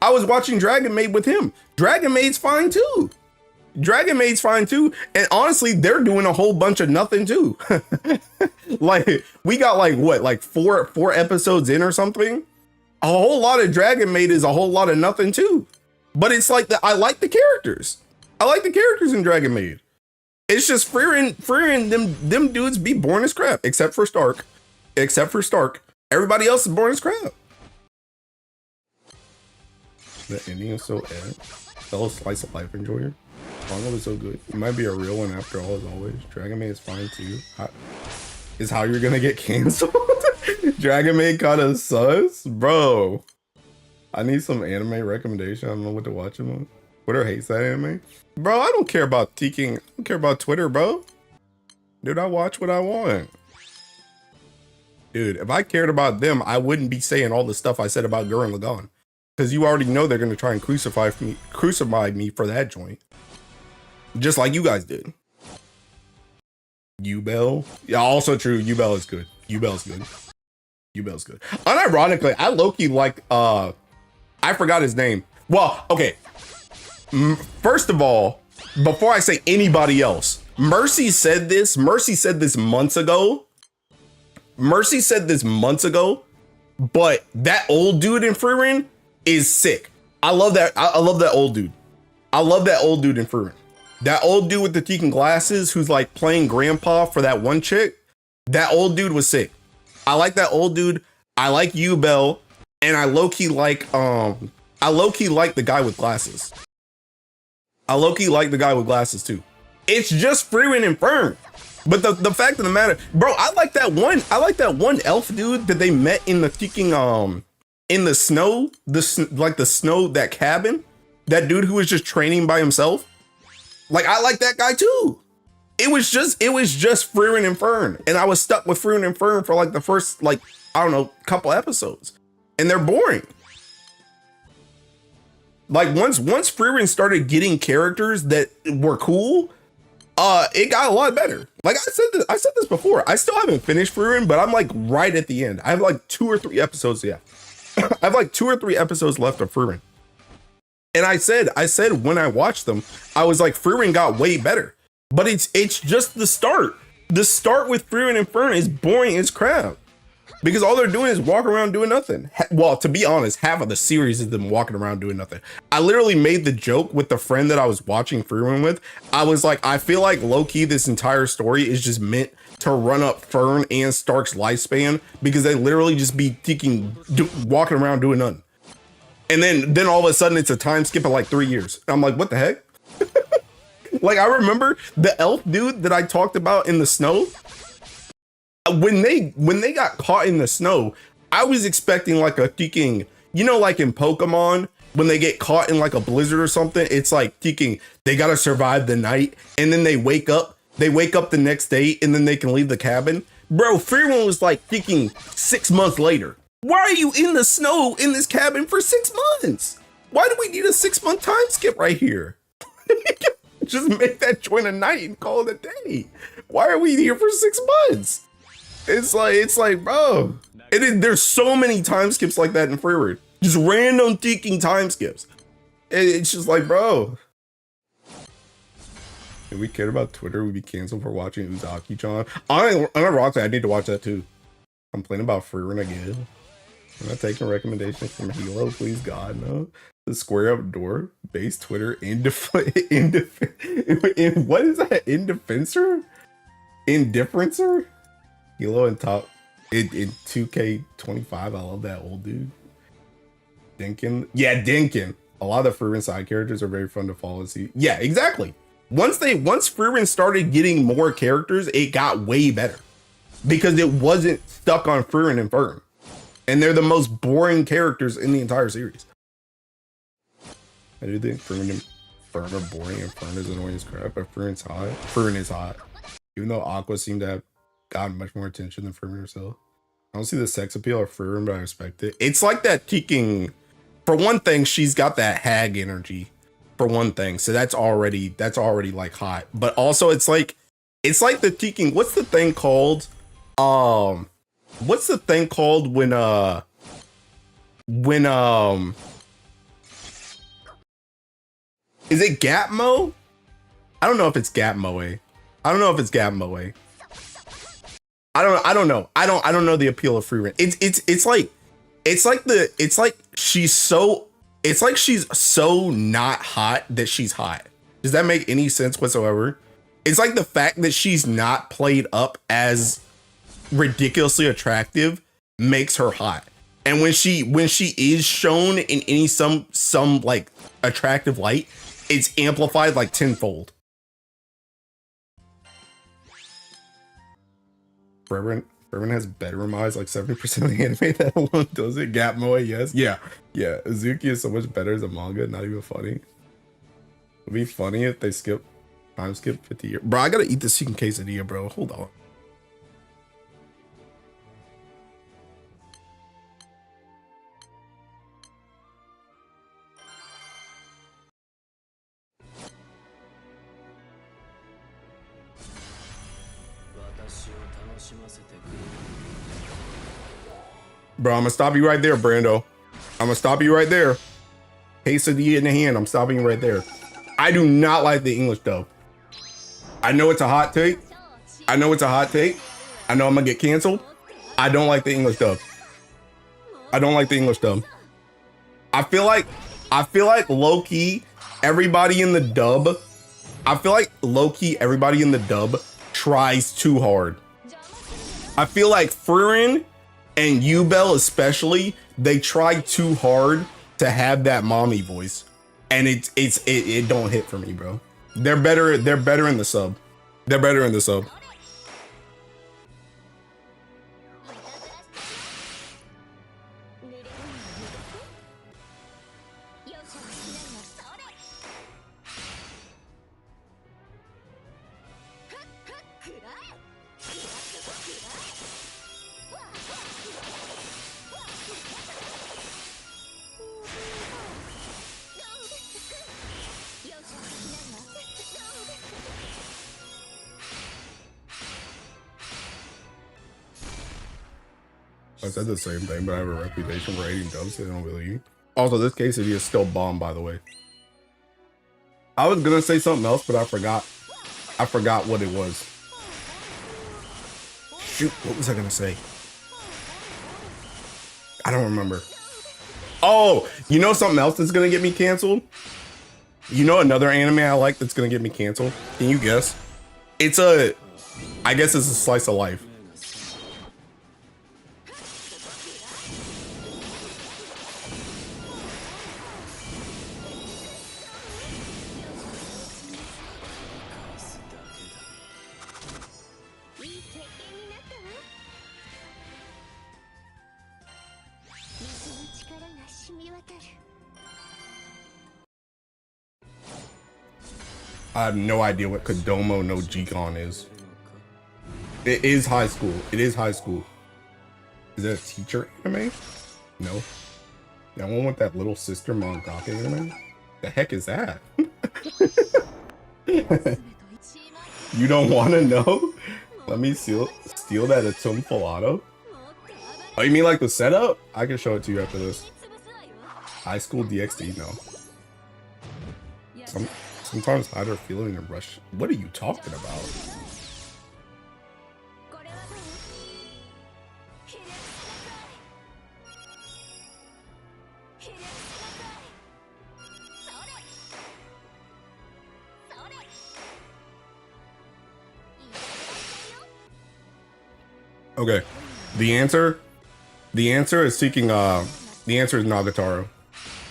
I was watching Dragon Maid with him. Dragon Maid's fine too. Dragon Maid's fine too. And honestly, they're doing a whole bunch of nothing too. Like, we got like what, like four episodes in or something? A whole lot of Dragon Maid is a whole lot of nothing too. But it's like I like the characters. I like the characters in Dragon Maid. It's just freeing them dudes be boring as crap, except for Stark. Everybody else is boring as crap. The ending is so ed. Fellow slice of life enjoyer. Manga was so good. It might be a real one after all, as always. Dragon Maid is fine too. Is how you're gonna get canceled? Dragon Maid kinda sus? Bro. I need some anime recommendation. I don't know what to watch him on. Twitter hates that anime. Bro, I don't care about teaking. I don't care about Twitter, bro. Dude, I watch what I want. Dude, if I cared about them, I wouldn't be saying all the stuff I said about Gurren Lagann. Because you already know they're gonna try and crucify me for that joint. Just like you guys did. Ubel. Yeah, also true. Ubel is good. Ubel's good. Ubel's good. Unironically, I low-key like I forgot his name. Well, okay. First of all, before I say anybody else, Mercy said this months ago. Mercy said this months ago, but that old dude in Frieren is sick. I love that. I love that old dude. I love that old dude in Frieren. That old dude with the teak and glasses who's like playing grandpa for that one chick. That old dude was sick. I like that old dude. I like Ubel, and I low-key like the guy with glasses. I low-key like the guy with glasses too. It's just Frieren and Fern. But the fact of the matter, bro, I like that one elf dude that they met in the freaking in the snow, the snow, that cabin. That dude who was just training by himself. Like, I like that guy too. It was just Frieren and Fern, and I was stuck with Frieren and Fern for like the first, like, I don't know, couple episodes, and they're boring. Like once Frieren started getting characters that were cool, it got a lot better. Like I said this before. I still haven't finished Frieren, but I'm like right at the end. I have like 2 or 3 episodes. Yeah, I have like 2 or 3 episodes left of Frieren. And I said when I watched them, I was like, Frieren got way better. But it's just the start. The start with Frieren and Fern is boring as crap. Because all they're doing is walking around doing nothing. Well, to be honest, half of the series is them walking around doing nothing. I literally made the joke with the friend that I was watching Frieren with. I was like, I feel like low-key this entire story is just meant to run up Fern and Stark's lifespan, because they literally just be walking around doing nothing. And then all of a sudden it's a time skip of like 3 years. I'm like, what the heck? Like, I remember the elf dude that I talked about in the snow. When they got caught in the snow, I was expecting like a freaking, you know, like in Pokemon, when they get caught in like a blizzard or something, it's like freaking, they gotta survive the night, and then they wake up the next day, and then they can leave the cabin. Bro, Frieren was like freaking 6 months later. Why are you in the snow in this cabin for 6 months? Why do we need a 6-month time skip right here? Just make that join a night and call it a day. Why are we here for 6 months? It's like, bro. There's so many time skips like that in Frieren. Just random freaking time skips. It's just like, bro. If we cared about Twitter, we'd be canceled for watching Uzaki-chan. Ironically, I need to watch that too. Complain about Frieren again. I'm not taking recommendations from Hilo, please God, no. The square up door, base Twitter, what is that? Indifferencer? Hilo and top in 2K25. I love that old dude. Dinkin. Yeah, Dinkin. A lot of the Frieren side characters are very fun to follow and see. Yeah, exactly. Once Frieren started getting more characters, it got way better. Because it wasn't stuck on Frieren and Fern. And they're the most boring characters in the entire series. I do think Frieren and Fern are boring and Fern is annoying as crap, but Frieren's hot. Frieren is hot. Even though Aqua seemed to have gotten much more attention than Frieren herself. I don't see the sex appeal of Frieren, but I respect it. It's like that peaking. For one thing, she's got that hag energy. For one thing, so that's already like hot. But also, it's like the peaking. What's the thing called? What's the thing called when is it Gap-Moe? I don't know if it's Gap-Moe. I don't know the appeal of Frieren. It's like she's so not hot that she's hot. Does that make any sense whatsoever? It's like the fact that she's not played up as ridiculously attractive makes her hot. And when she is shown in any some like attractive light, it's amplified like tenfold. Frieren has bedroom eyes, like 70% of the anime that alone does it. Gap-Moe, yes. Yeah. Azuki is so much better as a manga, not even funny. It'd be funny if they time skip 50 years. Bro, I gotta eat this chicken quesadilla, bro. Hold on. Bro, I'm gonna stop you right there, Brando. I'm gonna stop you right there. Quesadilla in the hand. I'm stopping you right there. I do not like the English dub. I know it's a hot take. I know it's a hot take. I know I'm gonna get canceled. I don't like the English dub. I don't like the English dub. I feel like low-key, everybody in the dub, tries too hard. I feel like Furin and Yubel especially, they try too hard to have that mommy voice. And it don't hit for me, bro. They're better in the sub. They're better in the sub. I said the same thing, but I have a reputation for hating dubs, so they don't really. Also, this quesadilla is still bomb, by the way. I was gonna say something else, but I forgot. I forgot what it was. Shoot, what was I gonna say? I don't remember. Oh, you know something else that's gonna get me canceled? You know another anime I like that's gonna get me canceled? Can you guess? I guess it's a slice of life. I have no idea what Kodomo no Jikon is. It is high school. It is high school. Is it a teacher anime? No. That one with that little sister mangaka anime? The heck is that? You don't want to know? Let me steal that Atum Falato. Oh, you mean like the setup? I can show it to you after this. High School DxD, no. Sometimes hide feeling a rush. What are you talking about? Okay, the answer is seeking. The answer is Nagatoro.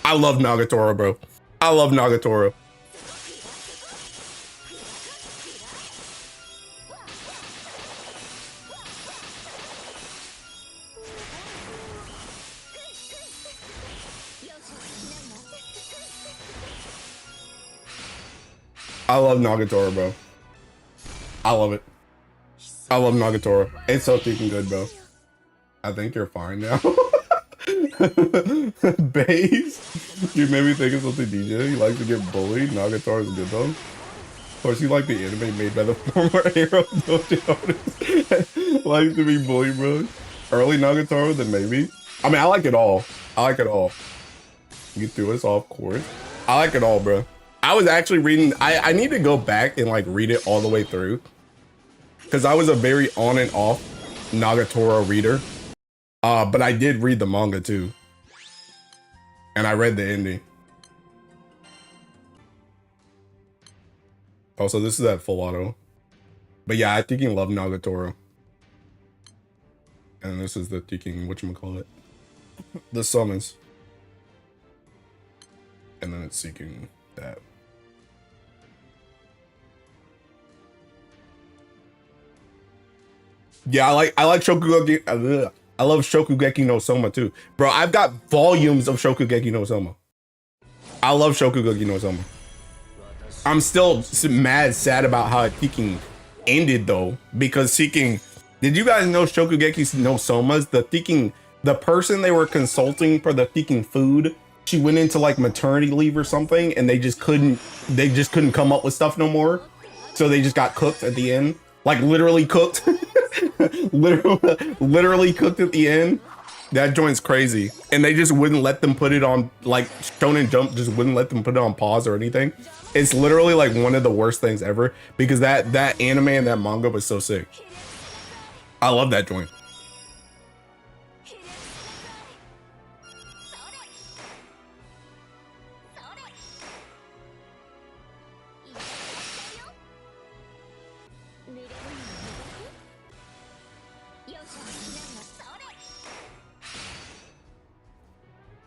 I love Nagatoro, bro. I love Nagatoro. I love Nagatoro, bro. I love it. I love Nagatoro. It's so freaking good, bro. I think you're fine now. Base, you made me think of something DJ. He likes to get bullied. Nagatoro is good though. Of course, you like the anime made by the former hero. Don't you notice? Likes to be bullied, bro. Early Nagatoro, then maybe. I mean, I like it all. I like it all. You threw us off course. I like it all, bro. I was actually reading. I need to go back and like read it all the way through, because I was a very on and off Nagatoro reader. But I did read the manga too. And I read the ending. Also, this is that full auto. But yeah, I think you love Nagatoro. And this is the thinking, whatchamacallit? The summons. And then it's seeking that. Yeah, I like Shokugeki. I love Shokugeki no Soma too. Bro, I've got volumes of Shokugeki no Soma. I love Shokugeki no Soma. I'm still mad sad about how Seeking ended though, because Seeking, did you guys know Shokugeki no Soma's the person they were consulting for the Seeking food, she went into like maternity leave or something, and they just couldn't come up with stuff no more. So they just got cooked at the end. Like literally cooked. literally cooked at the end. That joint's crazy. And they just wouldn't let them put it on, like, Shonen Jump just wouldn't let them put it on pause or anything. It's literally like one of the worst things ever because that anime and that manga was so sick. I love that joint.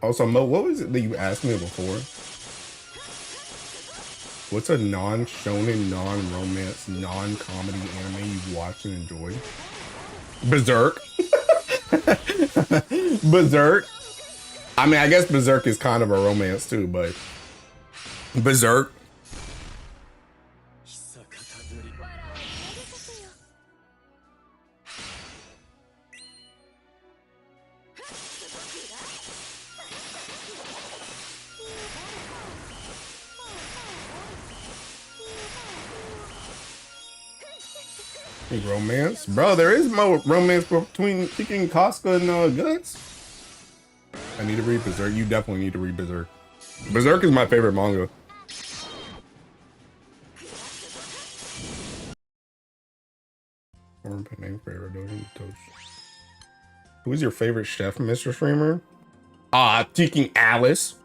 Also, Mo, what was it that you asked me before? What's a non-shonen, non-romance, non-comedy anime you watch and enjoy? Berserk. Berserk. I mean, I guess Berserk is kind of a romance too, but Berserk. Romance? Bro, there is more romance between Chicken Casca and Guts. I need to read Berserk. You definitely need to read Berserk. Berserk is my favorite manga. Who is your favorite chef, Mr. Streamer? Chicken Alice.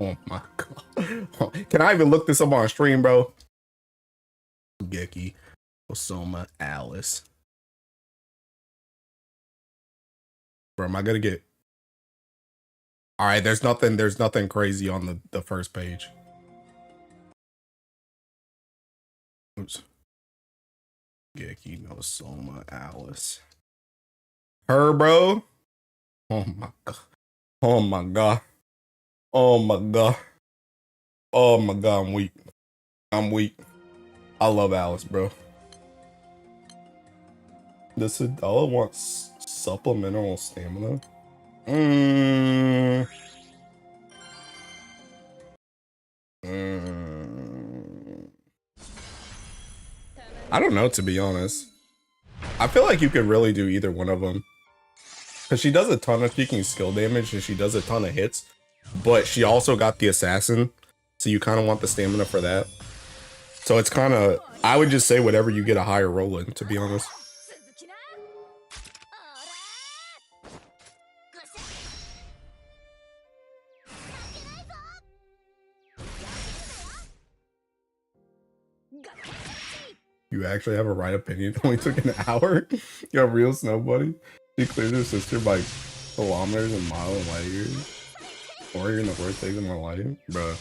Oh my god. Can I even look this up on stream, bro? Geki. Osoma Alice. Bro, am I gonna get... Alright, there's nothing crazy on the first page. Oops. Geki no Soma Alice. Her, bro. Oh my god. Oh my god. Oh my god. Oh my god, I'm weak. I'm weak. I love Alice, bro. Does Sadala want supplemental stamina? I don't know, to be honest. I feel like you could really do either one of them. Because she does a ton of freaking skill damage and she does a ton of hits. But she also got the assassin. So you kind of want the stamina for that. So it's kind of... I would just say whatever you get a higher roll in, to be honest. You actually have a right opinion. It only took an hour. You're a real snow buddy. She cleared her sister by kilometers and miles and light years. Or you're in the worst days of my life, bro.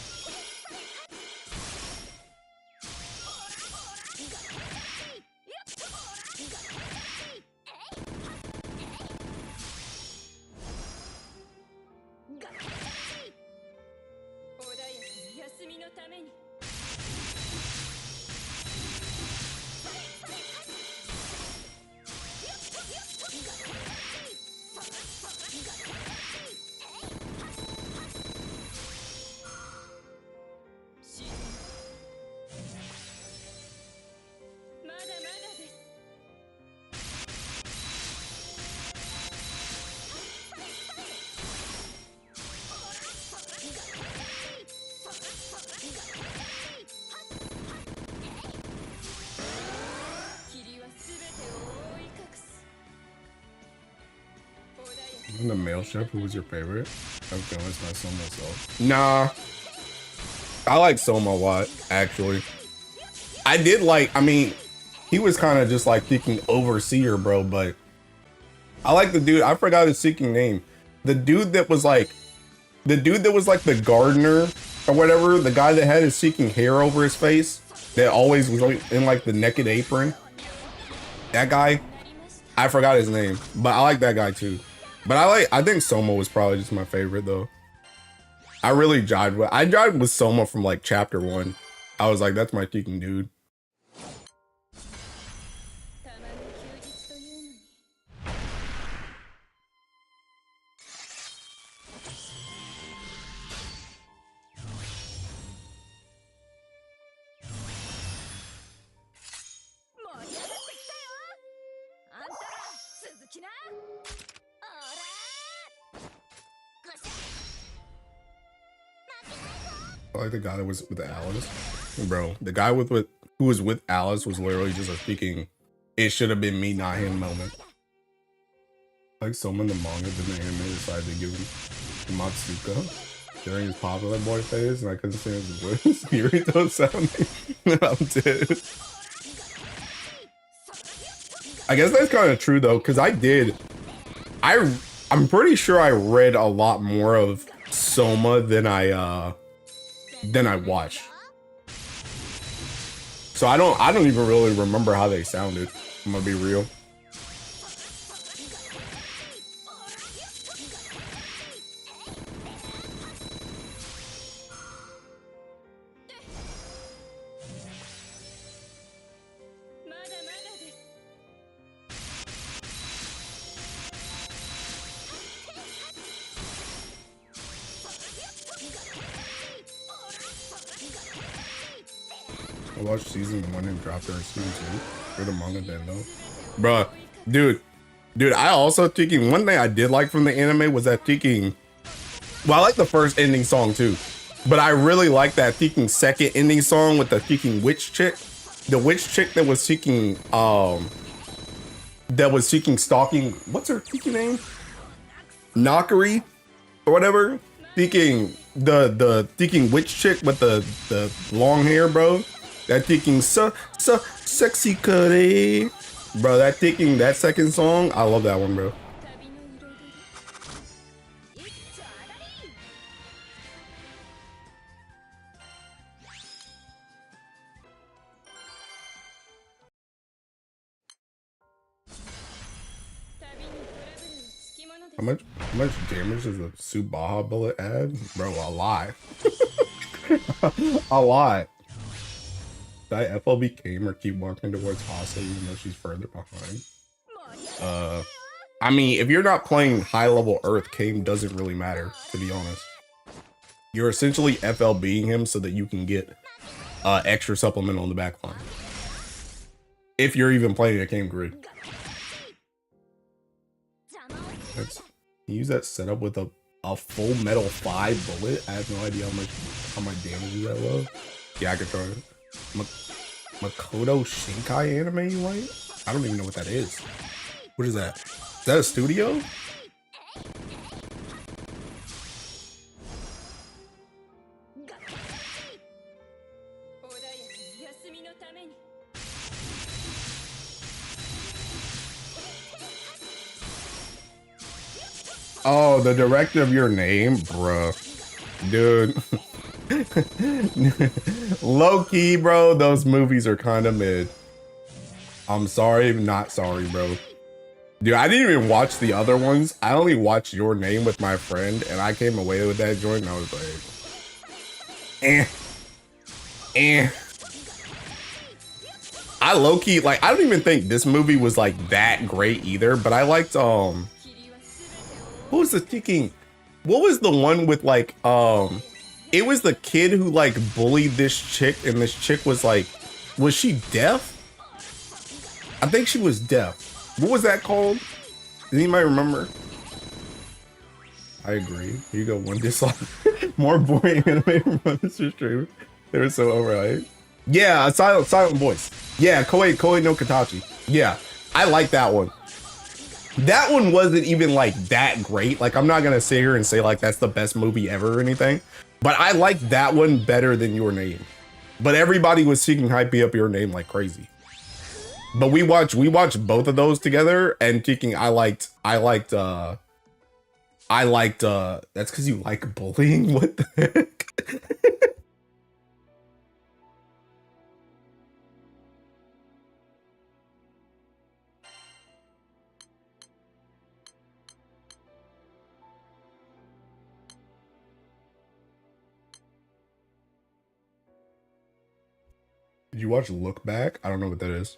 The male chef, who was your favorite? Okay, let's not Soma myself. Nah. I like Soma a lot, actually. I did like, I mean, he was kind of just like thinking overseer, bro, but I like the dude, I forgot his seeking name. The dude that was like the gardener or whatever, the guy that had his seeking hair over his face, that always was in like the naked apron. That guy, I forgot his name, but I like that guy too. But I think Soma was probably just my favorite though. I really jived with Soma from like chapter 1. I was like, that's my freaking dude. I like the guy that was with Alice. Bro, the guy who was with Alice was literally just a speaking, it should have been me, not him moment. Like someone in the manga did the anime decided to give him Matsuka during his popular boy phase, and I couldn't say his voice. Kirito sounding. I'm dead. I guess that's kind of true though, because I'm pretty sure I read a lot more of Soma than I watched. So I don't even really remember how they sounded. I'm gonna be real. I watched season 1 and dropped during season 2 for the manga then though. Bruh, dude, I also thinking one thing I did like from the anime was that thinking, well, I like the first ending song too, but I really like that thinking second ending song with the thinking witch chick, the witch chick that was seeking stalking, what's her thinking name? Nakari or whatever. Thinking the thinking witch chick with the long hair, bro. That thinking so sexy curry. Bro, that thinking that second song, I love that one, bro. How much damage does a Subaha bullet add? Bro, a lot. A lot. Did I FLB Came or keep walking towards Hasa even though she's further behind? I mean, if you're not playing high level Earth, Came doesn't really matter, to be honest. You're essentially FLBing him so that you can get extra supplemental in the back line. If you're even playing a Came grid. Use that setup with a full metal 5 bullet. I have no idea how much damage is that low. Yeah, I can try it. Makoto Shinkai anime you like? I don't even know what that is. What is that? Is that a studio? Oh, the director of Your Name? Bruh. Dude. Low key, bro, those movies are kind of mid. I'm sorry, not sorry, bro. Dude, I didn't even watch the other ones. I only watched Your Name with my friend, and I came away with that joint, and I was like, I low key, like, I don't even think this movie was like that great either, but I liked, what was the thinking? What was the one with like, it was the kid who like bullied this chick, and this chick was like, was she deaf? I think she was deaf. What was that called? Does anybody remember? I agree. Here you go, one dislike. More boring anime from Mr. Streamer. They were so overhyped. Yeah, silent voice. Yeah, Koei no Katachi. Yeah, I like that one. That one wasn't even like that great. Like, I'm not gonna sit here and say like that's the best movie ever or anything, but I like that one better than Your Name. But everybody was seeking hype up Your Name like crazy. But we watched both of those together, and thinking I liked that's because you like bullying. What the heck? Did you watch Look Back? I don't know what that is.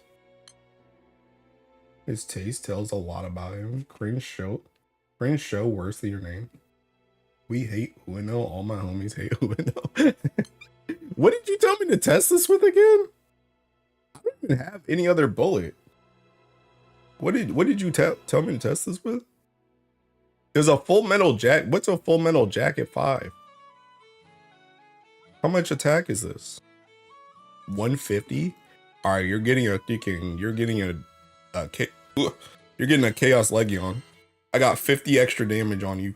His taste tells a lot about him. Cringe show worse than Your Name. We hate Ueno. All my homies hate Ueno. What did you tell me to test this with again? I don't even have any other bullet. What did you tell me to test this with? There's a full metal jack. What's a full metal jacket 5? How much attack is this? 150? All right, you're getting a you're getting a chaos legion. I got 50 extra damage on you.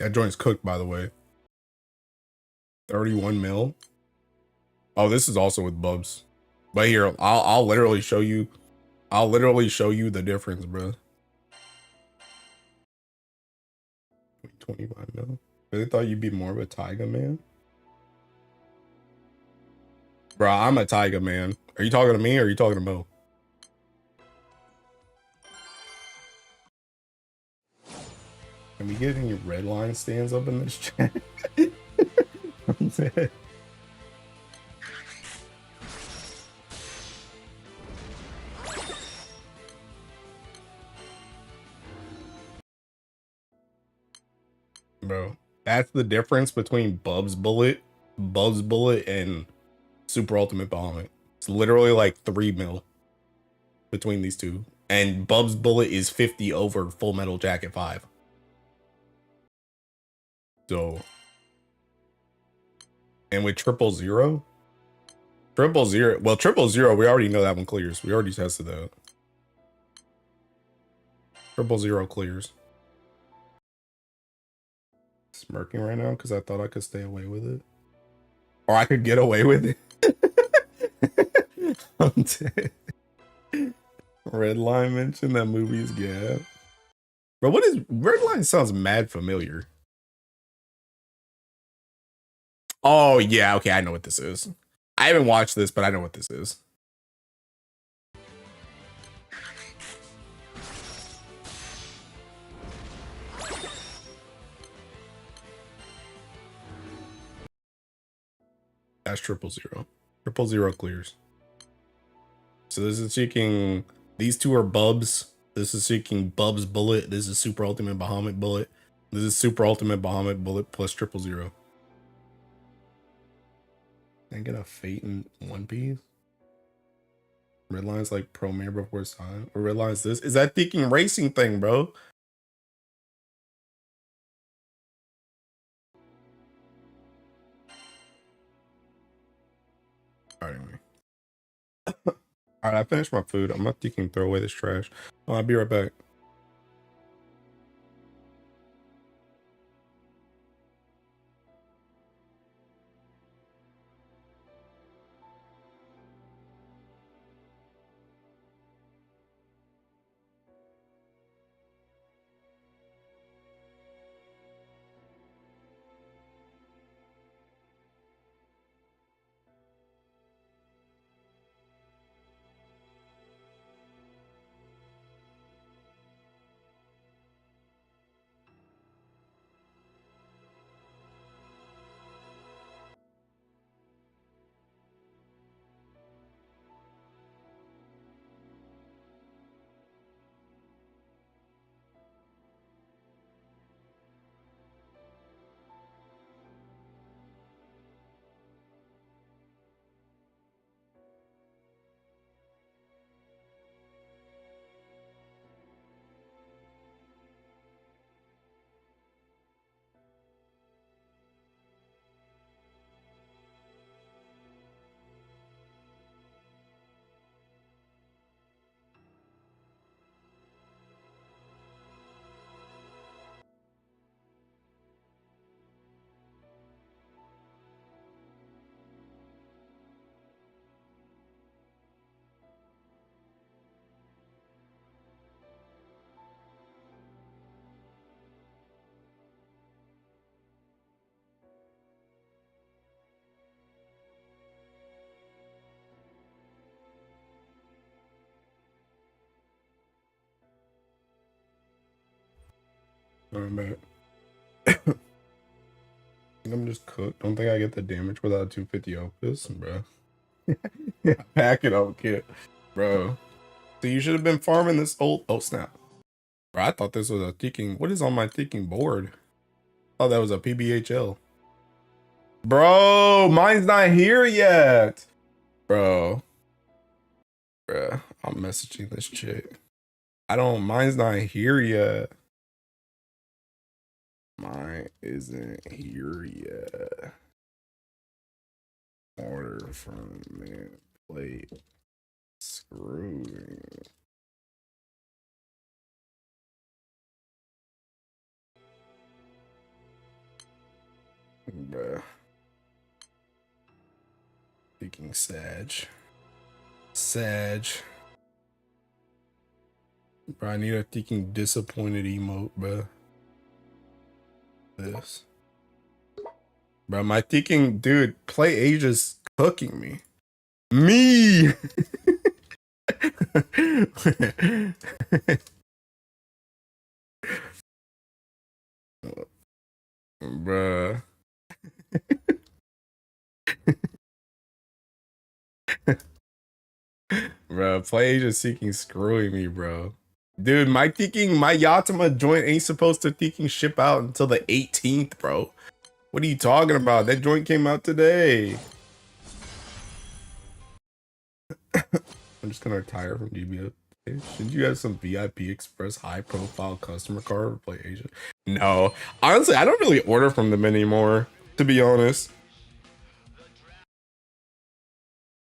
That joint's cooked, by the way. 31 mil. Oh, this is also with Bubs. But here, I'll literally show you. I'll literally show you the difference, bro. 25 mil. Really thought you'd be more of a Taiga man? Bro, I'm a Taiga man. Are you talking to me or are you talking to Mo? Can we get any red line stands up in this chat? I'm dead. Bro, that's the difference between Bub's Bullet, and Super Ultimate Bahamut. It's literally like 3 mil between these two. And Bub's Bullet is 50 over Full Metal Jacket 5. So, and with 000, well, 000, we already know that one clears. We already tested that. 000 clears. Smirking right now because I thought I could stay away with it. Or I could get away with it. I'm dead. Red Line mentioned that movie is GBF. Bro, what is Red Line? Sounds mad familiar. Oh yeah, okay, I know what this is. I haven't watched this, but I know what this is. That's 000. 000 clears. So this is seeking. These two are Bubs. This is seeking Bub's Bullet. This is Super Ultimate Bahamut Bullet. This is Super Ultimate Bahamut Bullet plus 000. Can I get a Fate in One Piece? Red Line's like Pro Mayor before his time. Or Red Line's this? Is that thinking racing thing, bro? Alright, anyway. Alright, I finished my food. I'm not thinking throw away this trash. I'll be right back. I'm back. can just cook. Don't think I get the damage without 250 opus, bro. Pack it up, kid, bro. So you should have been farming this old. Oh snap, bro! I thought this was a ticking. What is on my ticking board? Oh, that was a PBHL. Bro, mine's not here yet, bro. Bruh, I'm messaging this chick. Mine's not here yet. Mine isn't here yet. Order from man plate. Screwing. Bruh. Speaking Sag. Bro, I need a freaking disappointed emote, bro. This. Bro, my thinking, dude, Play Asia's cooking me. Me! Bruh. Bro, Play Asia seeking screwing me, bro. Dude, my Yatima joint ain't supposed to ship out until the 18th, bro. What are you talking about? That joint came out today. I'm just gonna retire from GBF. Should you have some VIP Express high profile customer card for Play Asia? No, honestly, I don't really order from them anymore, to be honest.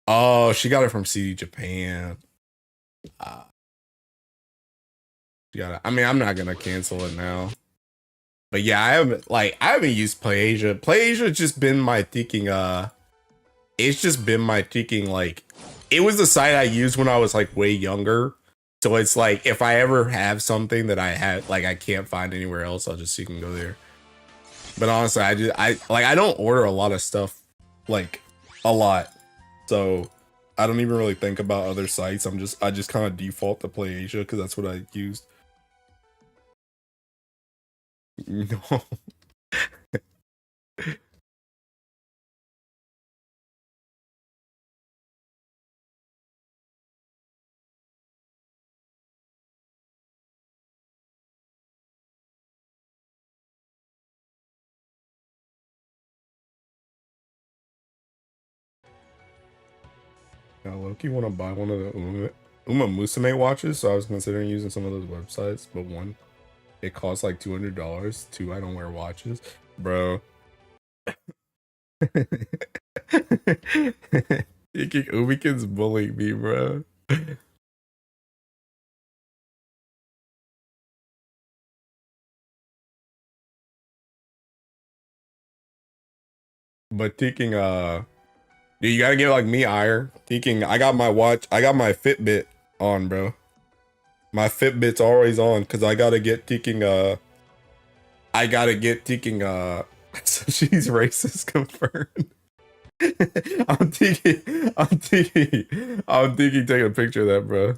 Oh, she got it from CD Japan. I mean, I'm not gonna cancel it now. But yeah, I haven't used Play Asia. Play Asia just been my thinking, it's just been my thinking, like, it was the site I used when I was like way younger. So it's like, if I ever have something that I can't find anywhere else, I'll just seek and go there. But honestly, I don't order a lot of stuff, like a lot. So I don't even really think about other sites. I just kind of default to Play Asia because that's what I used. No. Now, Loki want to buy one of the Uma Musume watches, so I was considering using some of those websites, but one, it costs like $200. Two, I don't wear watches, bro. Ubikin's bullying me, bro. But thinking, dude, you gotta get like me, Ire. Thinking, I got my watch, I got my Fitbit on, bro. My Fitbit's always on because I gotta get thinking, so she's racist confirmed. I'm thinking taking a picture of that, bro.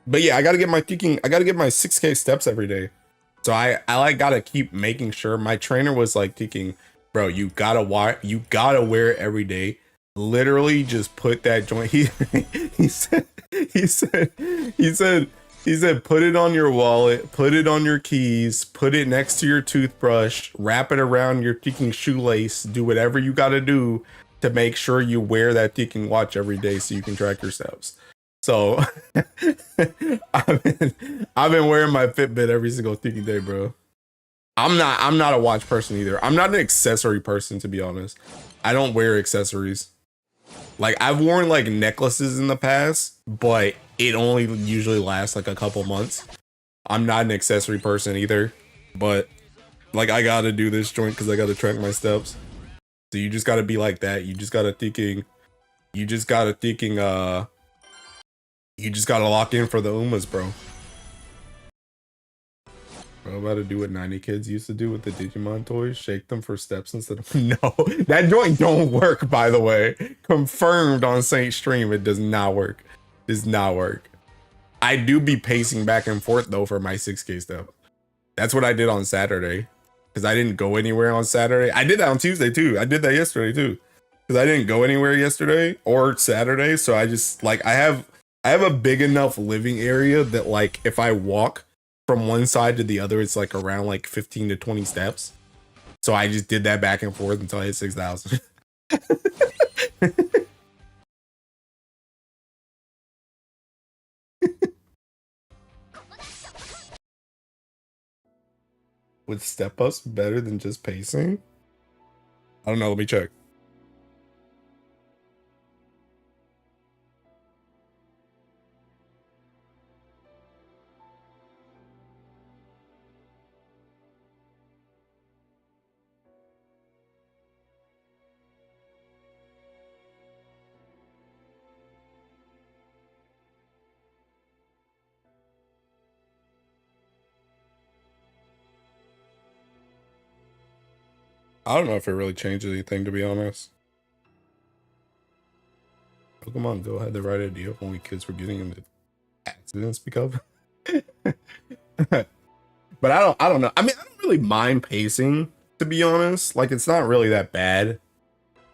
But yeah, I gotta get my 6K steps every day. So I like gotta keep making sure. My trainer was like thinking, bro, you gotta wear it every day. Literally just put that joint. He said put it on your wallet, put it on your keys, put it next to your toothbrush, wrap it around your ticking shoelace, do whatever you gotta do to make sure you wear that ticking watch every day so you can track your steps. So I've been wearing my Fitbit every single freaking day, bro. I'm not a watch person either. I'm not an accessory person, to be honest. I don't wear accessories. Like, I've worn like necklaces in the past, but it only usually lasts like a couple months. I'm not an accessory person either, but like I gotta do this joint because I gotta track my steps. So you just gotta be like that. You just gotta thinking, You just gotta thinking, you just gotta lock in for the Umas, bro. I'm about to do what 90 kids used to do with the Digimon toys. Shake them for steps instead of... No, that joint don't work, by the way. Confirmed on Saint Stream, it does not work. Does not work. I do be pacing back and forth, though, for my 6K step. That's what I did on Saturday. Because I didn't go anywhere on Saturday. I did that on Tuesday, too. I did that yesterday, too. Because I didn't go anywhere yesterday or Saturday. So I just, like, I have a big enough living area that, like, if I walk from one side to the other, it's like around like 15 to 20 steps. So I just did that back and forth until I hit 6,000. Would step ups better than just pacing? I don't know. Let me check. I don't know if it really changes anything, to be honest. Pokemon Go had the right idea if only kids were getting into accidents because. But I don't know. I mean, I don't really mind pacing, to be honest. Like, it's not really that bad.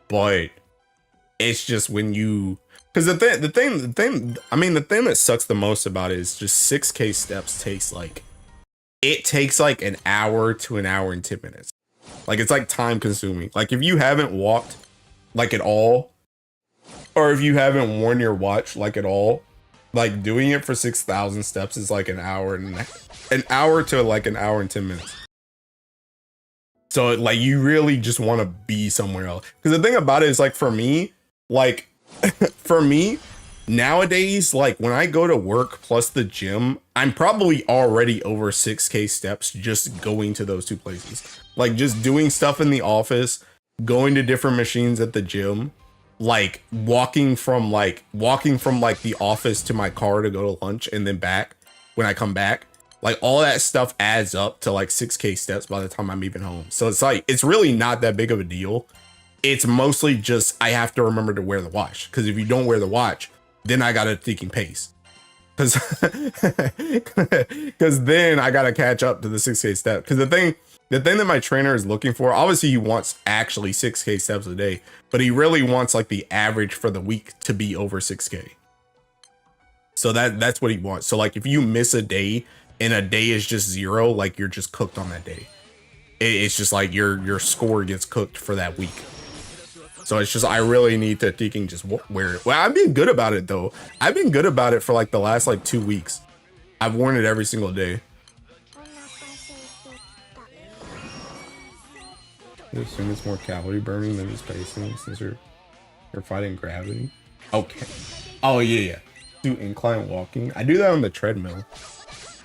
But it's just when you, because the thing I mean, the thing that sucks the most about it is just 6K steps takes like, it takes like an hour to an hour and 10 minutes. Like, it's like time consuming. Like, if you haven't walked like at all, or if you haven't worn your watch like at all, like doing it for 6,000 steps is like an hour to like an hour and 10 minutes. So like, you really just want to be somewhere else. Because the thing about it is, like, for me, like, for me nowadays, like when I go to work plus the gym, I'm probably already over 6K steps just going to those two places. Like, just doing stuff in the office, going to different machines at the gym, like walking from the office to my car to go to lunch and then back when I come back. Like, all that stuff adds up to like 6K steps by the time I'm even home. So it's like, it's really not that big of a deal. It's mostly just, I have to remember to wear the watch. Because if you don't wear the watch, then I gotta thinking pace. Because then I gotta catch up to the 6K step. Because the thing that my trainer is looking for, obviously he wants actually 6K steps a day, but he really wants like the average for the week to be over 6K. So that's what he wants. So like, if you miss a day and a day is just 0, like, you're just cooked on that day. It's just like your score gets cooked for that week. So it's just, I really need to thinking just wear it. Well, I've been good about it though. I've been good about it for like the last like 2 weeks. I've worn it every single day. I assume it's more calorie burning than just pacing since you're fighting gravity. Okay. Oh yeah. Do incline walking. I do that on the treadmill.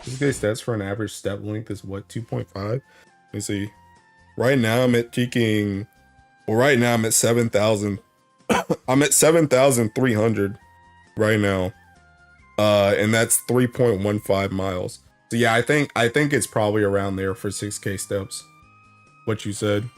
This guy's stats for an average step length is what, 2.5? Let me see. Right now I'm at peaking. Well, right now I'm at 7,000. I'm at 7,300 right now. And that's 3.15 miles. So yeah, I think it's probably around there for 6K steps. What you said.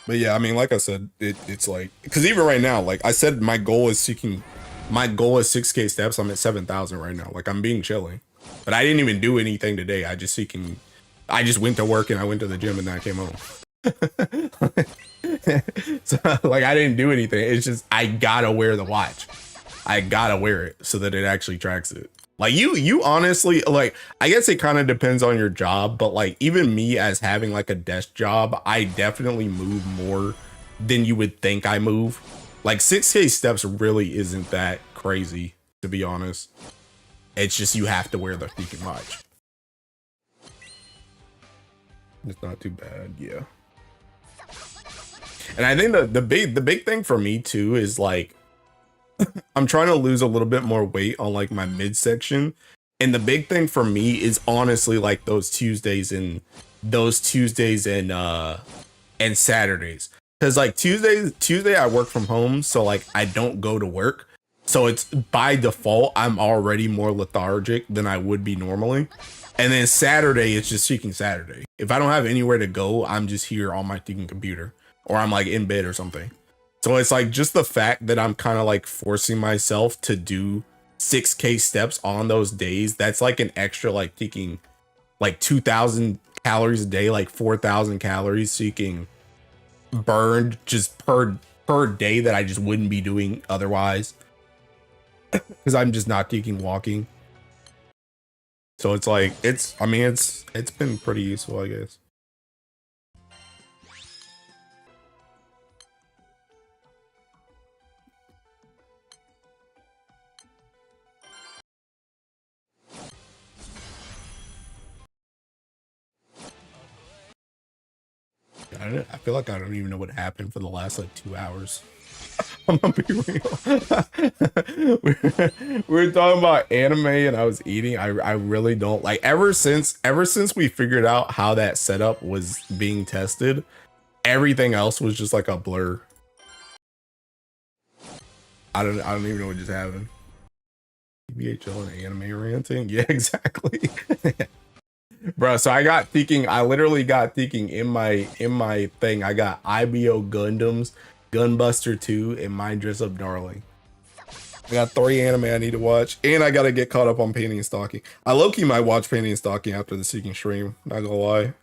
But yeah, I mean, like I said, it's like, because even right now, like I said, my goal is 6K steps. I'm at 7,000 right now. Like, I'm being chilling, but I didn't even do anything today. I just went to work and I went to the gym and then I came home. So like, I didn't do anything. It's just, I gotta wear the watch. I gotta wear it so that it actually tracks it. Like, you honestly, like, I guess it kind of depends on your job, but like, even me as having like a desk job, I definitely move more than you would think I move. Like, 6K steps really isn't that crazy, to be honest. It's just, you have to wear the freaking watch. It's not too bad, yeah. And I think the big thing for me too is like I'm trying to lose a little bit more weight on like my midsection. And the big thing for me is honestly like those Tuesdays and Saturdays. Cause like Tuesday I work from home, so like I don't go to work. So it's by default I'm already more lethargic than I would be normally. And then Saturday it's just freaking Saturday. If I don't have anywhere to go, I'm just here on my freaking computer. Or I'm like in bed or something. So it's like just the fact that I'm kind of like forcing myself to do 6K steps on those days. That's like an extra like taking like 2,000 calories a day, like 4,000 calories seeking burned just per day that I just wouldn't be doing otherwise. Because I'm just not taking walking. So it's like it's been pretty useful, I guess. I feel like I don't even know what happened for the last like 2 hours. I'm gonna be real. we were talking about anime and I was eating. I really don't like ever since we figured out how that setup was being tested, everything else was just like a blur. I don't even know what just happened. BHL and anime ranting? Yeah, exactly. Bro, so I literally got thinking in my thing. I got IBO Gundams, Gunbuster 2, and Mind Dress Up Darling. I got 3 anime I need to watch, and I gotta get caught up on Painting and Stalking. I low-key might watch Painting and Stalking after the Seeking stream, not gonna lie.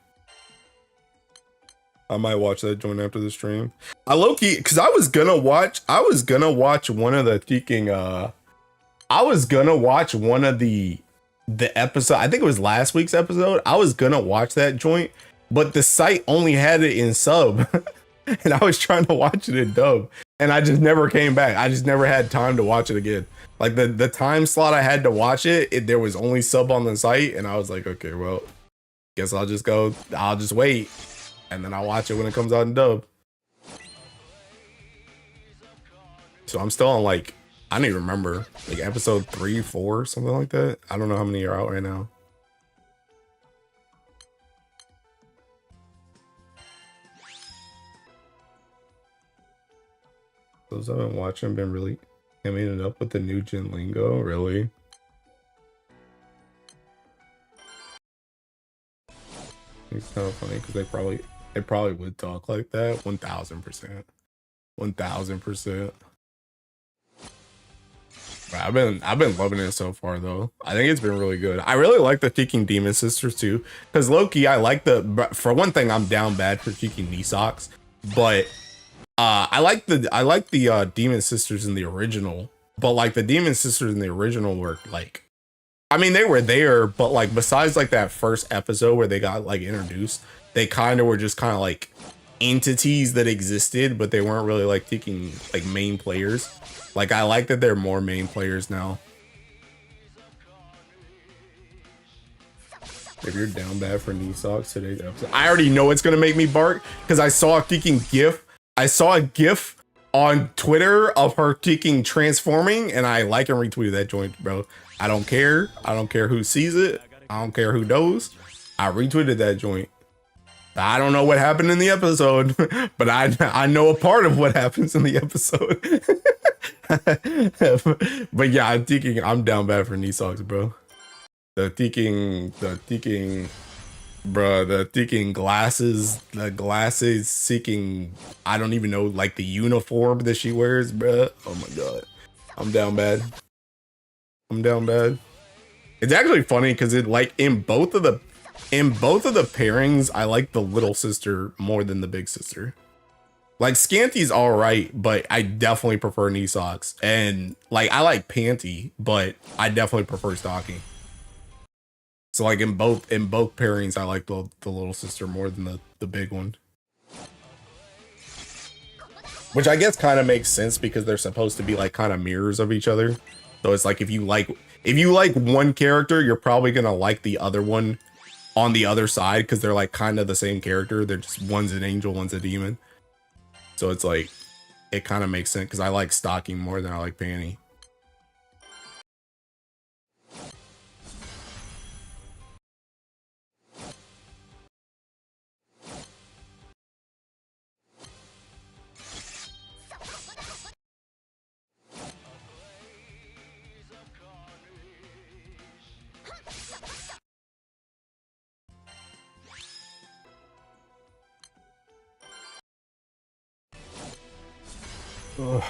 I might watch that joint after the stream. I low-key, because I was gonna watch one of the Seeking, I was gonna watch one of the episode, I think it was last week's episode. I was gonna watch that joint, but the site only had it in sub. And I was trying to watch it in dub, and I just never came back. I just never had time to watch it again. Like the time slot I had to watch it, there was only sub on the site, and I was like, okay, well, guess I'll just wait, and then I'll watch it when it comes out in dub. So I'm still on like, I don't even remember, like episode 3, 4, something like that. I don't know how many are out right now. Those I've been watching been really coming it up with the new gen lingo, really. It's kind of funny because they probably would talk like that. 1000%. 1000%. I've been loving it so far though. I think it's been really good. I really like the Seeking Demon Sisters too, because low-key I like for one thing, I'm down bad for Seeking knee socks, but I like the Demon Sisters in the original, but like the Demon Sisters in the original were like, I mean, they were there, but like besides like that first episode where they got like introduced, they kind of were just kind of like entities that existed, but they weren't really like taking like main players. Like I like that they're more main players now. If you're down bad for knee socks, today's episode, I already know it's gonna make me bark because I saw a freaking GIF. I saw a GIF on Twitter of her freaking transforming, and I like and retweeted that joint, bro. I don't care. I don't care who sees it. I don't care who knows. I retweeted that joint. I don't know what happened in the episode, but I know a part of what happens in the episode. But yeah, I'm down bad for knee socks, bro. The thinking glasses, seeking, I don't even know, like the uniform that she wears, bro. Oh my god, I'm down bad. It's actually funny because it like in both of the pairings, I like the little sister more than the big sister. Like Scanty's all right, but I definitely prefer knee socks, and like I like Panty, but I definitely prefer stocking. So like in both pairings, I like the little sister more than the big one. Which I guess kind of makes sense because they're supposed to be like kind of mirrors of each other. So it's like if you like one character, you're probably gonna like the other one on the other side because they're like kind of the same character. They're just, one's an angel, one's a demon. So it's like, it kind of makes sense because I like stocking more than I like panty. Ugh.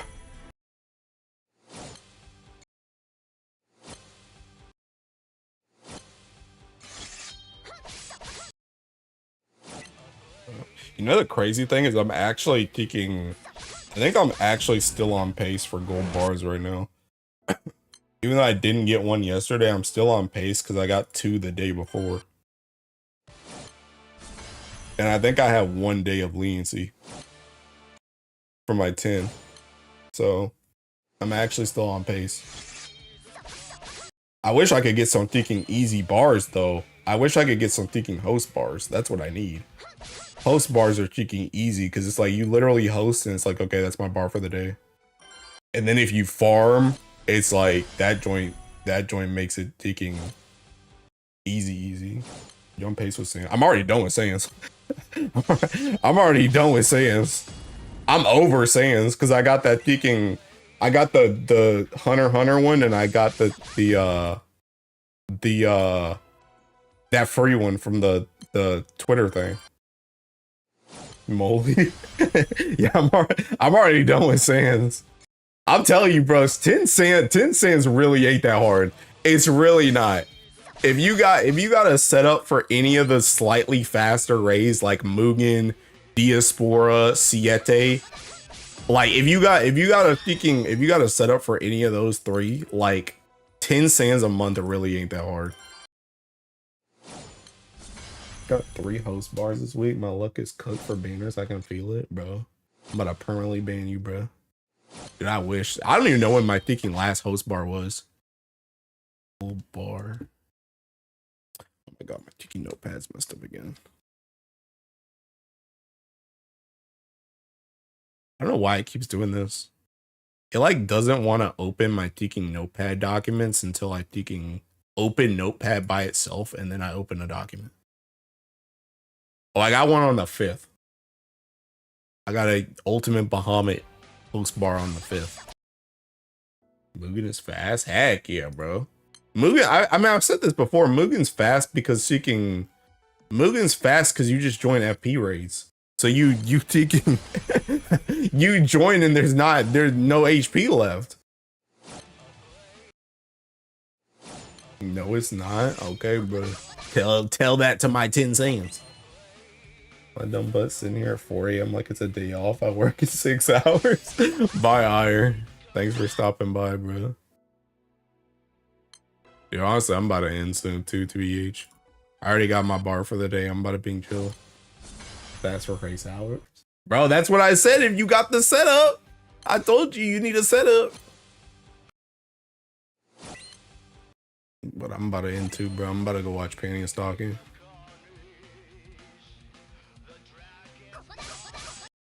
You know, the crazy thing is I'm actually thinking, I think I'm actually still on pace for gold bars right now. Even though I didn't get one yesterday, I'm still on pace because I got 2 the day before. And I think I have 1 day of leniency for my 10. So I'm actually still on pace. I wish I could get some thinking easy bars though. I wish I could get some thinking host bars. That's what I need. Host bars are thinking easy because it's like you literally host and it's like, okay, that's my bar for the day. And then if you farm, it's like that joint makes it thinking easy. You on pace with Sans? I'm already done with Sans. I'm already done with Sans. I'm over Sans because I got that thinking. I got the Hunter one and I got that free one from the Twitter thing. Moldy. Yeah, I'm already done with Sans. I'm telling you, bros, 10 Sans really ain't that hard. It's really not. If you got a setup for any of the slightly faster rays like Mugen, Diaspora, Siete, like if you got a setup for any of those 3, like 10 Sans a month really ain't that hard. Got 3 host bars this week. My luck is cooked for banners. I can feel it, bro. I'm about to permanently ban you, bro. Dude, I wish. I don't even know when my thinking last host bar was. Old bar. Oh my god, my thinking notepad's messed up again. I don't know why it keeps doing this. It like doesn't want to open my thinking notepad documents until I thinking open notepad by itself and then I open a document. Oh, I got one on the 5th. I got a ultimate Bahamut host bar on the 5th. Mugen is fast? Heck yeah, bro. Mugen, I mean, I've said this before. Mugen's fast because Mugen's fast because you just join FP raids. So you taking you join and there's no HP left. No, it's not. Okay, bro. Tell that to my 10 Sans. My dumb butt sitting here at 4 a.m. like it's a day off. I work in 6 hours. Bye, Ire. Thanks for stopping by, bro. Dude, honestly, I'm about to end soon too, 2EH. I already got my bar for the day. I'm about to be chill. That's for race hours. Bro, that's what I said. If you got the setup, I told you need a setup. But I'm about to end too, bro. I'm about to go watch Panty and Stalking.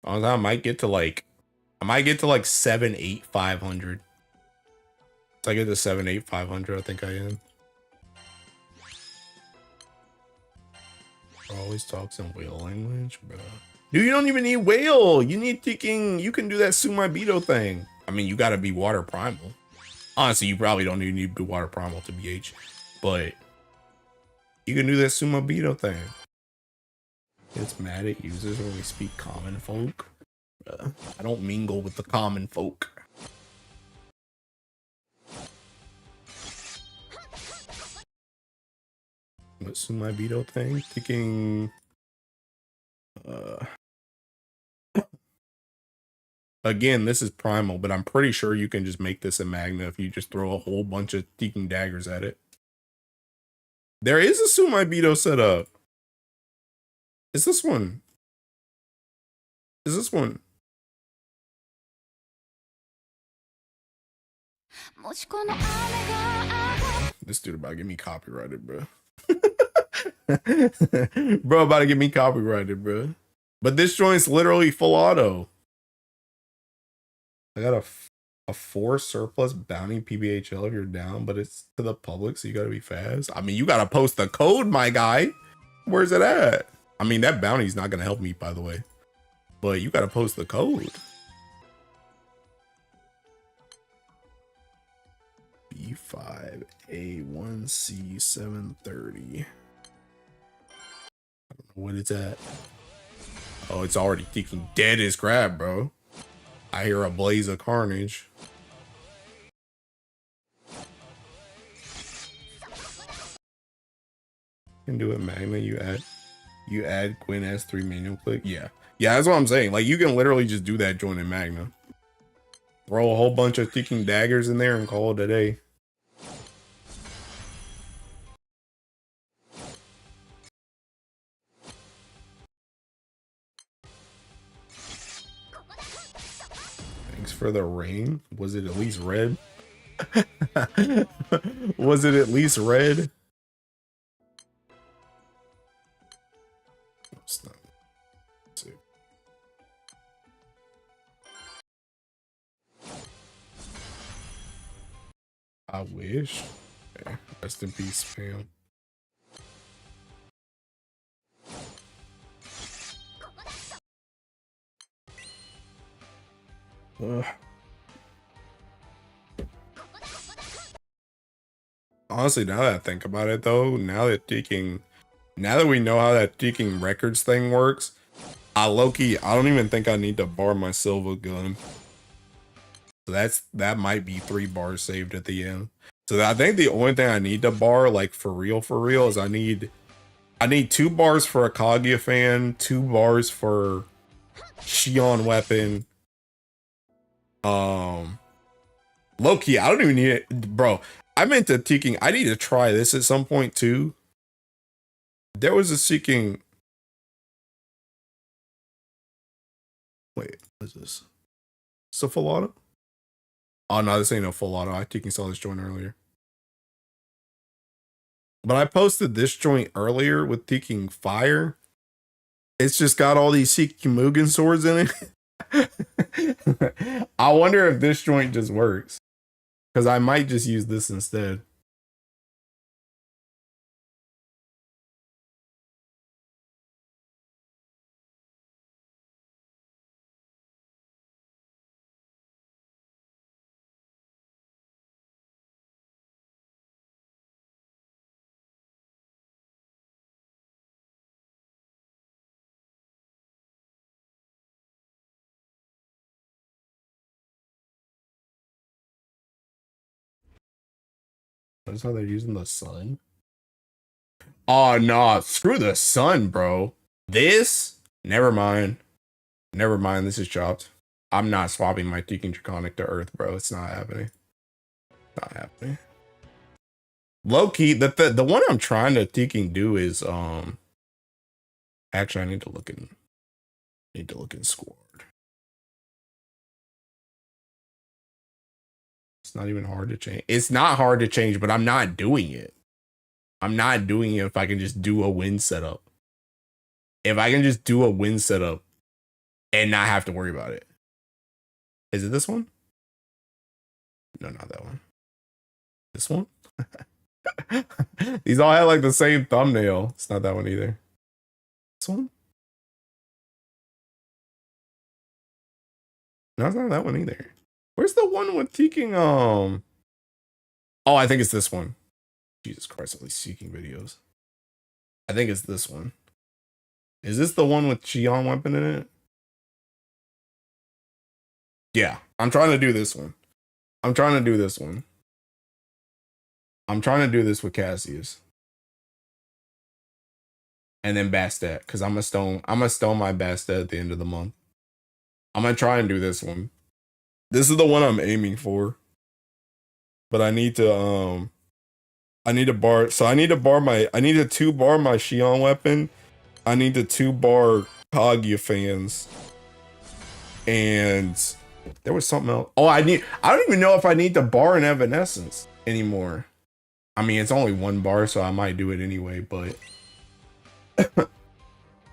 I might get to like 7, 8, 500. If I get to 7, 8, 500, I think I am. Always talks in whale language, bro. Dude, you don't even need whale. You need thinking. You can do that Sumibito thing. I mean, you gotta be water primal. Honestly, you probably don't even need to be water primal to BH, but you can do that Sumibito thing. It's mad at users when we speak common folk. I don't mingle with the common folk. What Sumibito thing? Thinking. Again, this is primal, but I'm pretty sure you can just make this a Magna if you just throw a whole bunch of Teking daggers at it. There is a Sumibito setup. Is this one? Is this one? This dude about to get me copyrighted, bro. Bro, about to get me copyrighted, bro. But this joint's literally full auto. I got a 4 surplus bounty PBHL if you're down, but it's to the public, so you gotta be fast. I mean, you gotta post the code, my guy. Where's it at? I mean, that bounty's not gonna help me, by the way. But you gotta post the code. B5A1C730. I don't know what it's at. Oh, it's already ticking dead as crap, bro. I hear a blaze of carnage. You can do it Magna. You add Gwyn S3 manual click. Yeah, that's what I'm saying. Like, you can literally just do that join in Magna. Throw a whole bunch of ticking daggers in there and call it a day. Thanks for the rain. Was it at least red? Was it at least red? It's not. I wish. Okay. Rest in peace, fam. Honestly, now that I think about it, though, now that we know how that ticking records thing works, I don't even think I need to bar my Silva gun. So that might be 3 bars saved at the end. So I think the only thing I need to bar, like for real, is I need 2 bars for a Kaguya fan, 2 bars for Shion weapon. Low-key, I don't even need it, bro. I meant to ticking. I need to try this at some point too. There was a seeking. Wait, what is this? It's a full auto? Oh no, this ain't a full auto. I ticking saw this joint earlier. But I posted this joint earlier with ticking fire. It's just got all these Seeking Mugen swords in it. I wonder if this joint just works. Because I might just use this instead. That's how they're using the sun. Oh no, screw the sun, bro. This? Never mind. Never mind, this is chopped. I'm not swapping my Tekin Draconic to Earth, bro. It's not happening. Not happening. Low-key, the one I'm trying to Tekin do is actually I need to look in Squad. It's not even hard to change. It's not hard to change, but I'm not doing it. I'm not doing it if I can just do a win setup. If I can just do a win setup and not have to worry about it. Is it this one? No, not that one. This one? These all have like the same thumbnail. It's not that one either. This one? No, it's not that one either. Where's the one with Teeking? Oh, I think it's this one. Jesus Christ, all these Seeking videos. I think it's this one. Is this the one with Shion weapon in it? Yeah, I'm trying to do this one. I'm trying to do this one. I'm trying to do this with Cassius. And then Bastet, because I'm gonna stone my Bastet at the end of the month. I'm gonna try and do this one. This is the one I'm aiming for. But I need to bar, I need to 2-bar my Shion weapon. I need to 2-bar Kaguya fans. And there was something else. Oh, I don't even know if I need to bar an Evanescence anymore. I mean, it's only 1 bar, so I might do it anyway, but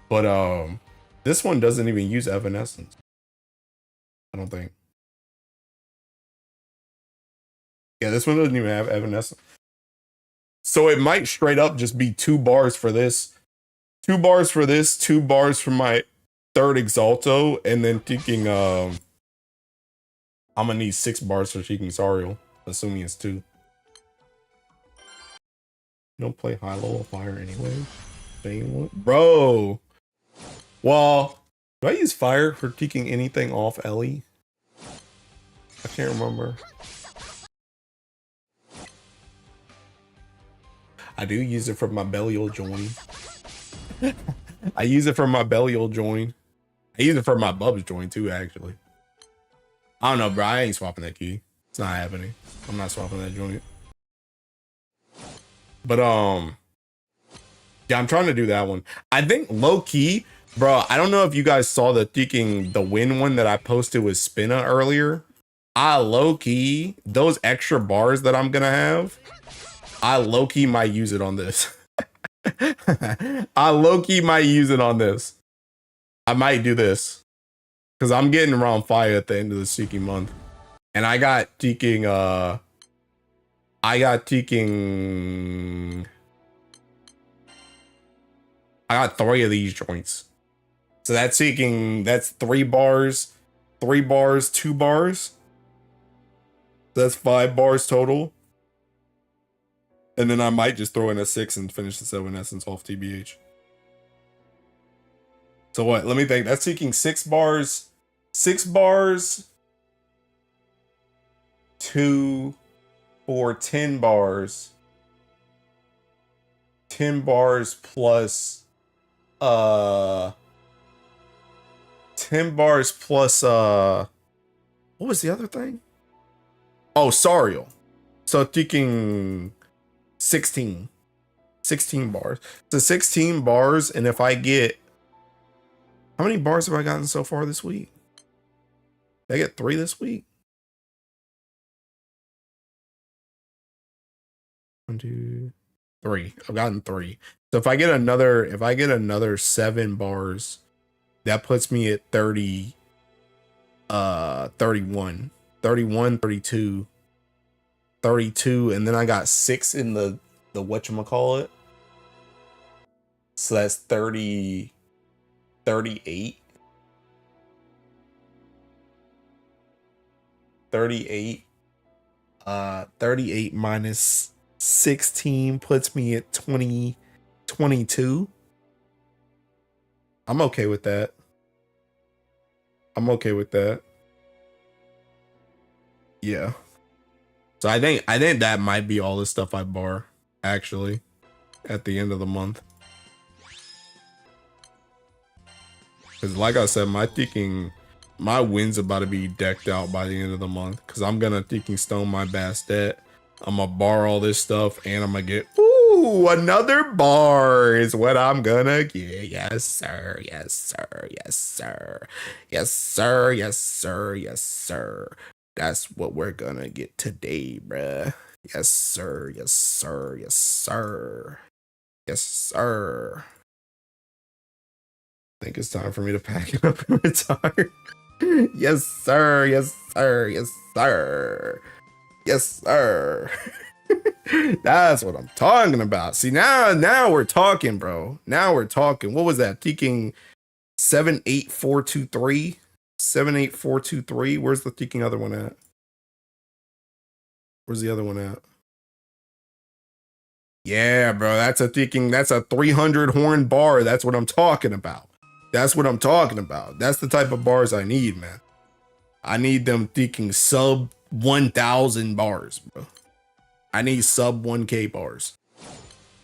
but this one doesn't even use Evanescence. I don't think. Yeah, this one doesn't even have Evanescence. So it might straight up just be 2 bars for this. 2 bars for this, 2 bars for my third Exalto, and then thinking I'm gonna need 6 bars for Seeking Sariel, assuming it's 2. You don't play high level fire anyway. Bro. Well, do I use fire for taking anything off Ellie? I can't remember. I do use it for my Belial join. I use it for my Belial join. I use it for my Bubs join too, actually. I don't know, bro. I ain't swapping that key. It's not happening. I'm not swapping that joint. But yeah, I'm trying to do that one. I think low key, bro. I don't know if you guys saw the win one that I posted with Spinna earlier. I low key those extra bars that I'm gonna have. I low key might use it on this. I low key might use it on this. I might do this because I'm getting around 5 at the end of the Seeking month, and I got Seeking. I got 3 of these joints. So that's Seeking. That's 3 bars, 3 bars, 2 bars. That's 5 bars total. And then I might just throw in a 6 and finish the 7 essence off TBH. So what? Let me think. That's Seeking 6 bars. 6 bars. 2, 4, 10 bars. 10 bars plus 10 bars plus what was the other thing? Oh, Sariel. So thinking 16 bars. So 16 bars, and if I get, how many bars have I gotten so far this week? Did I get 3 this week? 1, 2, 3. I've gotten 3. So if I get another 7 bars, that puts me at 30, 31, 32, and then I got 6 in the whatchamacallit. So that's 30, 38. 38. 38 minus 16 puts me at 22. I'm okay with that. Yeah. So I think that might be all the stuff I bar, actually, at the end of the month. Because like I said, my win's about to be decked out by the end of the month. Because I'm going to thinking stone my Bastet. I'm going to bar all this stuff, and I'm going to get, ooh, another bar is what I'm going to get. Yes, sir. Yes, sir. Yes, sir. Yes, sir. Yes, sir. Yes, sir. That's what we're gonna get today, bruh. Yes, sir. Yes, sir. Yes, sir. Yes, sir. I think it's time for me to pack it up and retire. Yes, sir. Yes, sir. Yes, sir. Yes, sir. That's what I'm talking about. See, now we're talking, bro. Now we're talking. What was that? Teaking 78423? 78423. Where's the thinking other one at? Where's the other one at? Yeah, bro, that's a 300 horn bar. That's what I'm talking about. That's the type of bars I need, man. I need them thinking sub 1,000 bars, bro. I need sub 1K bars.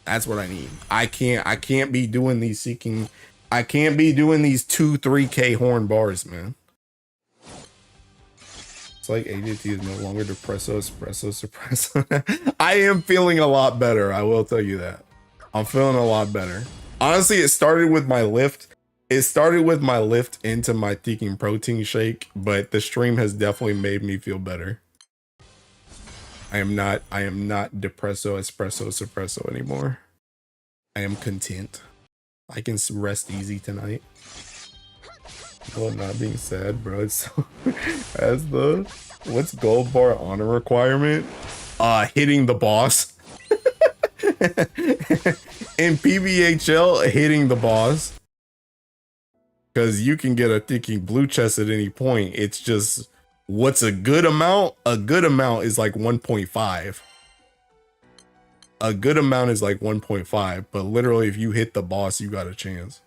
That's what I need. I can't be doing these 2, 3K horn bars, man. It's like ADT is no longer Despresso, Espresso, Supresso. I am feeling a lot better. I will tell you that. I'm feeling a lot better. Honestly, it started with my lift. Into my thinking protein shake, but the stream has definitely made me feel better. I am not Despresso, Espresso, Supresso anymore. I am content. I can rest easy tonight. Well, not being sad, bro. It's so, as the what's gold bar honor requirement? hitting the boss. In PBHL, hitting the boss. Because you can get a ticking blue chest at any point. It's just, what's a good amount? A good amount is like 1.5. A good amount is like 1.5. But literally, if you hit the boss, you got a chance.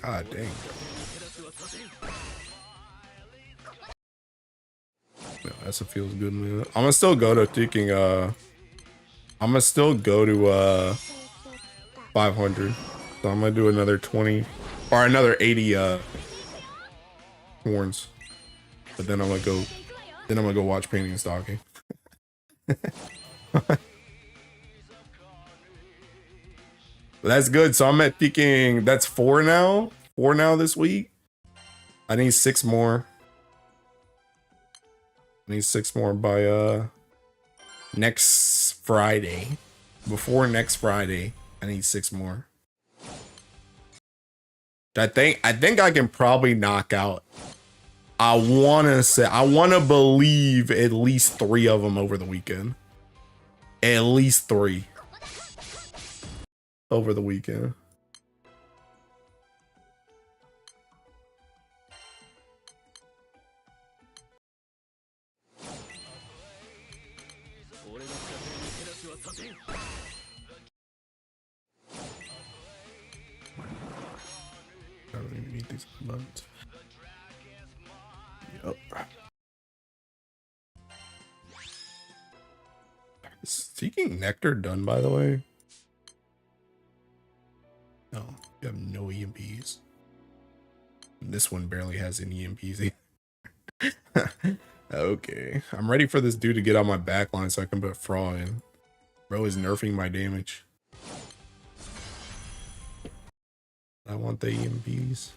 God dang. No, that's what feels good, man. I'm gonna still go to ticking, I'm gonna still go to 500. So I'm gonna do another 20 or another 80 horns. But then I'm gonna go watch painting and stocking. That's good. So I'm at ticking, that's 4 now. 4 now this week. I need 6 more. I need 6 more by next Friday. Before next Friday, I need 6 more. I think I can probably knock out. I wanna believe at least 3 of them over the weekend. At least 3 over the weekend. I don't even need these buttons. Yep. Is Seeking Nectar done, by the way? No, you have no EMPs. This one barely has any EMPs. Okay, I'm ready for this dude to get on my back line so I can put Fraw in. Bro is nerfing my damage. I want the EMPs.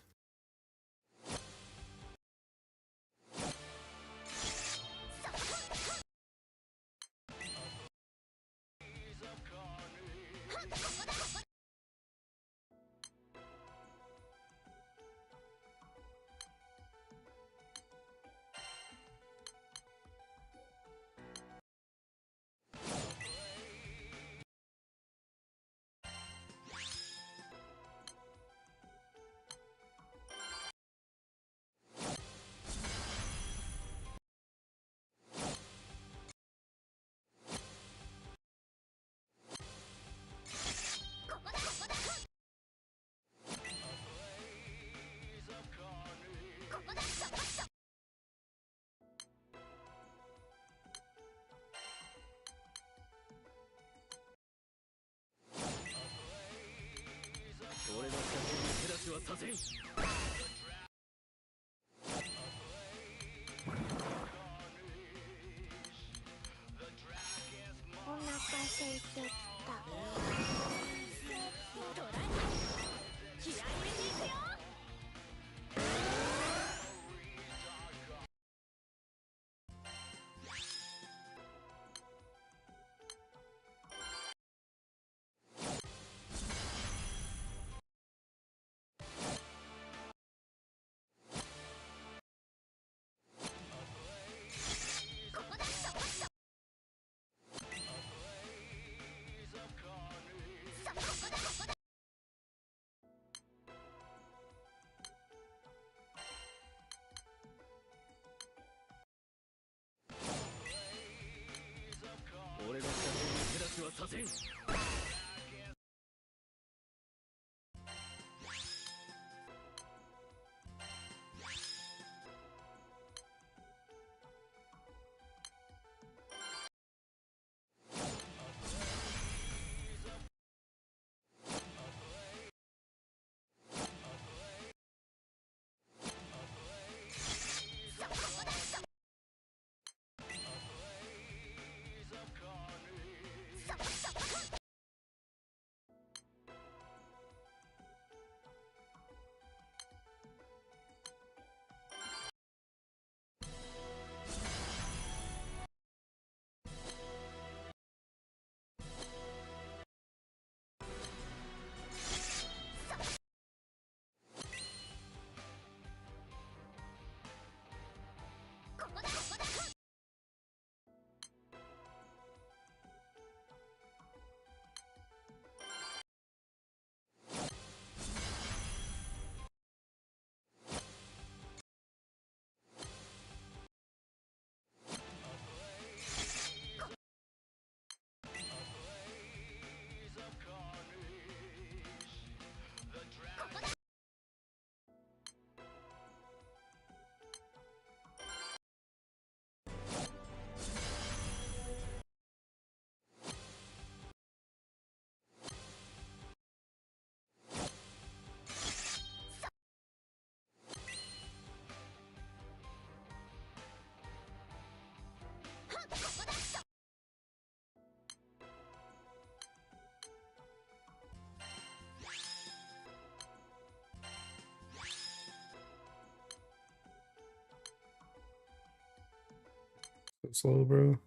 So slow, bro.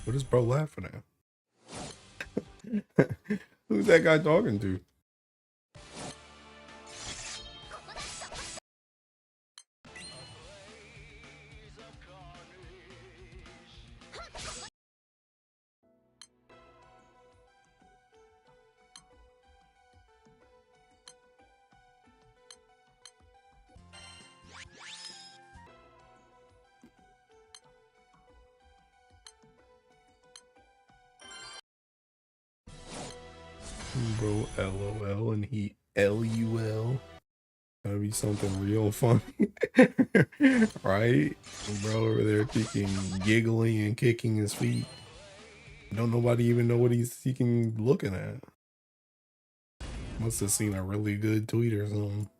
What is bro laughing at? Who's that guy talking to? Bro, LOL, and he LUL. Gotta be something real funny. Right? Bro over there giggling and kicking his feet. Don't nobody even know what he's looking at. Must have seen a really good tweet or something.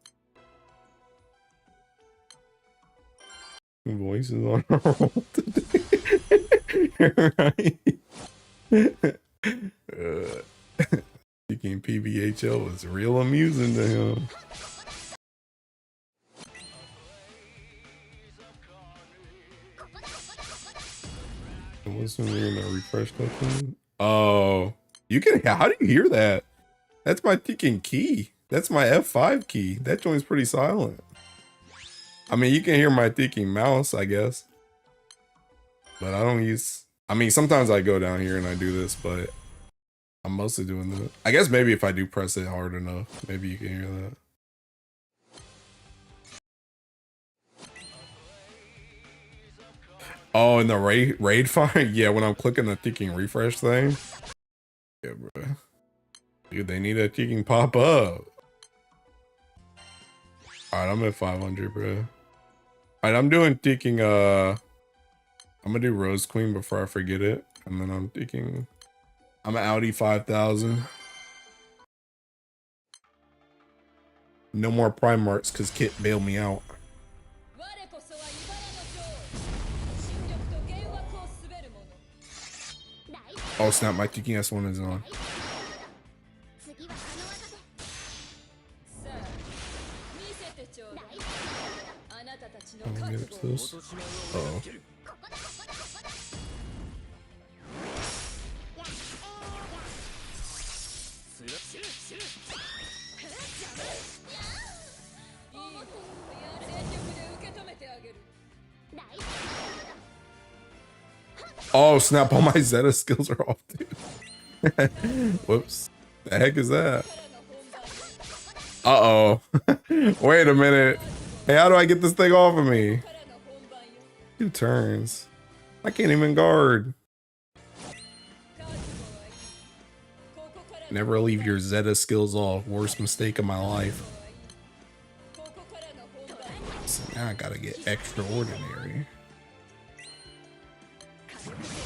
Voices on a roll today. Right? Thinking PBHL was real amusing to him. What's in the refresh button? Oh, you can. How do you hear that? That's my ticking key. That's my F5 key. That joint's pretty silent. I mean, you can hear my ticking mouse, I guess. But I don't use. I mean, sometimes I go down here and I do this, but I'm mostly doing that. I guess maybe if I do press it hard enough, maybe you can hear that. Oh, and the raid fire? Yeah, when I'm clicking the ticking refresh thing. Yeah, bro. Dude, they need a ticking pop up. Alright, I'm at 500, bro. Alright, I'm doing ticking, I'm gonna do Rose Queen before I forget it. And then I'm ticking... I'm an Audi 5000. No more Primarks, because Kit bailed me out. Oh snap, my ticking S1 is on. Get up to this. Uh-oh. Oh snap, all my Zeta skills are off, dude. Whoops. The heck is that? Uh-oh. Wait a minute. Hey, how do I get this thing off of me? 2 turns. I can't even guard. Never leave your Zeta skills off. Worst mistake of my life. So now I gotta get extraordinary.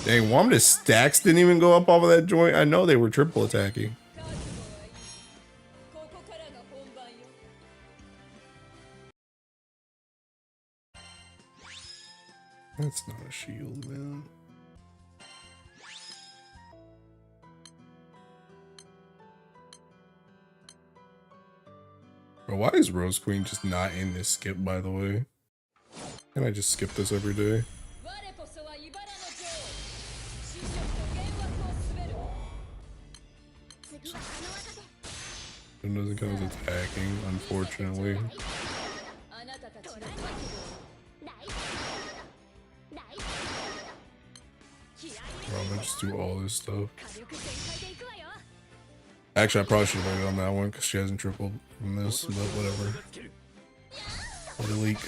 Dang, Wamda's stacks didn't even go up off of that joint. I know they were triple attacking. That's not a shield, man. Bro, why is Rose Queen just not in this skip, by the way? Can I just skip this every day? It doesn't count as attacking, unfortunately. Bro, I'm gonna just do all this stuff. Actually, I probably should have waited on that one because she hasn't tripled from this, but whatever. What a leak.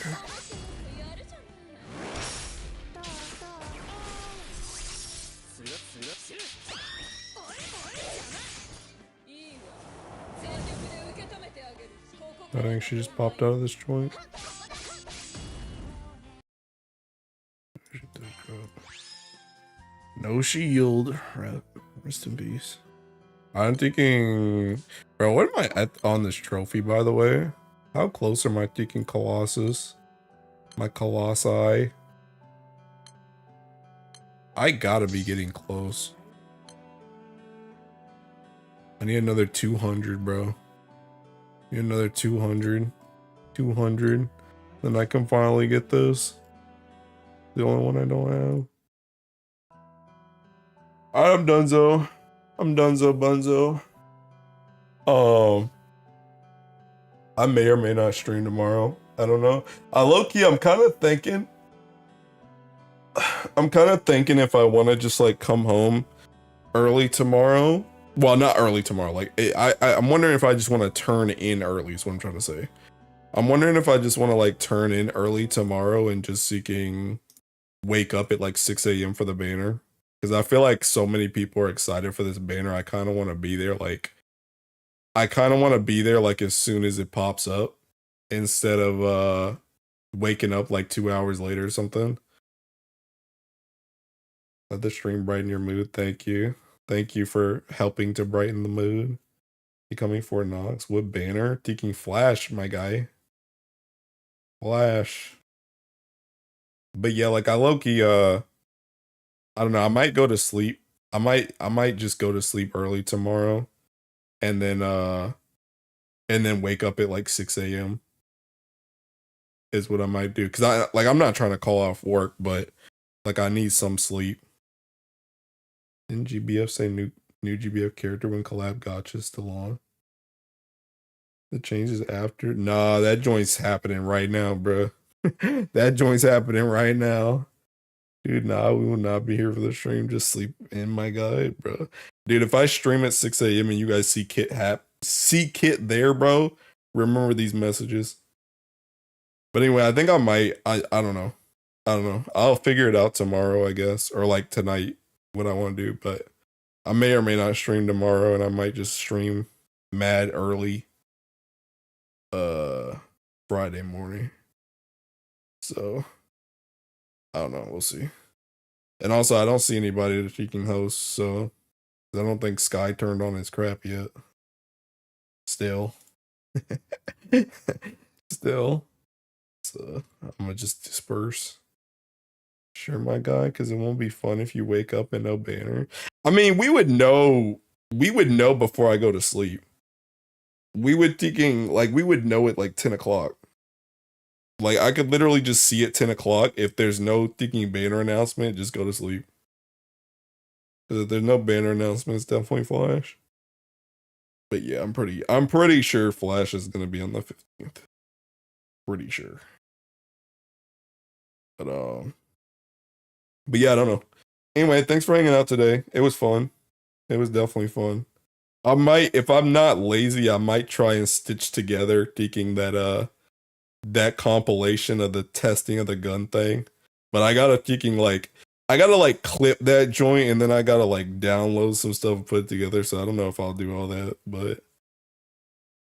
I think she just popped out of this joint. No shield. Rest in peace. I'm thinking... Bro, what am I at on this trophy, by the way? How close am I thinking Colossus? My Colossi? I gotta be getting close. I need another 200, bro. Need another 200. 200. Then I can finally get this. The only one I don't have. I'm donezo. I'm donezo bunzo. I may or may not stream tomorrow. I don't know. Low-key, I'm kind of thinking if I want to just like come home early tomorrow. Well, not early tomorrow. Like I'm wondering if I just want to turn in early is what I'm trying to say. I'm wondering if I just want to like turn in early tomorrow and just wake up at like 6 a.m. for the banner. Because I feel like so many people are excited for this banner. I kind of want to be there like as soon as it pops up instead of waking up like 2 hours later or something. Let the stream brighten your mood. Thank you. Thank you for helping to brighten the mood. Becoming Fort Knox. What banner? Taking Flash, my guy. Flash. But yeah, like I low-key, I don't know, I might go to sleep. I might just go to sleep early tomorrow and then wake up at like 6 a.m. is what I might do. Cause I'm not trying to call off work, but like I need some sleep. Didn't GBF say new GBF character when collab gotcha still on? The changes after? Nah, that joint's happening right now, bro. That joint's happening right now. Dude, nah, we will not be here for the stream. Just sleep in, my guy, bro. Dude, if I stream at 6 a.m. and you guys see Kit there, bro, remember these messages. But anyway, I think I might. I don't know. I'll figure it out tomorrow, I guess, or like tonight, what I want to do. But I may or may not stream tomorrow, and I might just stream mad early, Friday morning. So I don't know. We'll see. And also, I don't see anybody that she can host, so I don't think Sky turned on his crap yet. Still. Still. So I'm gonna just disperse. Sure, my guy, because it won't be fun if you wake up and no banner. I mean, we would know before I go to sleep. We would know at like 10 o'clock. Like, I could literally just see at 10 o'clock. If there's no thinking banner announcement, just go to sleep. Because if there's no banner announcement, it's definitely Flash. But yeah, I'm pretty sure Flash is going to be on the 15th. Pretty sure. But yeah, I don't know. Anyway, thanks for hanging out today. It was fun. It was definitely fun. I might, if I'm not lazy, I might try and stitch together thinking that compilation of the testing of the gun thing. But I gotta clip that joint and then I gotta like download some stuff and put it together. So I don't know if I'll do all that, but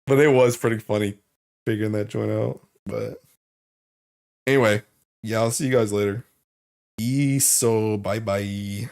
it was pretty funny figuring that joint out. But anyway, yeah, I'll see you guys later. So bye bye.